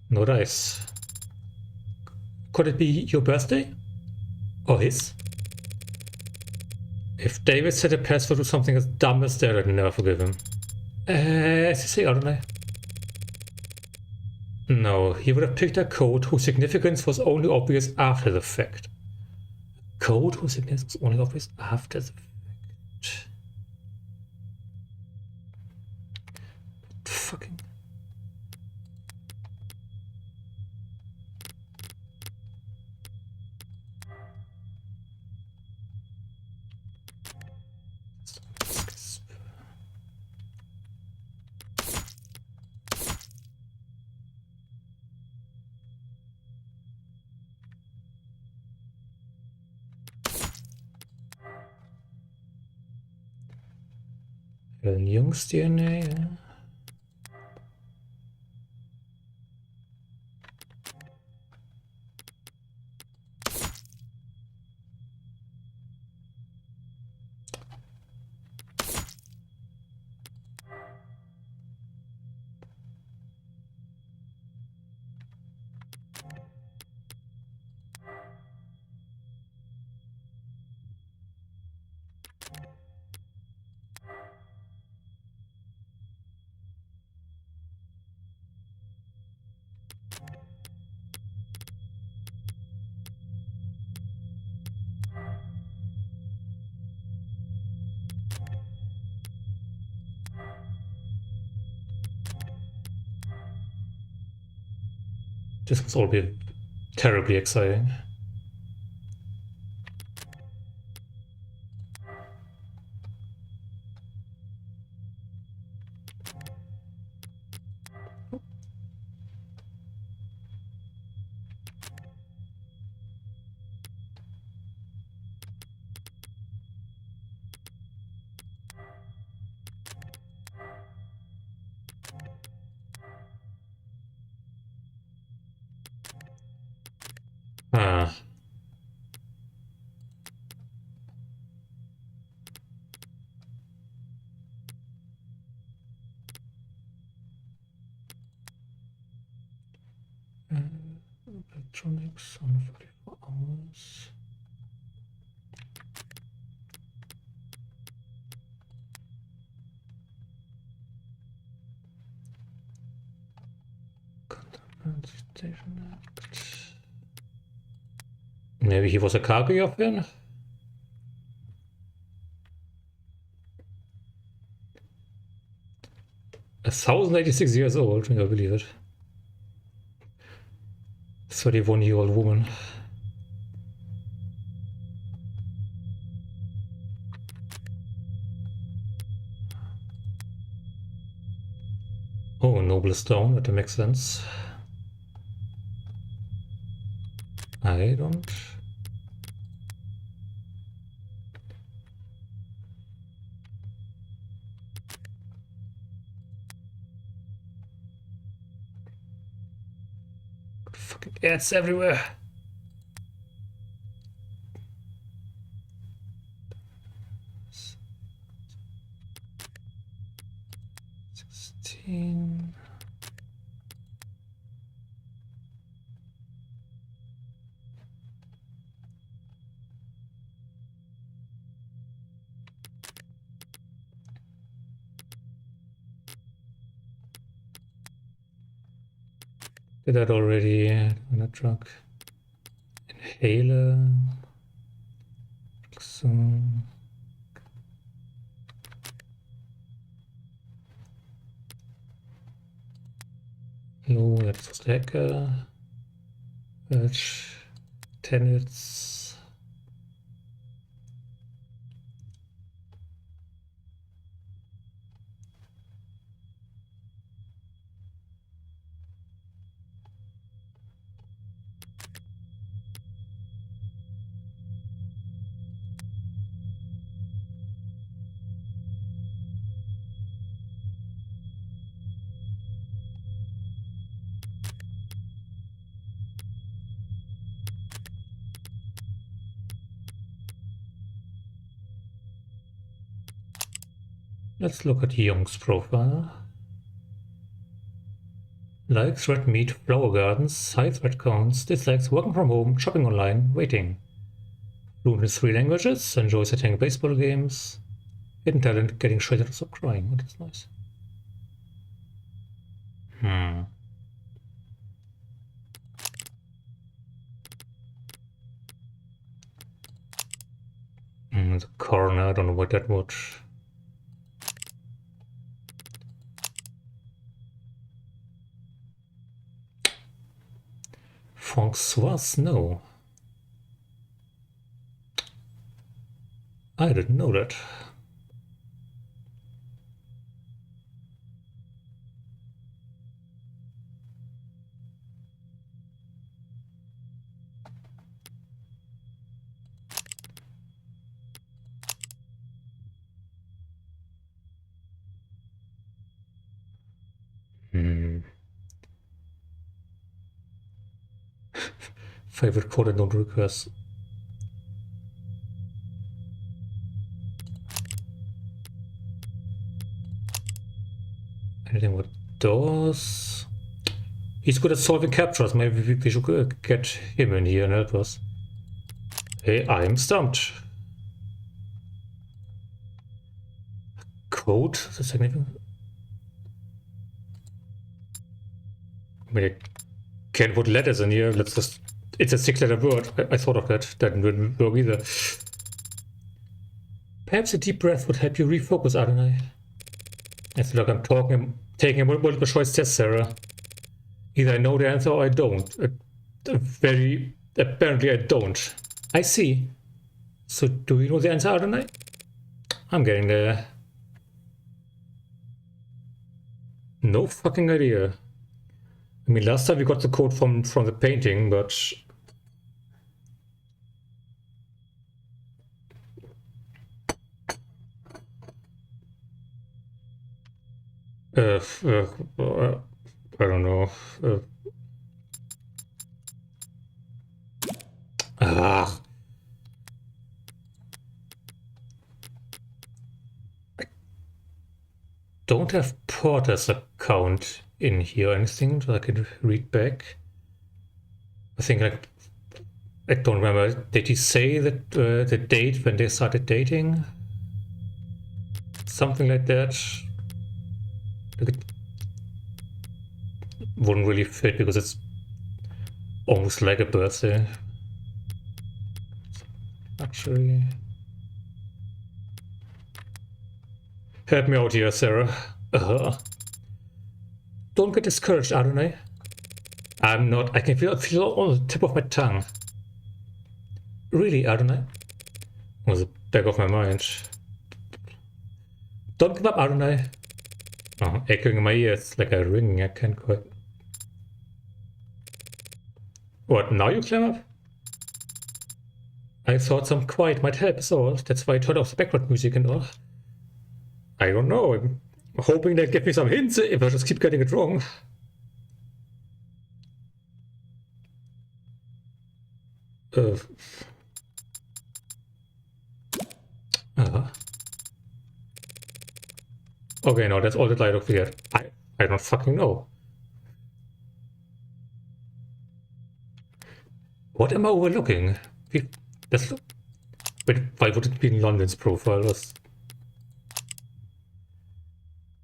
No dice. Could it be your birthday? Or his? If David set a password to something as dumb as that, I'd never forgive him. As you say, I don't know. No, he would have picked a code whose significance was only obvious after the fact. Code whose significance was only obvious after the fact. Fucking... Helen Jung's DNA, yeah. This must all be terribly exciting. Ah. Electronics on 44 hours. Maybe he was a Kaguya fan? A 1,086 years old, I believe it. 31-year-old woman. Oh, Noble Stone, that makes sense. I don't... Fucking ads everywhere. Did that already on a truck. Inhaler. So. No, that's just hacker. Tenets. Let's look at Jung's profile. Likes red meat, flower gardens, high threat counts, dislikes working from home, shopping online, waiting. Fluent in 3 languages, enjoys attending baseball games. Hidden talent, getting shelter to stop crying. Oh, that's nice. The coroner, I don't know what that would. Francois, no. I didn't know that. Favorite quote and don't request. Anything with Dawes? He's good at solving captures. Maybe we should get him in here and help us. Hey, I'm stumped. Code? The significant? I mean, I can't put letters in here. Let's just... It's a 6-letter word. I thought of that. That wouldn't work either. Perhaps a deep breath would help you refocus, Adonai. I feel like I'm taking a multiple choice test, Serra. Either I know the answer or I don't. Apparently I don't. I see. So do you know the answer, Adonai? I'm getting there. No fucking idea. I mean, last time we got the code from the painting, but... I don't know. I don't have Porter's account in here or anything that I can read back. I think I don't remember. Did he say that the date when they started dating? Something like that. wouldn't really fit because it's almost like a birthday. Actually, help me out here, Serra. Don't get discouraged, Adonai. I'm not. I can feel it on the tip of my tongue. Really, Adonai? On the back of my mind. Don't give up, Adonai. Oh, echoing in my ears like a ringing. I can't quite. What, now you climb up? I thought some quiet might help us all. That's why I turned off the background music and all. I don't know. I'm hoping they'll give me some hints if I just keep getting it wrong. Okay, no, that's all the dialogue we get. I don't fucking know. What am I overlooking? Wait, why would it be in London's profile?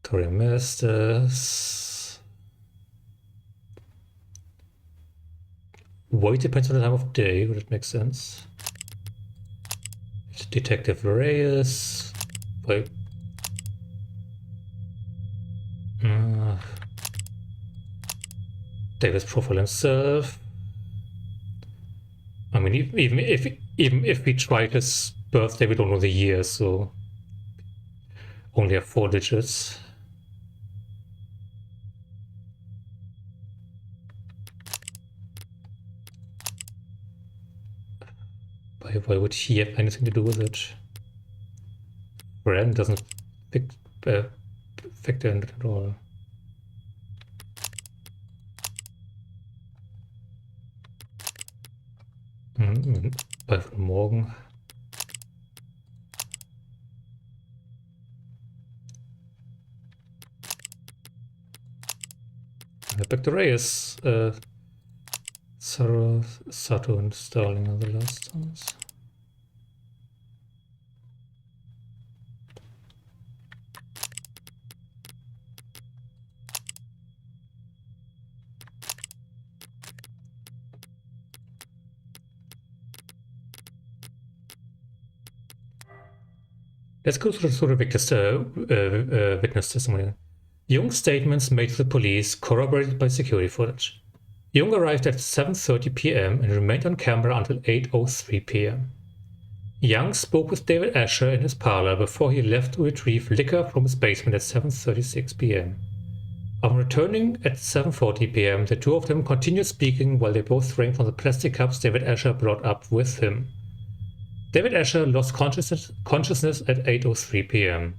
Victoria Masters. Weight depends on the time of day, would it make sense? Detective Reyes. Wait. David's profile himself. I mean, even if we tried his birthday, we don't know the year, so only have 4 digits. Why would he have anything to do with it? Brand doesn't factor in it at all. Bei von morgen. Back to Reyes. Serra, Sato, and Starling are the last ones. Let's go through the witness testimony. Jung's statements made to the police corroborated by security footage. Jung arrived at 7:30 p.m. and remained on camera until 8:03 p.m. Jung spoke with David Ashur in his parlor before he left to retrieve liquor from his basement at 7:36 p.m. Upon returning at 7:40 p.m., the two of them continued speaking while they both drank from the plastic cups David Ashur brought up with him. David Ashur lost consciousness at 8:03 p.m.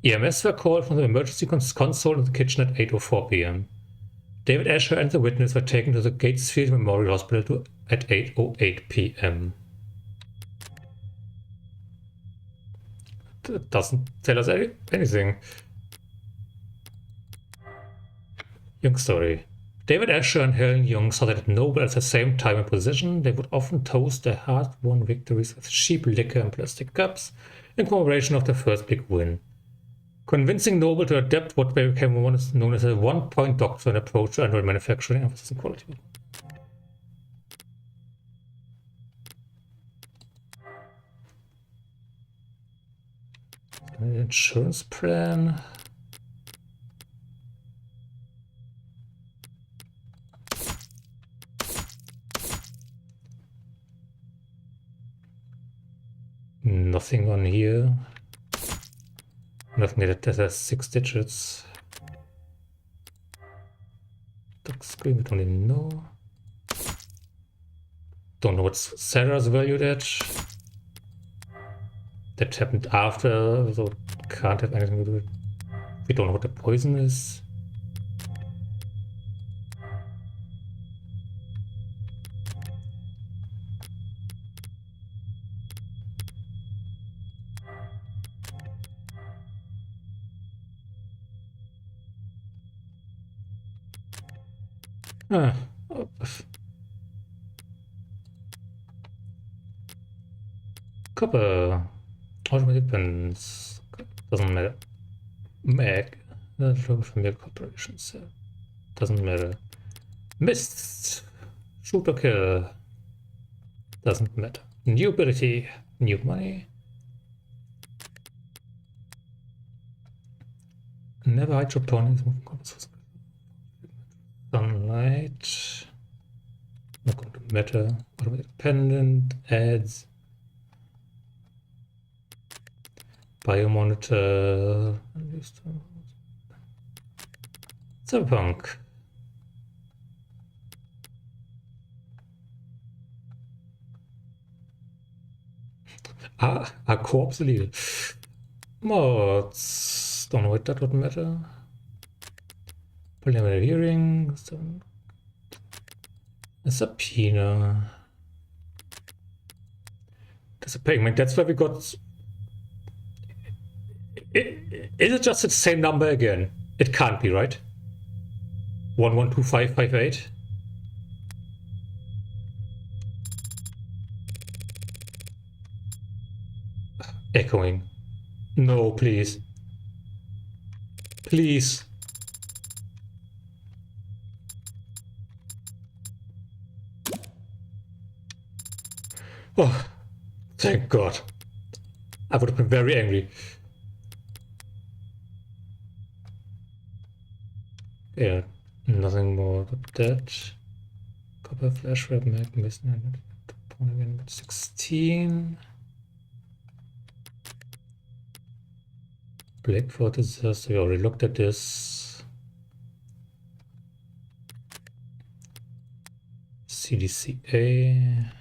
EMS were called from the emergency console in the kitchen at 8:04 p.m. David Ashur and the witness were taken to the Gatesfield Memorial Hospital at 8:08 p.m. That doesn't tell us anything. Jung story. David Ashur and Helen Jung saw that at Noble at the same time and position, they would often toast their hard-won victories with cheap liquor and plastic cups in commemoration of their first big win, convincing Noble to adopt what became known as a one-point doctrine approach to annual manufacturing, emphasis on quality. An insurance plan. Nothing on here. Nothing that has 6 digits. Duck screen, we don't even know. Don't know what Serra's valued at. That happened after, so can't have anything to do with it. We don't know what the poison is. Copper. Automatic pens. Doesn't matter. Mag. From your corporations. Doesn't matter. Mist. Shoot or kill. Doesn't matter. New ability. New money. Never hydroponics. Sunlight. Not going to matter. Automatic pendant. Ads. Biomonitor. Cyberpunk. A corpse illegal. Mods. Don't know what that would matter. Preliminary hearing. A subpoena. There's a payment. That's where we got. Is it just the same number again? It can't be, right? 112558. Echoing. No, please. Please. Oh, thank God. I would have been very angry. Yeah, nothing more but that. Copper flash wrap mag missing. 16. Blackford disaster. We already looked at this. CDCA.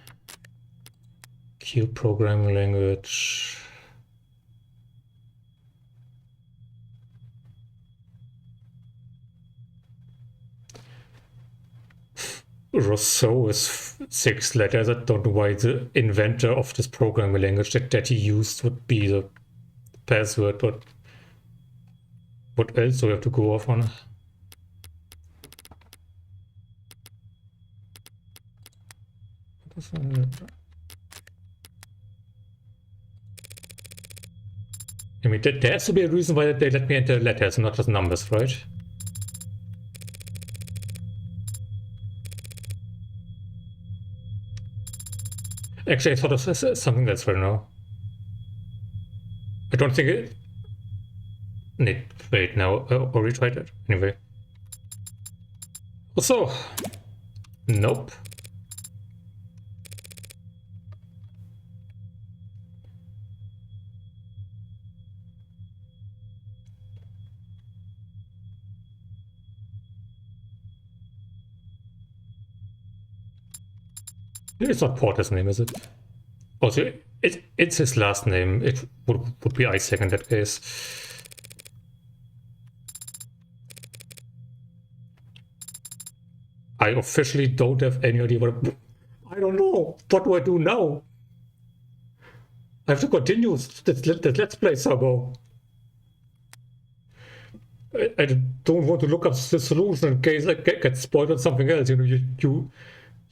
Q programming language. Rousseau is 6 letters. I don't know why the inventor of this programming language that he used would be the password, but what else do we have to go off on? I mean, there has to be a reason why they let me enter letters, not just numbers, right? Actually, I thought of something else right now. I don't think it... Wait, now, or retry it? Anyway. Also, nope. It's not Porter's name, is it? Also, it's his last name. It would be Isaac in that case. I officially don't have any idea what... I don't know. What do I do now? I have to continue the Let's Play somehow. I don't want to look up the solution in case I get spoiled on something else. You know,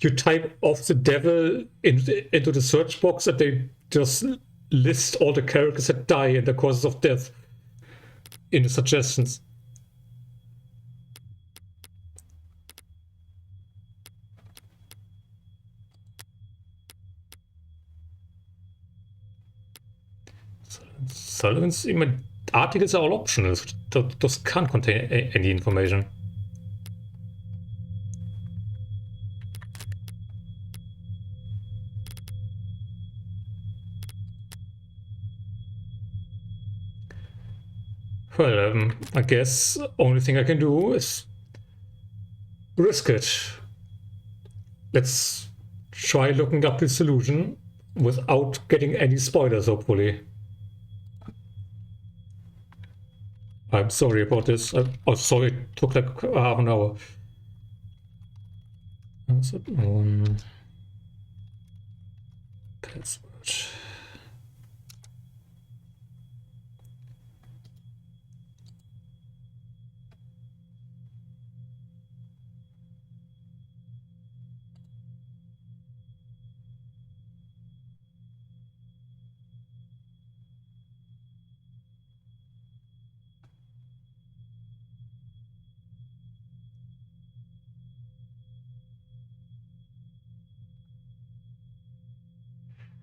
you type off the devil into the search box and they just list all the characters that die in the causes of death in the suggestions. Sullivan's articles are all optional. Those can't contain any information. Well, I guess only thing I can do is risk it. Let's try looking up the solution without getting any spoilers, hopefully. I'm sorry about this. I'm sorry it took like half an hour. Password.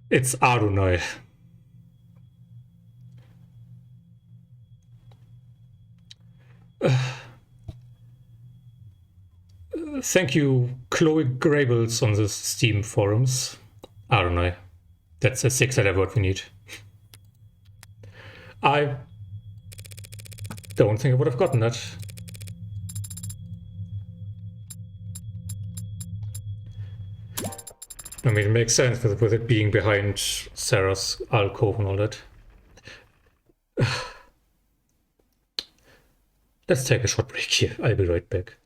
It's Arunai. Thank you, Chloe Grabels on the Steam forums. Arunai. That's a 6-letter word we need. I don't think I would have gotten that. I mean, it makes sense with it being behind Serra's alcove and all that. Let's take a short break here. I'll be right back.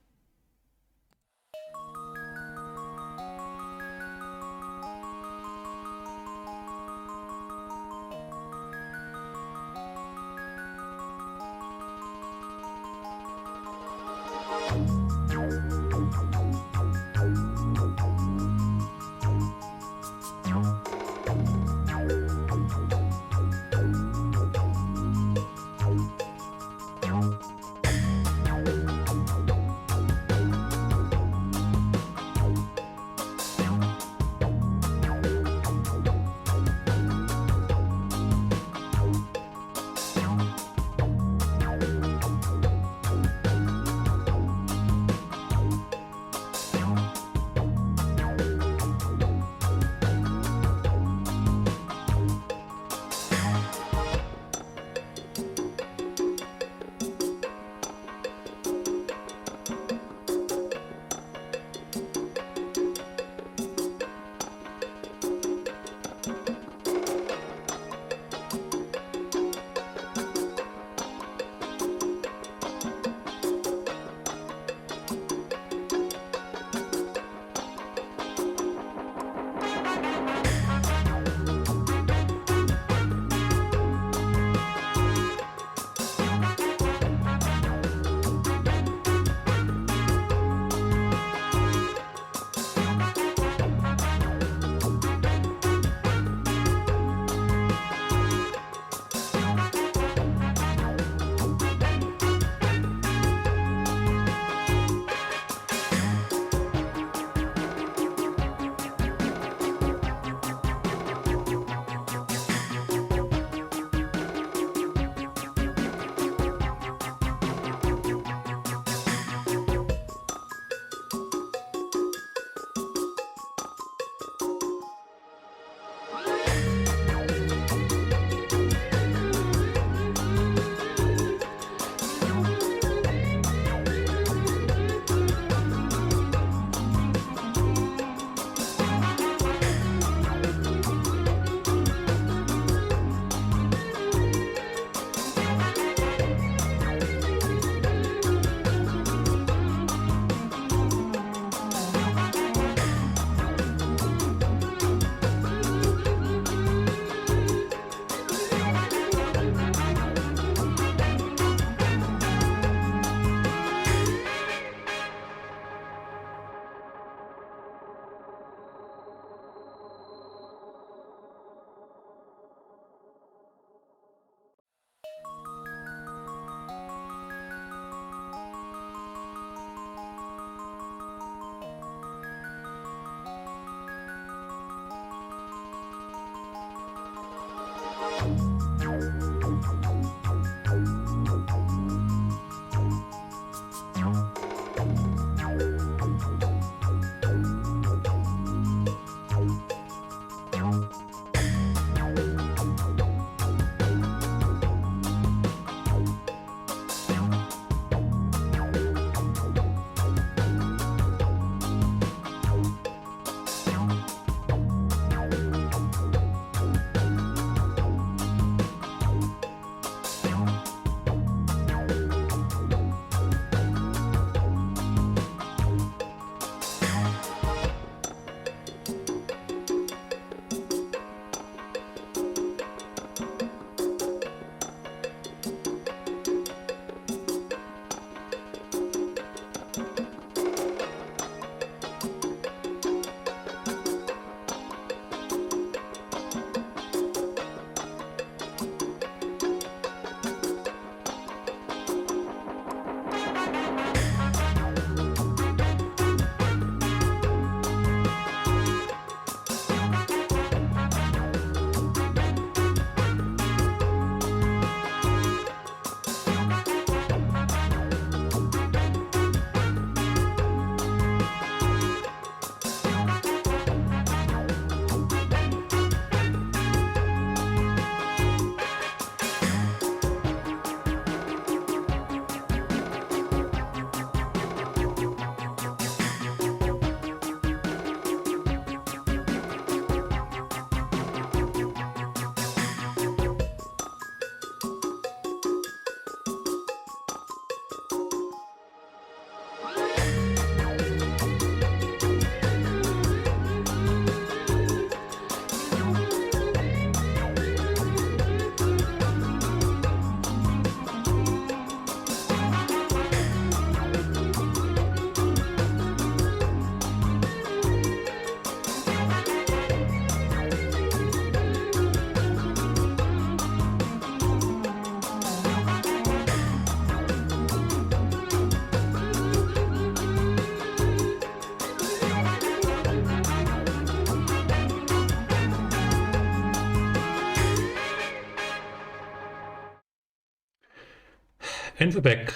And we're back.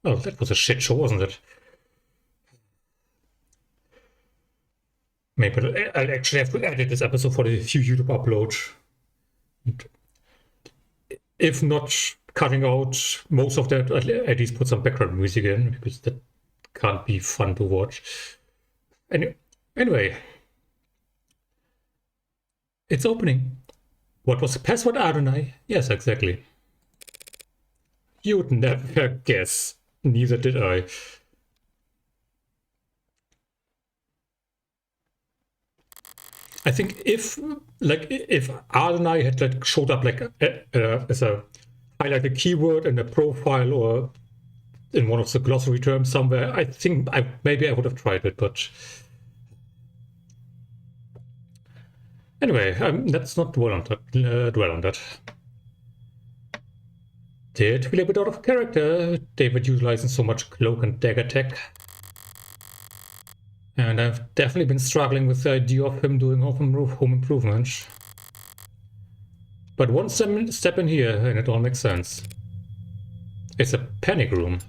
Oh, that was a shit show, wasn't it? Maybe I'll actually have to edit this episode for the YouTube upload. If not cutting out most of that, at least put some background music in, because that can't be fun to watch. Anyway, it's opening. What was the password, Adonai? Yes, exactly. You'd never guess. Neither did I. I think if Adonai had showed up as a highlighted keyword in a profile or in one of the glossary terms somewhere, I think maybe I would have tried it, but anyway, let's not dwell on that. Did feel a bit out of character, David utilizing so much cloak and dagger tech. And I've definitely been struggling with the idea of him doing home improvement. But one step in here and it all makes sense. It's a panic room.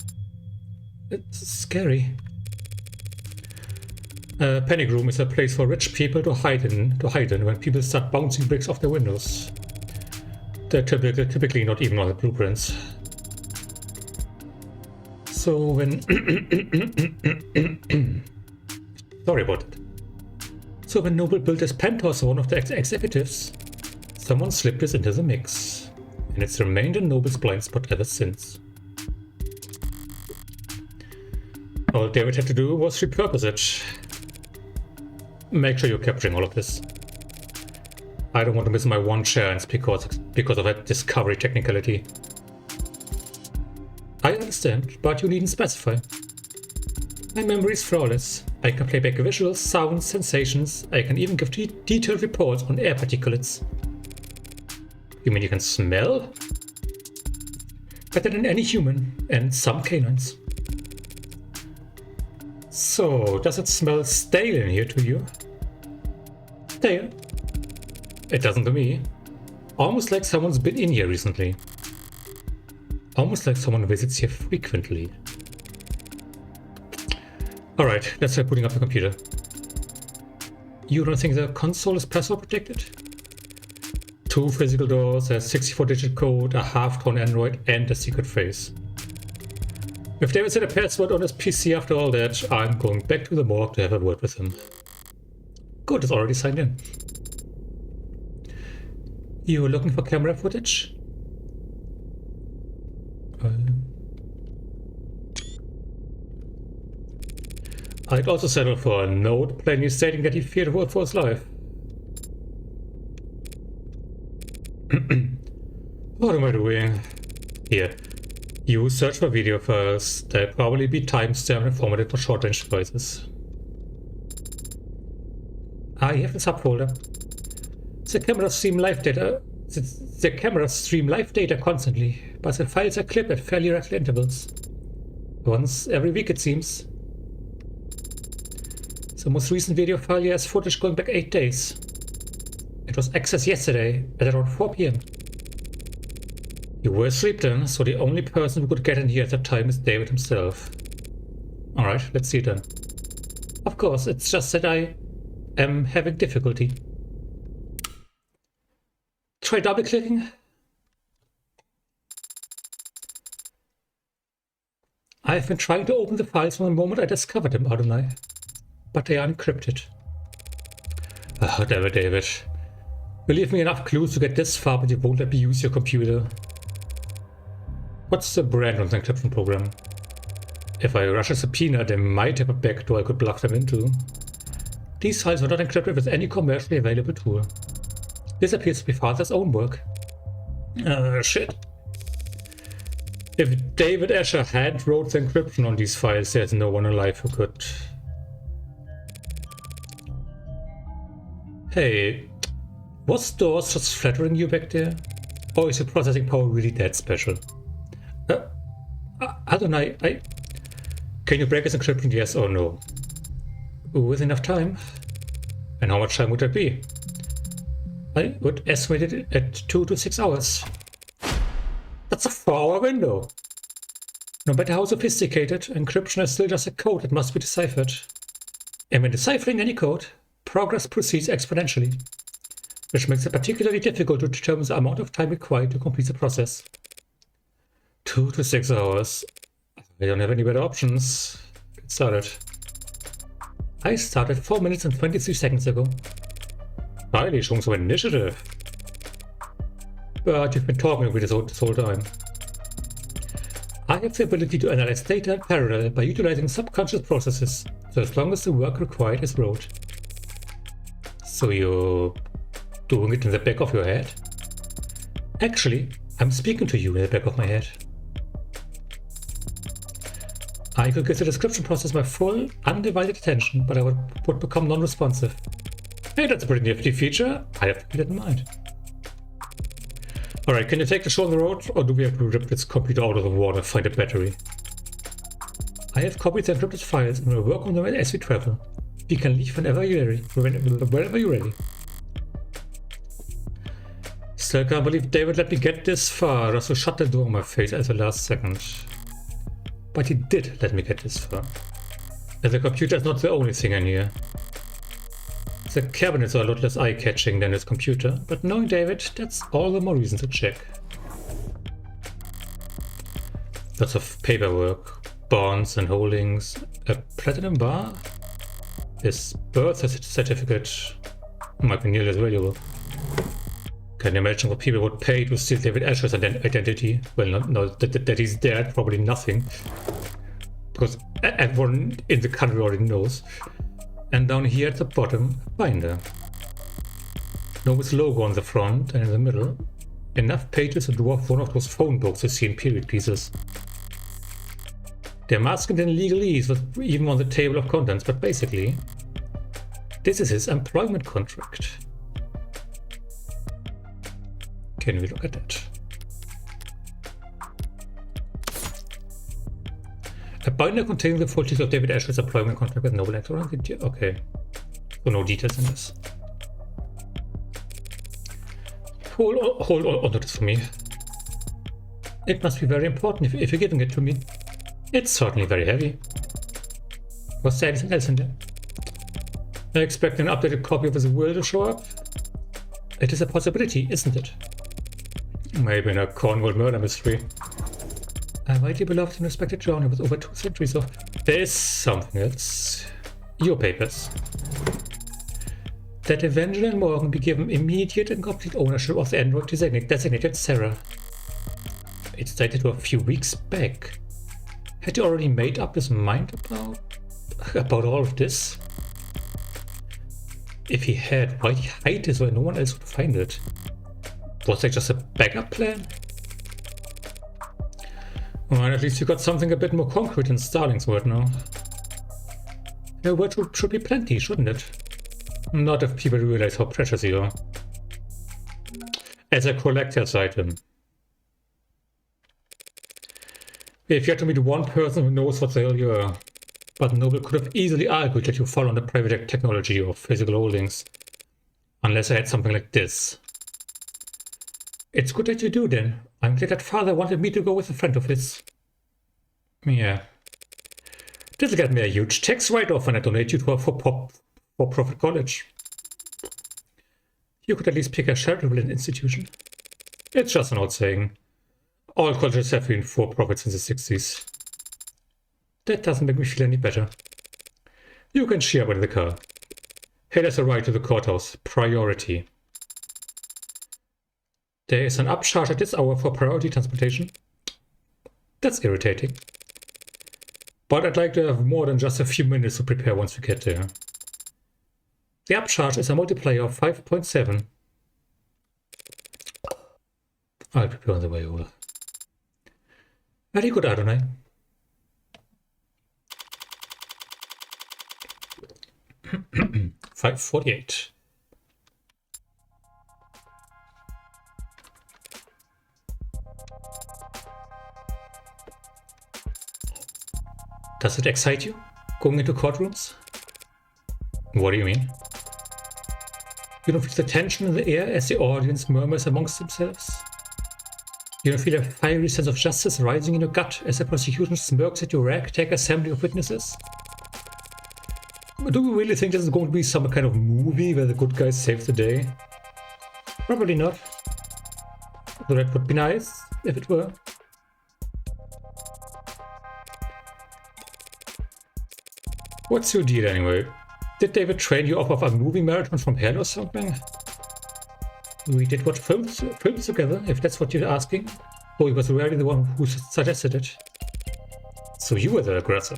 It's scary. A panic room is a place for rich people to hide in when people start bouncing bricks off their windows. They're typically not even on the blueprints. So when sorry about it. So when Noble built his penthouse, one of the executives, someone slipped this into the mix, and it's remained in Noble's blind spot ever since. All David had to do was repurpose it. Make sure you're capturing all of this. I don't want to miss my one chance because of that discovery technicality. I understand, but you needn't specify. My memory is flawless. I can play back visuals, sounds, sensations. I can even give detailed reports on air particulates. You mean you can smell? Better than any human, and some canines. So, does it smell stale in here to you? Stale? It doesn't to me. Almost like someone's been in here recently. Almost like someone visits here frequently. Alright, let's try booting up the computer. You don't think the console is password protected? 2 physical doors, a 64-digit code, a half-tone Android, and a secret phrase. If David set a password on his PC after all that, I'm going back to the morgue to have a word with him. Good, it's already signed in. You looking for camera footage? I'd also settle for a note plainly stating that he feared for his life. What am I doing? Here, you search for video files. They'll probably be timestamped and formatted for short-range devices. I have the subfolder. The cameras stream live data. The cameras stream live data constantly, but the files are clipped at fairly regular intervals. Once every week, it seems. The most recent video file here has footage going back 8 days. It was accessed yesterday at around 4 PM. You were asleep then, so the only person who could get in here at that time is David himself. Alright, let's see then. Of course, it's just that I am having difficulty. Try double-clicking. I've been trying to open the files from the moment I discovered them, Adonai. But they are encrypted. Oh, damn it, David. You leave me enough clues to get this far, but you won't let me use your computer. What's the brand of the encryption program? If I rush a subpoena, they might have a backdoor I could bluff them into. These files are not encrypted with any commercially available tool. This appears to be Father's own work. Shit. If David Ashur had wrote the encryption on these files, there's no one alive who could. Hey, was Dawes just flattering you back there? Or is your processing power really that special? Adonai, can you break his encryption, yes or no? With enough time? And how much time would that be? I would estimate it at 2 to 6 hours. That's a 4-hour window. No matter how sophisticated, encryption is still just a code that must be deciphered. And when deciphering any code, progress proceeds exponentially, which makes it particularly difficult to determine the amount of time required to complete the process. 2 to 6 hours. I don't have any better options. Get started. I started 4 minutes and 23 seconds ago. Highly showing some initiative. But you've been talking with me this whole time. I have the ability to analyze data in parallel by utilizing subconscious processes, so as long as the work required is rote. So you're doing it in the back of your head? Actually, I'm speaking to you in the back of my head. I could give the description process my full, undivided attention, but I would become non-responsive. Hey, that's a pretty nifty feature. I have to keep that in mind. Alright, can you take the show on the road, or do we have to rip this computer out of the water and find a battery? I have copied the encrypted files and will work on them as we travel. We can leave whenever you're ready. Whenever you're ready. Still can't believe David let me get this far, just to shut the door on my face at the last second. But he did let me get this far. And the computer is not the only thing in here. The cabinets are a lot less eye-catching than his computer, but knowing David, that's all the more reason to check. Lots of paperwork, bonds and holdings, a platinum bar. His birth certificate might be nearly as valuable. Can you imagine what people would pay to steal David Ashur's identity? Well, no, that he's dead, probably nothing. Because everyone in the country already knows. And down here at the bottom, a binder. Nova's logo on the front and in the middle. Enough pages to dwarf one of those phone books you see in period pieces. They're masked in legalese, even on the table of contents, but basically, this is his employment contract. Can we look at that? A binder containing the full text of David Ashur's employment contract with Noble Electronic. Okay. So no details in this. Hold on to this for me. It must be very important if you're giving it to me. It's certainly very heavy. Was there anything else in there? I expect an updated copy of his will to show up. It is a possibility, isn't it? Maybe in a Cornwall murder mystery. A widely beloved and respected journal with over 2 centuries of... There's something else. Your papers. That Evangeline Morgan be given immediate and complete ownership of the android designated Serra. It's dated to a few weeks back. Had he already made up his mind about all of this? If he had, why'd he hide this where no one else would find it? Was that just a backup plan? Well, at least you got something a bit more concrete in Starling's word now. Your word should be plenty, shouldn't it? Not if people realize how precious you are. As a collector's item. If you had to meet one person who knows what the hell you are. But Noble could have easily argued that you fall under private technology or physical holdings. Unless I had something like this. It's good that you do then. I'm glad that father wanted me to go with a friend of his. Yeah. This'll get me a huge tax write-off when I donate you to a for-profit college. You could at least pick a charitable institution. It's just an old saying. All colleges have been for-profits in the 60s. That doesn't make me feel any better. You can share with the car. Head us a ride to the courthouse. Priority. There is an upcharge at this hour for priority transportation. That's irritating. But I'd like to have more than just a few minutes to prepare once we get there. The upcharge is a multiplier of 5.7. I'll prepare on the way over. Very good, Adonai. $5.48. Does it excite you, going into courtrooms? What do you mean? You don't feel the tension in the air as the audience murmurs amongst themselves? You feel a fiery sense of justice rising in your gut as the prosecution smirks at your ragtag assembly of witnesses. Do you really think this is going to be some kind of movie where the good guys save the day? Probably not. Though that would be nice, if it were. What's your deal anyway? Did David train you off of a movie marathon from hell or something? We did watch films together, if that's what you're asking. Oh, he was really the one who suggested it. So you were the aggressor.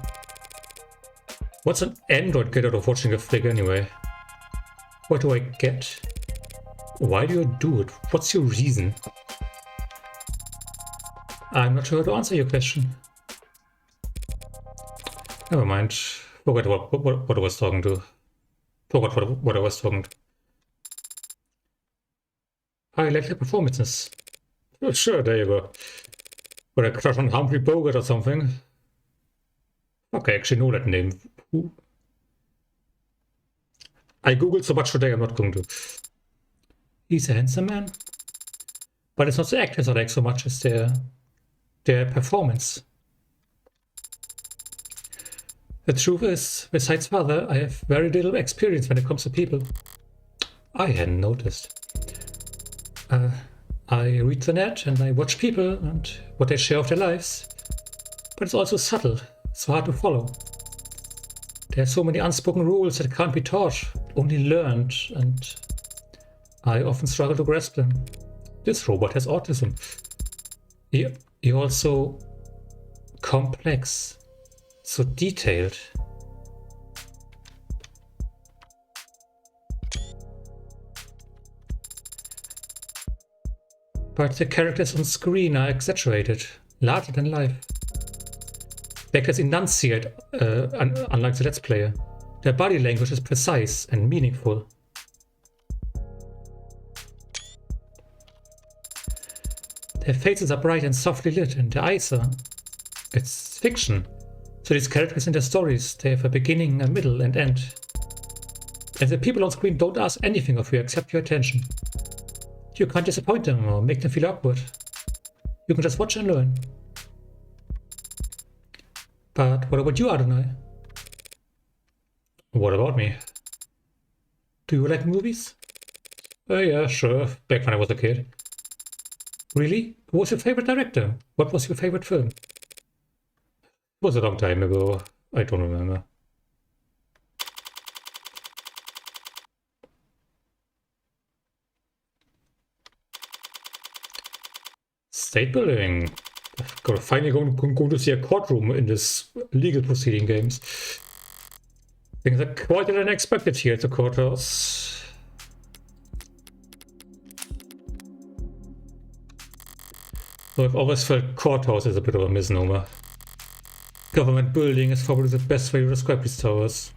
What's an android get out of watching a flick anyway? What do I get? Why do you do it? What's your reason? I'm not sure how to answer your question. Never mind. Forgot what I was talking to. Forgot what I was talking to. I like the performances. Oh, sure, there you go. But I crush on Humphrey Bogart or something. Okay, I actually know that name. Who? I googled so much today, I'm not going to. He's a handsome man. But it's not the actors I like so much as their performance. The truth is, besides father, I have very little experience when it comes to people. I hadn't noticed. I read the net and I watch people and what they share of their lives. But it's also subtle, so hard to follow. There are so many unspoken rules that can't be taught, only learned, and I often struggle to grasp them. This robot has autism. You're also complex, so detailed. But the characters on screen are exaggerated, larger than life. The actors enunciate, unlike the Let's Player. Their body language is precise and meaningful. Their faces are bright and softly lit, and their eyes are... It's fiction. So these characters and their stories, they have a beginning, a middle, and end. And the people on screen don't ask anything of you except your attention. You can't disappoint them or make them feel awkward. You can just watch and learn. But what about you, Adonai? What about me? Do you like movies? Yeah, sure. Back when I was a kid. Really? Who was your favorite director? What was your favorite film? It was a long time ago. I don't remember. State building. Finally going to see a courtroom in this legal proceeding games. Things are quieter than expected here at the courthouse. So I've always felt courthouse is a bit of a misnomer. Government building is probably the best way to describe these towers.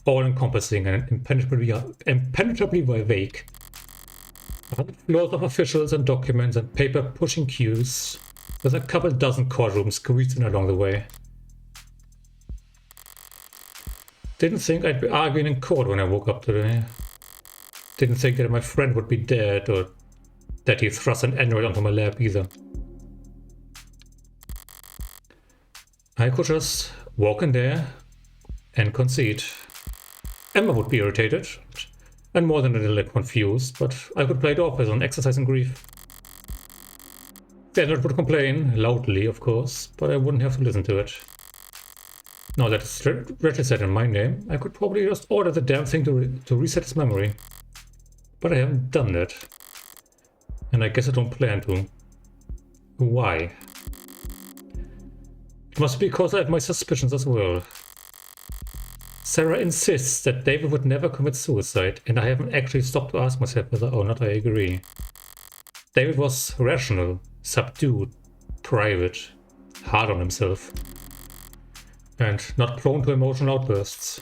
All-encompassing and impenetrably vague. 100 floors of officials and documents and paper-pushing queues. There's a couple dozen courtrooms squeezed in along the way. Didn't think I'd be arguing in court when I woke up today. Didn't think that my friend would be dead or that he thrust an android onto my lap either. I could just walk in there and concede. Emma would be irritated and more than a little confused, but I could play it off as an exercise in grief. The android would complain, loudly of course, but I wouldn't have to listen to it. Now that it's registered in my name, I could probably just order the damn thing to reset its memory. But I haven't done that. And I guess I don't plan to. Why? It must be because I have my suspicions as well. Serra insists that David would never commit suicide, and I haven't actually stopped to ask myself whether or not I agree. David was rational, subdued, private, hard on himself, and not prone to emotional outbursts.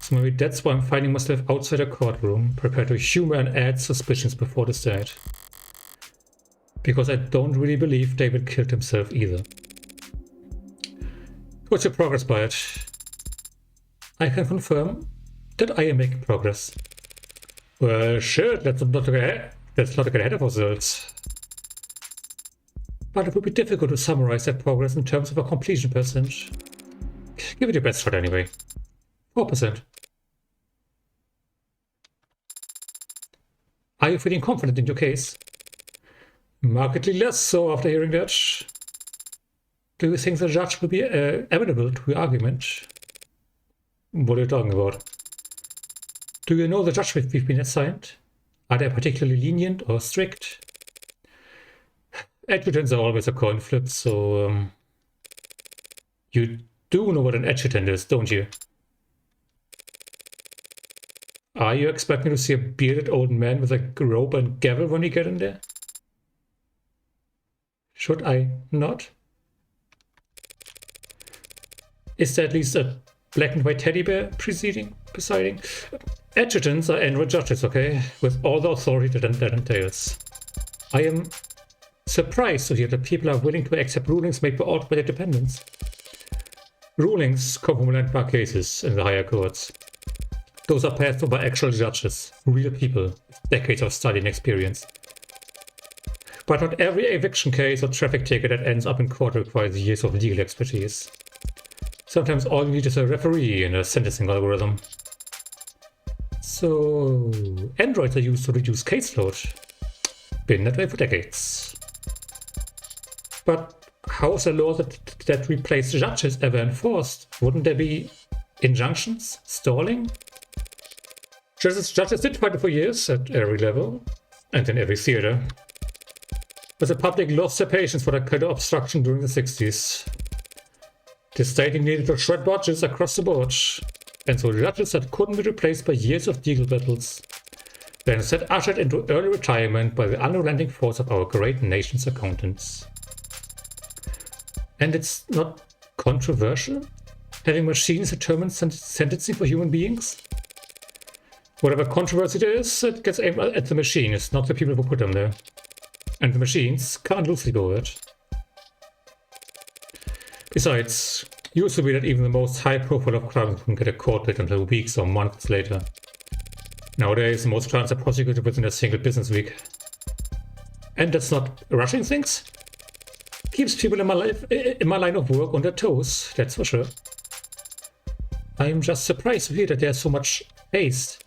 So maybe that's why I'm finding myself outside a courtroom, prepared to humor and add suspicions before the state. Because I don't really believe David killed himself either. What's your progress by it? I can confirm that I am making progress. Well, shit, let's not get ahead of ourselves. But it would be difficult to summarize that progress in terms of a completion percentage. Give it your best shot anyway. 4%. Are you feeling confident in your case? Markedly less so after hearing that. Do you think the judge will be amenable to your argument? What are you talking about? Do you know the judge we've been assigned? Are they particularly lenient or strict? Adjutants are always a coin flip, so you do know what an adjutant is, don't you? Are you expecting to see a bearded old man with a rope and gavel when you get in there? Should I not? Is there at least a black and white teddy bear presiding? Adjutants are enrolled judges, okay? With all the authority that entails. I am surprised to hear that people are willing to accept rulings made by their dependents. Rulings come from landmark cases in the higher courts. Those are passed on by actual judges, real people, with decades of study and experience. But not every eviction case or traffic ticket that ends up in court requires years of legal expertise. Sometimes all you need is a referee and a sentencing algorithm. So, androids are used to reduce caseload. Been that way for decades. But how is a law that replaced judges ever enforced? Wouldn't there be injunctions? Stalling? Judges did fight for years at every level and in every theater. But the public lost their patience for that kind of obstruction during the 60s. The state needed to shred budgets across the board, and so judges that couldn't be replaced by years of legal battles were instead ushered into early retirement by the unrelenting force of our great nation's accountants. And it's not controversial, having machines determine sentencing for human beings? Whatever controversy there is, it gets aimed at the machines, not the people who put them there. And the machines can't lose sleep over it. Besides, it used to be that even the most high-profile of crimes couldn't get a court date until weeks or months later. Nowadays, most crimes are prosecuted within a single business week. And that's not rushing things. Keeps people in my line of work on their toes, that's for sure. I'm just surprised to hear that there's so much haste.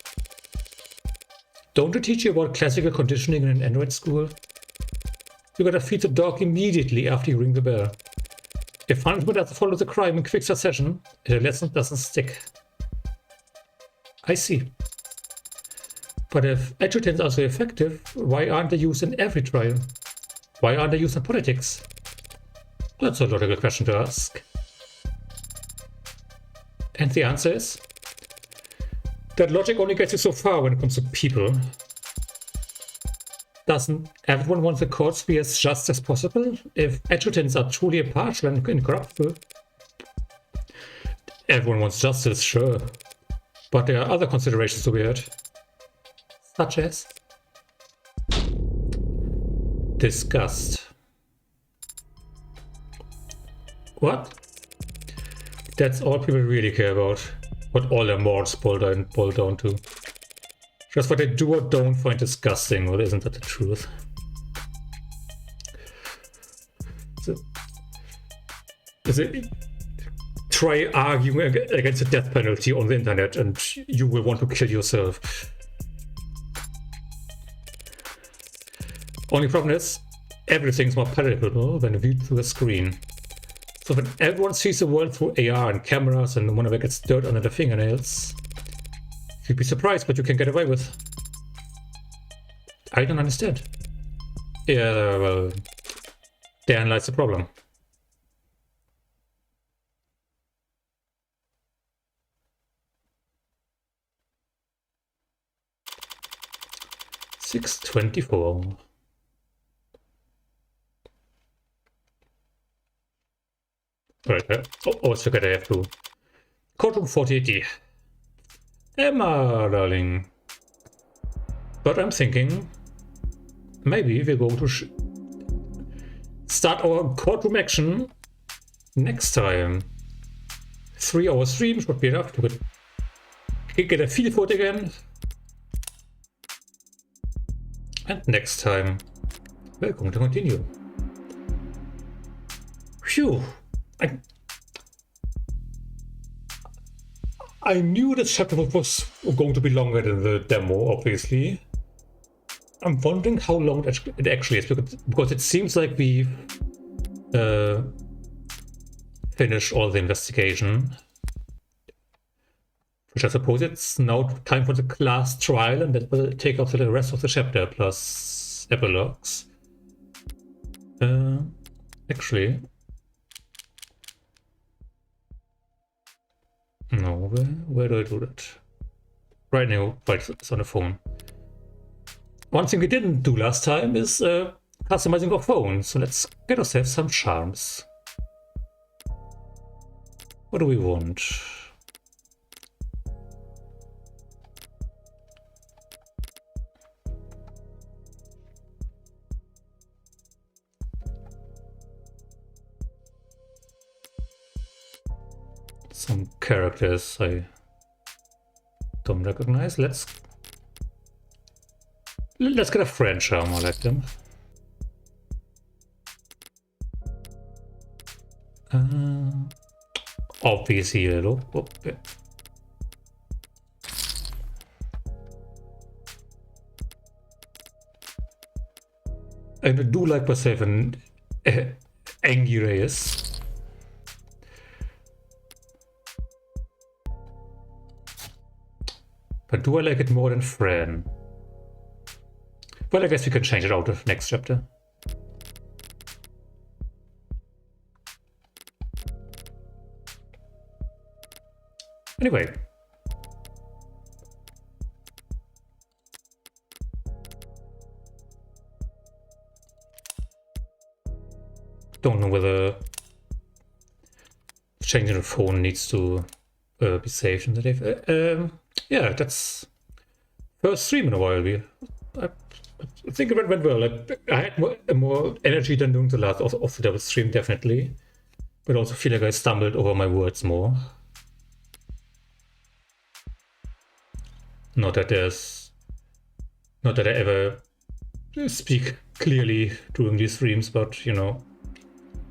Don't they teach you about classical conditioning in an android school? You gotta feed the dog immediately after you ring the bell. If punishment doesn't follow the crime in quick succession, the lesson doesn't stick. I see. But if adjutants are so effective, why aren't they used in every trial? Why aren't they used in politics? That's a logical question to ask. And the answer is that logic only gets you so far when it comes to people. Doesn't everyone want the courts to be as just as possible? If adjutants are truly impartial and incorruptible, everyone wants justice, sure. But there are other considerations to be heard. Such as disgust. What? That's all people really care about. What all their morals boil down to. Just what they do or don't find disgusting, well, isn't that the truth? So, try arguing against the death penalty on the internet and you will want to kill yourself. Only problem is, everything's more palatable when viewed through a screen. So when everyone sees the world through AR and cameras and no one ever gets dirt under their fingernails, you'd be surprised what you can get away with. I don't understand. Yeah, well, therein lies the problem. $6.24. Alright, always forget I have to. Courtroom 4080. Emma, darling. But I'm thinking, maybe we're going to start our courtroom action next time. 3-hour stream should be enough to get a feel for it again. And next time, we're going to continue. Phew. I knew this chapter was going to be longer than the demo, obviously. I'm wondering how long it actually is, because it seems like we finished all the investigation. Which I suppose it's now time for the class trial, and that will take up the rest of the chapter, plus epilogues. Actually... No, where do I do that? Right now, it's on the phone. One thing we didn't do last time is customizing our phone, so let's get ourselves some charms. What do we want? Some characters I don't recognize. Let's get a friend charm. I like them. Obviously yellow. Oh, yeah. And I do like myself an Angie Reyes. But do I like it more than Fran? Well, I guess we can change it out of next chapter. Anyway. Don't know whether changing the phone needs to be saved in the day. Yeah, that's first stream in a while. I think it went well. I had more energy than doing the last of the double stream, definitely. But also feel like I stumbled over my words more. Not that I ever speak clearly during these streams, but you know.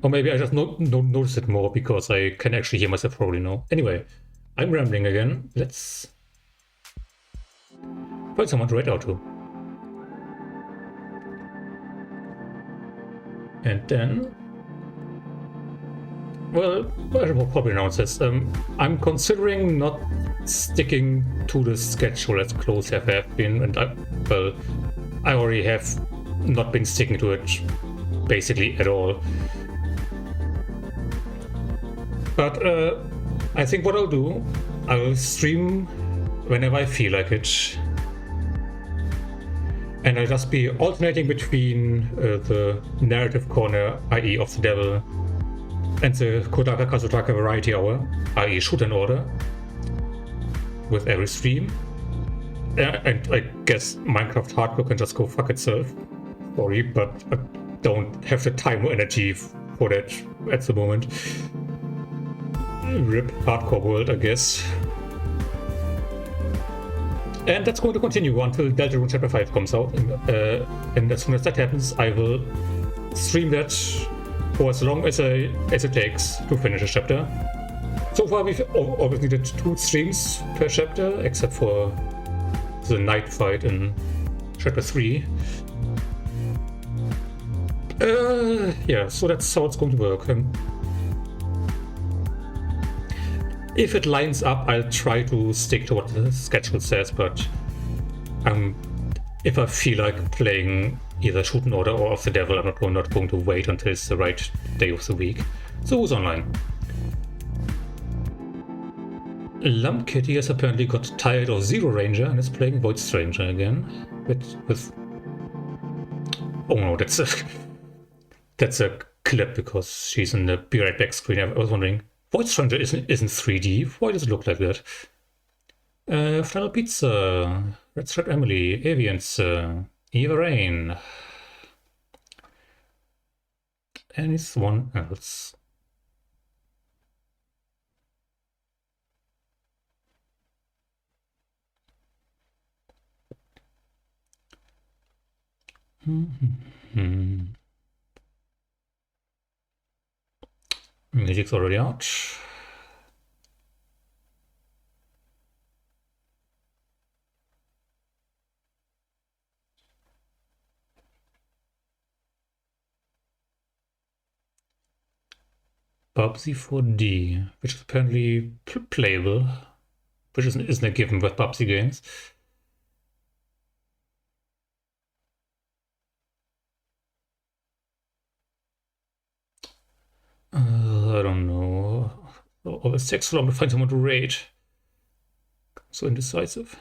Or maybe I just notice it more because I can actually hear myself probably now. Anyway, I'm rambling again. Let's find someone to write out to. And then... Well, I will probably announce this. I'm considering not sticking to the schedule as close as I have been. And I already have not been sticking to it basically at all. But I think what I'll do, I will stream whenever I feel like it. And I'll just be alternating between the narrative corner, i.e. of the devil, and the Kodaka Kazutaka variety hour, i.e. shoot and order, with every stream. And I guess Minecraft Hardcore can just go fuck itself. Sorry, but I don't have the time or energy for that at the moment. RIP Hardcore World, I guess. And that's going to continue until Deltarune Chapter 5 comes out. And as soon as that happens, I will stream that for as long as it takes to finish a chapter. So far, we've always needed 2 streams per chapter, except for the night fight in Chapter 3. Yeah, so that's how it's going to work. If it lines up, I'll try to stick to what the schedule says, but if I feel like playing either Shoot and Order or Of the Devil, I'm not going to wait until it's the right day of the week. So who's online? Lump Kitty has apparently got tired of Zero Ranger and is playing Void Stranger again. With oh no, that's a clip because she's in the Be Right Back screen. I was wondering, Void Stranger isn't 3D. Why does it look like that? Final Pizza, Red Stripe Emily, Avians, Eva Rain. Anyone else? music's already out. Bubsy 4D, which is apparently playable, which isn't a given with Bubsy games. I don't know. Always takes so long to find someone to raid. So indecisive.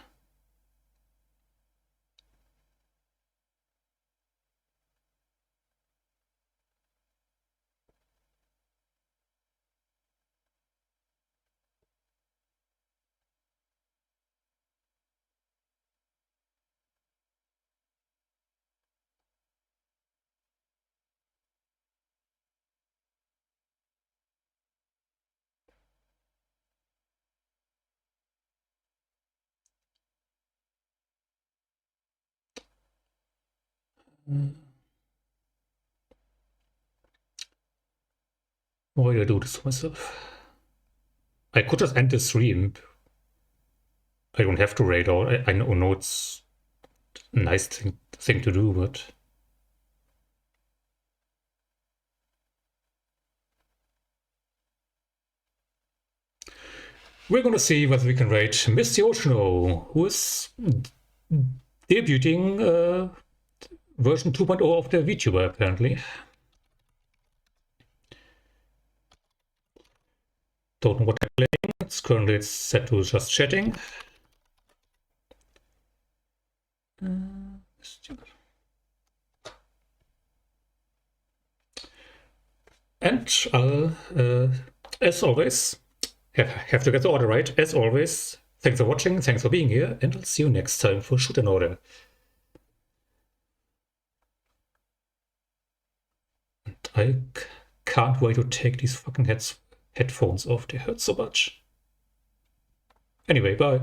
Why do I do this to myself? I could just end the stream. I don't have to raid, or I know it's a nice thing to do, but we're gonna see whether we can raid Misty Oceano, who is debuting version 2.0 of the VTuber apparently. Don't know what they're playing. It's currently set to just chatting. And I'll, as always, have to get the order right. As always, thanks for watching, thanks for being here, and I'll see you next time for Shoot an Order. And I can't wait to take these fucking headphones off. They hurt so much. Anyway, bye.